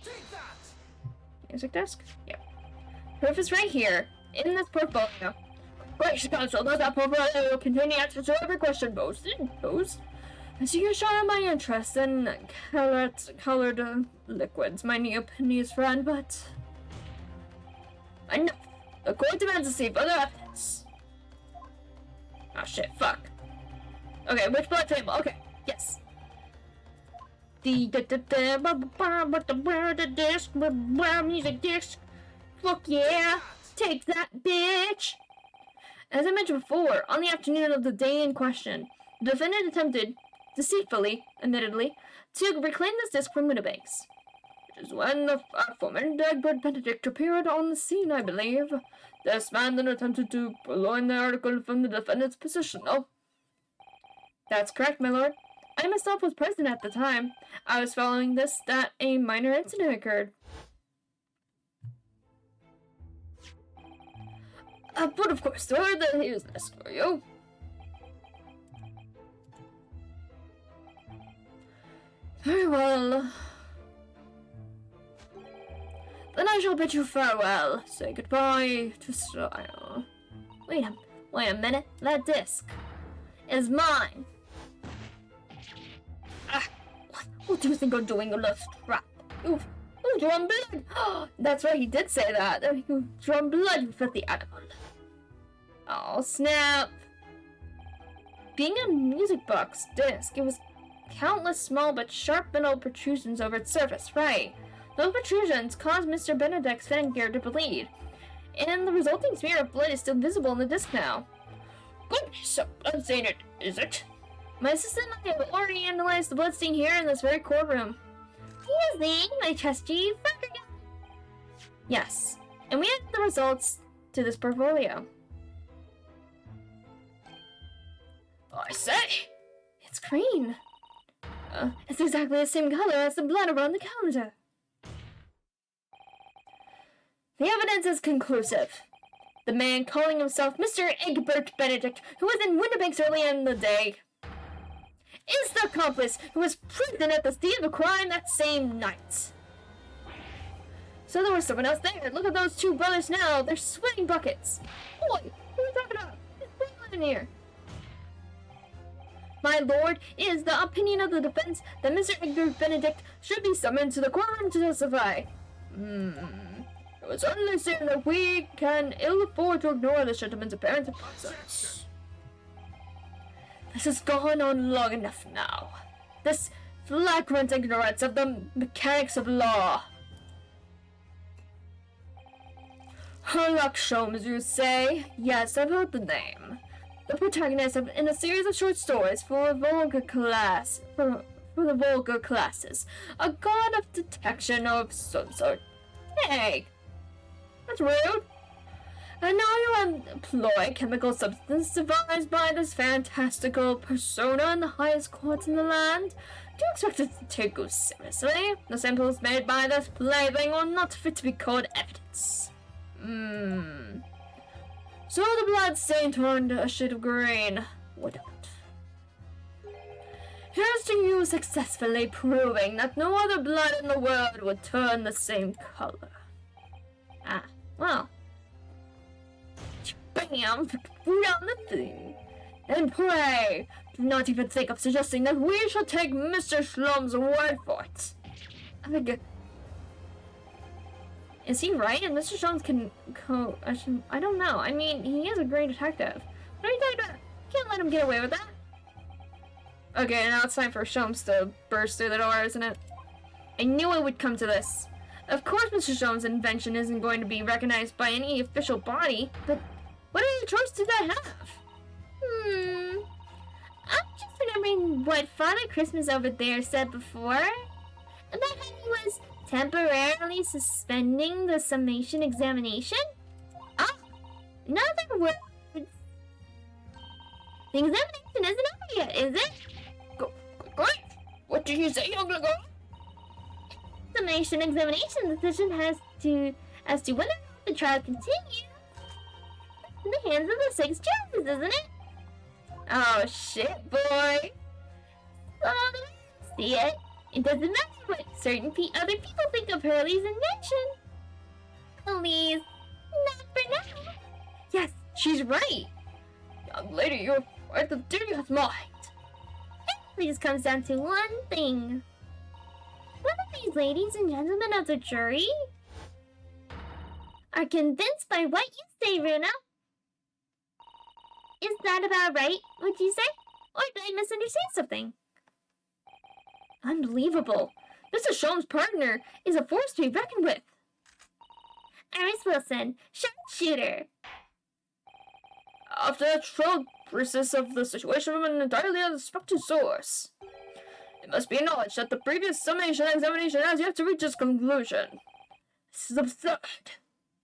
Take that! Music disc? Yep. Proof is right here, in this portfolio. Gracious counsel, does that portfolio contain the answers to every question posed? I see you're showing my interest in colored liquids, my Neopenia's friend, but... Enough! The court demands to see further evidence. Oh shit, fuck. Okay, which blood table? Okay, yes. The disc, music disc. Fuck yeah! Take that, bitch! As I mentioned before, on the afternoon of the day in question, the defendant attempted, deceitfully, admittedly, to reclaim this disc from Winnebags. Which is when the aforementioned Egbert Benedict appeared on the scene, I believe. This man then attempted to purloin the article from the defendant's possession, though. That's correct, my lord. I myself was present at the time. I was following this that a minor incident occurred. But of course, sir, here's this for you. Very well. Then I shall bid you farewell. Say goodbye to style. Wait a minute. That disc is mine. What do you think you're doing, you little trap? You've drawn blood. That's right, he did say that. You've drawn blood, you filthy animal. Oh, snap. Being a music box disc, it was countless small but sharp metal protrusions over its surface, right? Those protrusions caused Mr. Benedict's finger to bleed, and the resulting smear of blood is still visible in the disc now. Goodness, I've seen it, is it? My assistant and I have already analyzed the bloodstain here in this very courtroom. Using, I trust you, Yes, and we have the results to this portfolio. I say, it's green. It's exactly the same color as the blood around the counter. The evidence is conclusive. The man calling himself Mr. Egbert Benedict, who was in Winnebags earlier in the day, is the accomplice who was present at the scene of the crime that same night. So there was someone else there. Look at those two brothers now. They're sweating buckets. Boy, who are you talking about? It's boiling in here. My lord, it is the opinion of the defense that Mr. Egbert Benedict should be summoned to the courtroom to testify. It was only saying that we can ill afford to ignore this gentleman's apparent presence. This has gone on long enough now. This flagrant ignorance of the mechanics of law. Sherlock Holmes, you say? Yes, I've heard the name. The protagonist in a series of short stories for the vulgar classes. A god of detection of some sort. Hey! That's rude. And now you employ chemical substance devised by this fantastical persona in the highest courts in the land? Do you expect us to take you seriously? The samples made by this plaything are not fit to be called evidence. So the blood stain turned a shade of green. What of it? Here's to you successfully proving that no other blood in the world would turn the same color. Well. Bam! Put on the thing. And pray, do not even think of suggesting that we shall take Mr. Shlum's word for it. Is he right? And Mr. Shlum can I don't know. I mean, he is a great detective. What are you talking about? Can't let him get away with that. Okay, now it's time for Shlums to burst through the door, isn't it? I knew it would come to this. Of course Mr. Shlum's invention isn't going to be recognized by any official body, but what other choice did that have? I'm just remembering what Father Christmas over there said before. About how he was temporarily suspending the summation examination? In other words, the examination isn't over yet, is it? Great! What did you say, young girl? Summation examination decision as to whether or not the trial continues in the hands of the 6 judges, isn't it? Oh shit, boy! So, see it? It doesn't matter what certain other people think of Hurley's invention. At least, not for now. Yes, she's right. Young lady, you're quite the dearest mind. It just comes down to one thing. Whether these ladies and gentlemen of the jury are convinced by what you say, Runa. Is that about right, would you say? Or did I misunderstand something? Unbelievable. Mr. Sholmes' partner is a force to be reckoned with. Iris Wilson, sharpshooter. After a troll process of the situation from an entirely unexpected source. It must be acknowledged that the previous summation examination has yet to reach its conclusion. This is absurd.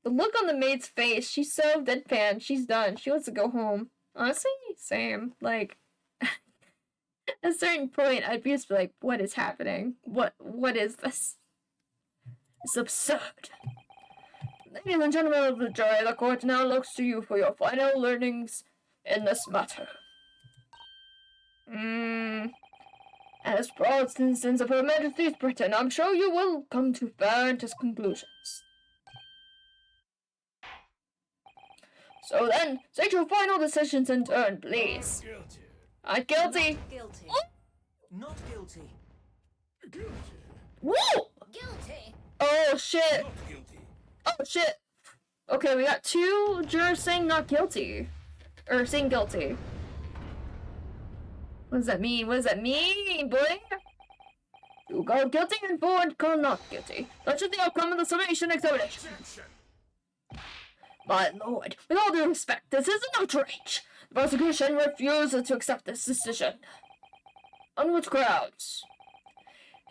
The look on the maid's face, she's so deadpan, she's done. She wants to go home. Honestly, same. Like, at a certain point, I'd be just like, what is happening? What is this? It's absurd. Ladies and gentlemen of the jury, the court now looks to you for your final learnings in this matter. As for all instances of Her Majesty's Britain, I'm sure you will come to fair and just conclusions. So then, state your final decisions in turn, please. Guilty. Guilty. Guilty. Not guilty. Guilty. Woo! Guilty. Oh shit. Not guilty. Oh shit. Okay, we got 2 jurors saying not guilty. Or saying guilty. What does that mean? What does that mean, boy? You call guilty and 4 call not guilty. Such is the outcome of the summation examination. Objection. My lord, with all due respect, this is an outrage. The prosecution refuses to accept this decision. On which grounds?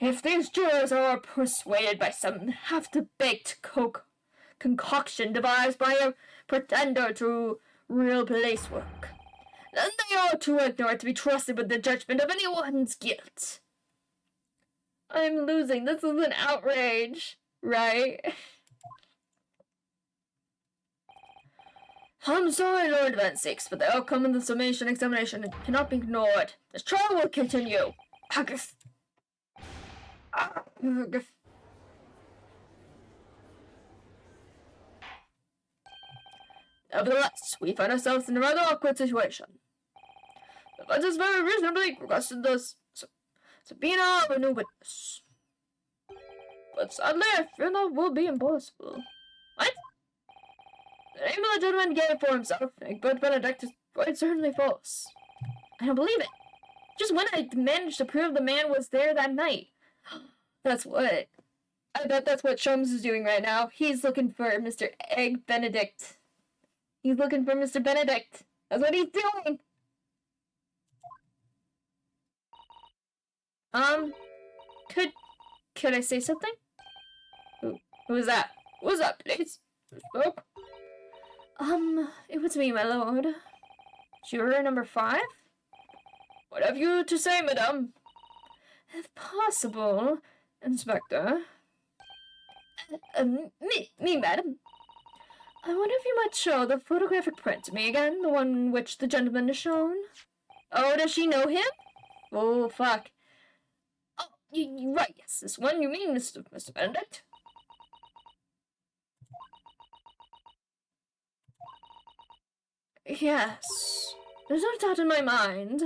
If these jurors are persuaded by some half-baked concoction devised by a pretender to real police work, then they are too ignorant to be trusted with the judgment of anyone's guilt. I'm losing. This is an outrage, right? I'm sorry, Lord Van Six, but the outcome of the summation examination cannot be ignored. This trial will continue. Nevertheless, we find ourselves in a rather awkward situation. The defense has very reasonably requested the subpoena of a new witness. But sadly, I fear that will be impossible. What? The name of the gentleman gave for himself, Egbert Benedict, is quite certainly false. I don't believe it. Just when I managed to prove the man was there that night. That's what... I bet that's what Shums is doing right now. He's looking for Mr. Egg Benedict. He's looking for Mr. Benedict. That's what he's doing. Could I say something? Who was that? Who was that, please? Who spoke? It was me, my lord. Juror number 5? What have you to say, madame? If possible, Inspector. Me, madam. I wonder if you might show the photographic print to me again, the one which the gentleman is shown. Oh, does she know him? Oh, fuck. Oh, you're right, yes, this one, you mean Mr. Benedict? Yes, there's no doubt in my mind.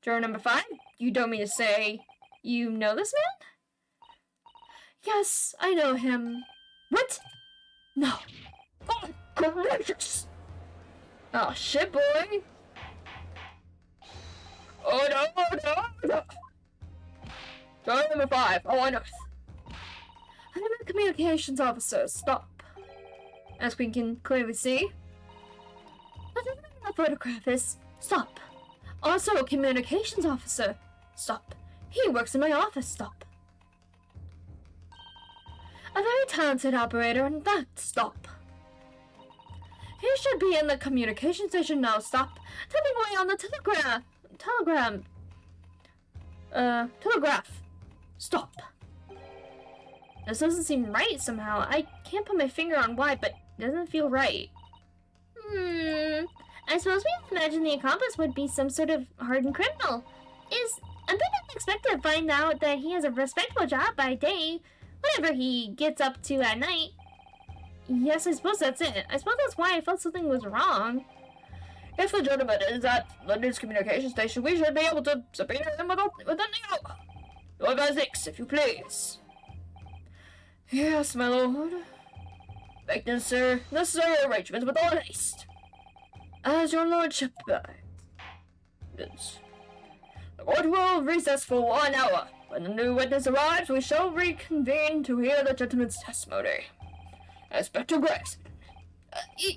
Juror number 5, you don't mean to say you know this man? Yes, I know him. What? No. Oh, gracious! Oh, shit, boy! Oh, no! Juror number 5, oh, on earth. I'm a communications officer, stop. As we can clearly see. The photograph is stop. Also a communications officer. Stop. He works in my office. Stop. A very talented operator, in fact. Stop. He should be in the communication station now. Stop. Typing away on the telegraph. Stop. This doesn't seem right somehow. I can't put my finger on why, but it doesn't feel right. I suppose we imagine the accomplice would be some sort of hardened criminal. Is a bit unexpected to find out that he has a respectable job by day, whatever he gets up to at night. Yes, I suppose that's it. I suppose that's why I felt something was wrong. If the gentleman is at London's communication station, we should be able to subpoena him within the hour. Lord Isaacs, if you please. Yes, my lord. Make necessary arrangements with all haste. As your lordship bids. The court will recess for 1 hour. When the new witness arrives, we shall reconvene to hear the gentleman's testimony. Inspector Gregson.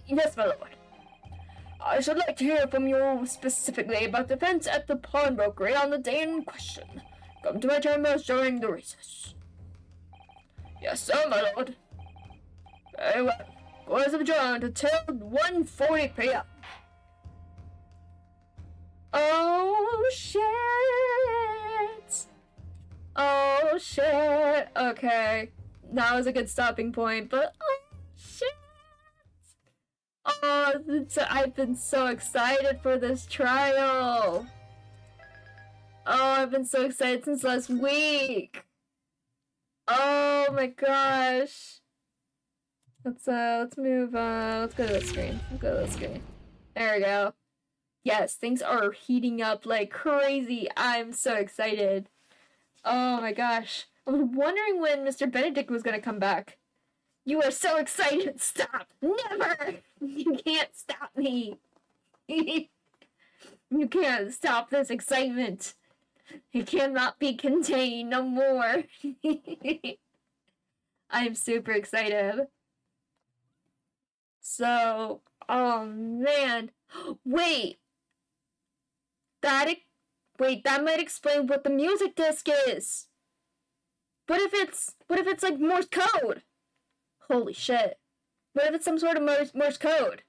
Yes, my lord. I should like to hear from you specifically about the events at the pawnbroker on the day in question. Come to my chambers during the recess. Yes, sir, my lord. Very well. Court is adjourned until 1:40 p.m. Oh, shit. Oh, shit. Okay. That was a good stopping point, but oh, shit. Oh, I've been so excited for this trial. Oh, I've been so excited since last week. Oh my gosh. Let's move, let's go to the screen. Let's go to the screen. There we go. Yes, things are heating up like crazy. I'm so excited. Oh my gosh. I was wondering when Mr. Benedict was gonna come back. You are so excited. Stop. Never. You can't stop me. You can't stop this excitement. It cannot be contained no more. I'm super excited. So, oh man. Wait, that might explain what the music disc is. What if it's like Morse code? Holy shit. What if it's some sort of Morse code?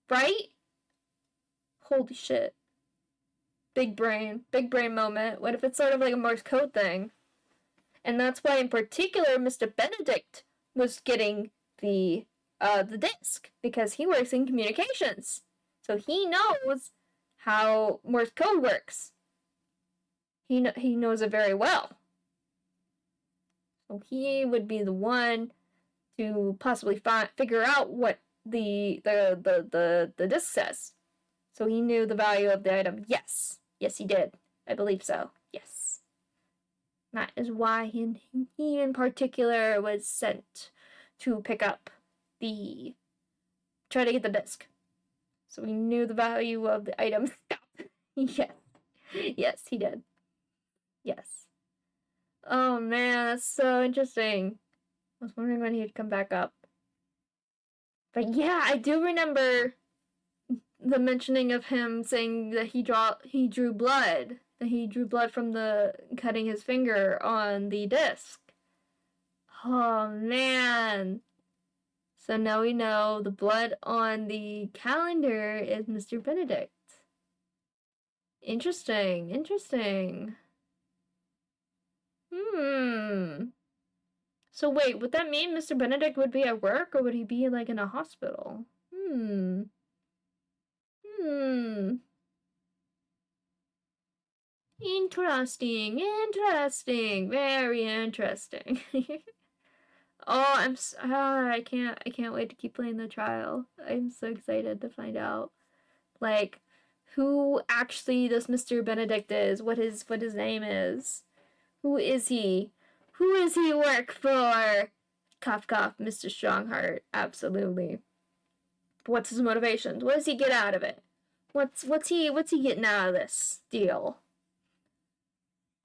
Right? Holy shit. Big brain moment. What if it's sort of like a Morse code thing? And that's why in particular Mr. Benedict was getting the disc, because he works in communications. So he knows how Morse code works. He knows it very well. So he would be the one to possibly figure out what the disc says. So he knew the value of the item. Yes, he did. I believe so. Yes. That is why he in particular was sent to pick up try to get the disc. So he knew the value of the item. Yes, he did. Yes. Oh man, that's so interesting. I was wondering when he'd come back up. But yeah, I do remember the mentioning of him saying that he drew blood. That he drew blood from the cutting his finger on the disc. Oh man. So now we know the blood on the calendar is Mr. Benedict. Interesting. So wait, would that mean Mr. Benedict would be at work, or would he be like in a hospital? Interesting. Very interesting. Oh, I can't wait to keep playing the trial. I'm so excited to find out, like, who actually this Mr. Benedict is, what his name is. Who is he? Who does he work for? Cough, cough, Mr. Strongheart. Absolutely. What's his motivations? What does he get out of it? What's he getting out of this deal?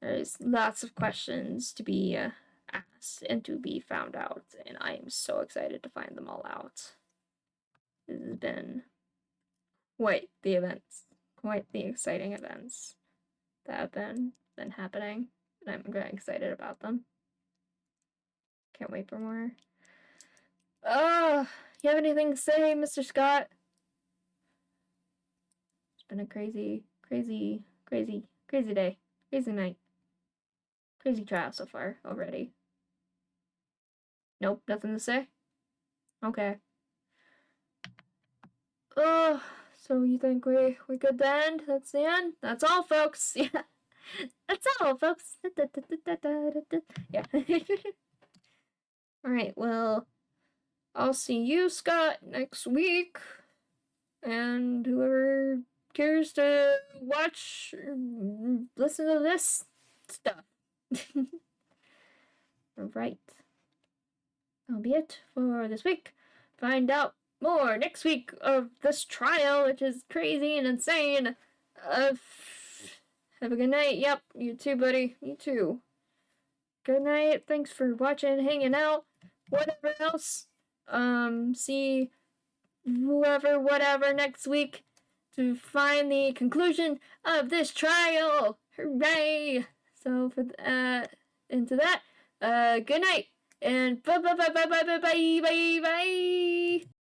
There's lots of questions to be asked and to be found out, and I am so excited to find them all out. This has been quite the exciting events that have been happening, and I'm very excited about them. Can't wait for more. You have anything to say, Mr. Scott? It's been a crazy day, crazy night. Crazy trial so far already. Nope, nothing to say? Okay. So you think we're good to end? That's the end? That's all, folks. Yeah. That's all, folks. Yeah. Alright, well, I'll see you, Scott, next week. And whoever cares to watch or listen to this stuff. Alright. That'll be it for this week. Find out more next week of this trial, which is crazy and insane. Have a good night. Yep, you too, buddy. You too. Good night. Thanks for watching, hanging out, whatever else. See whoever, whatever, next week to find the conclusion of this trial. Hooray! So for into that, good night and bye bye bye bye bye bye bye bye bye.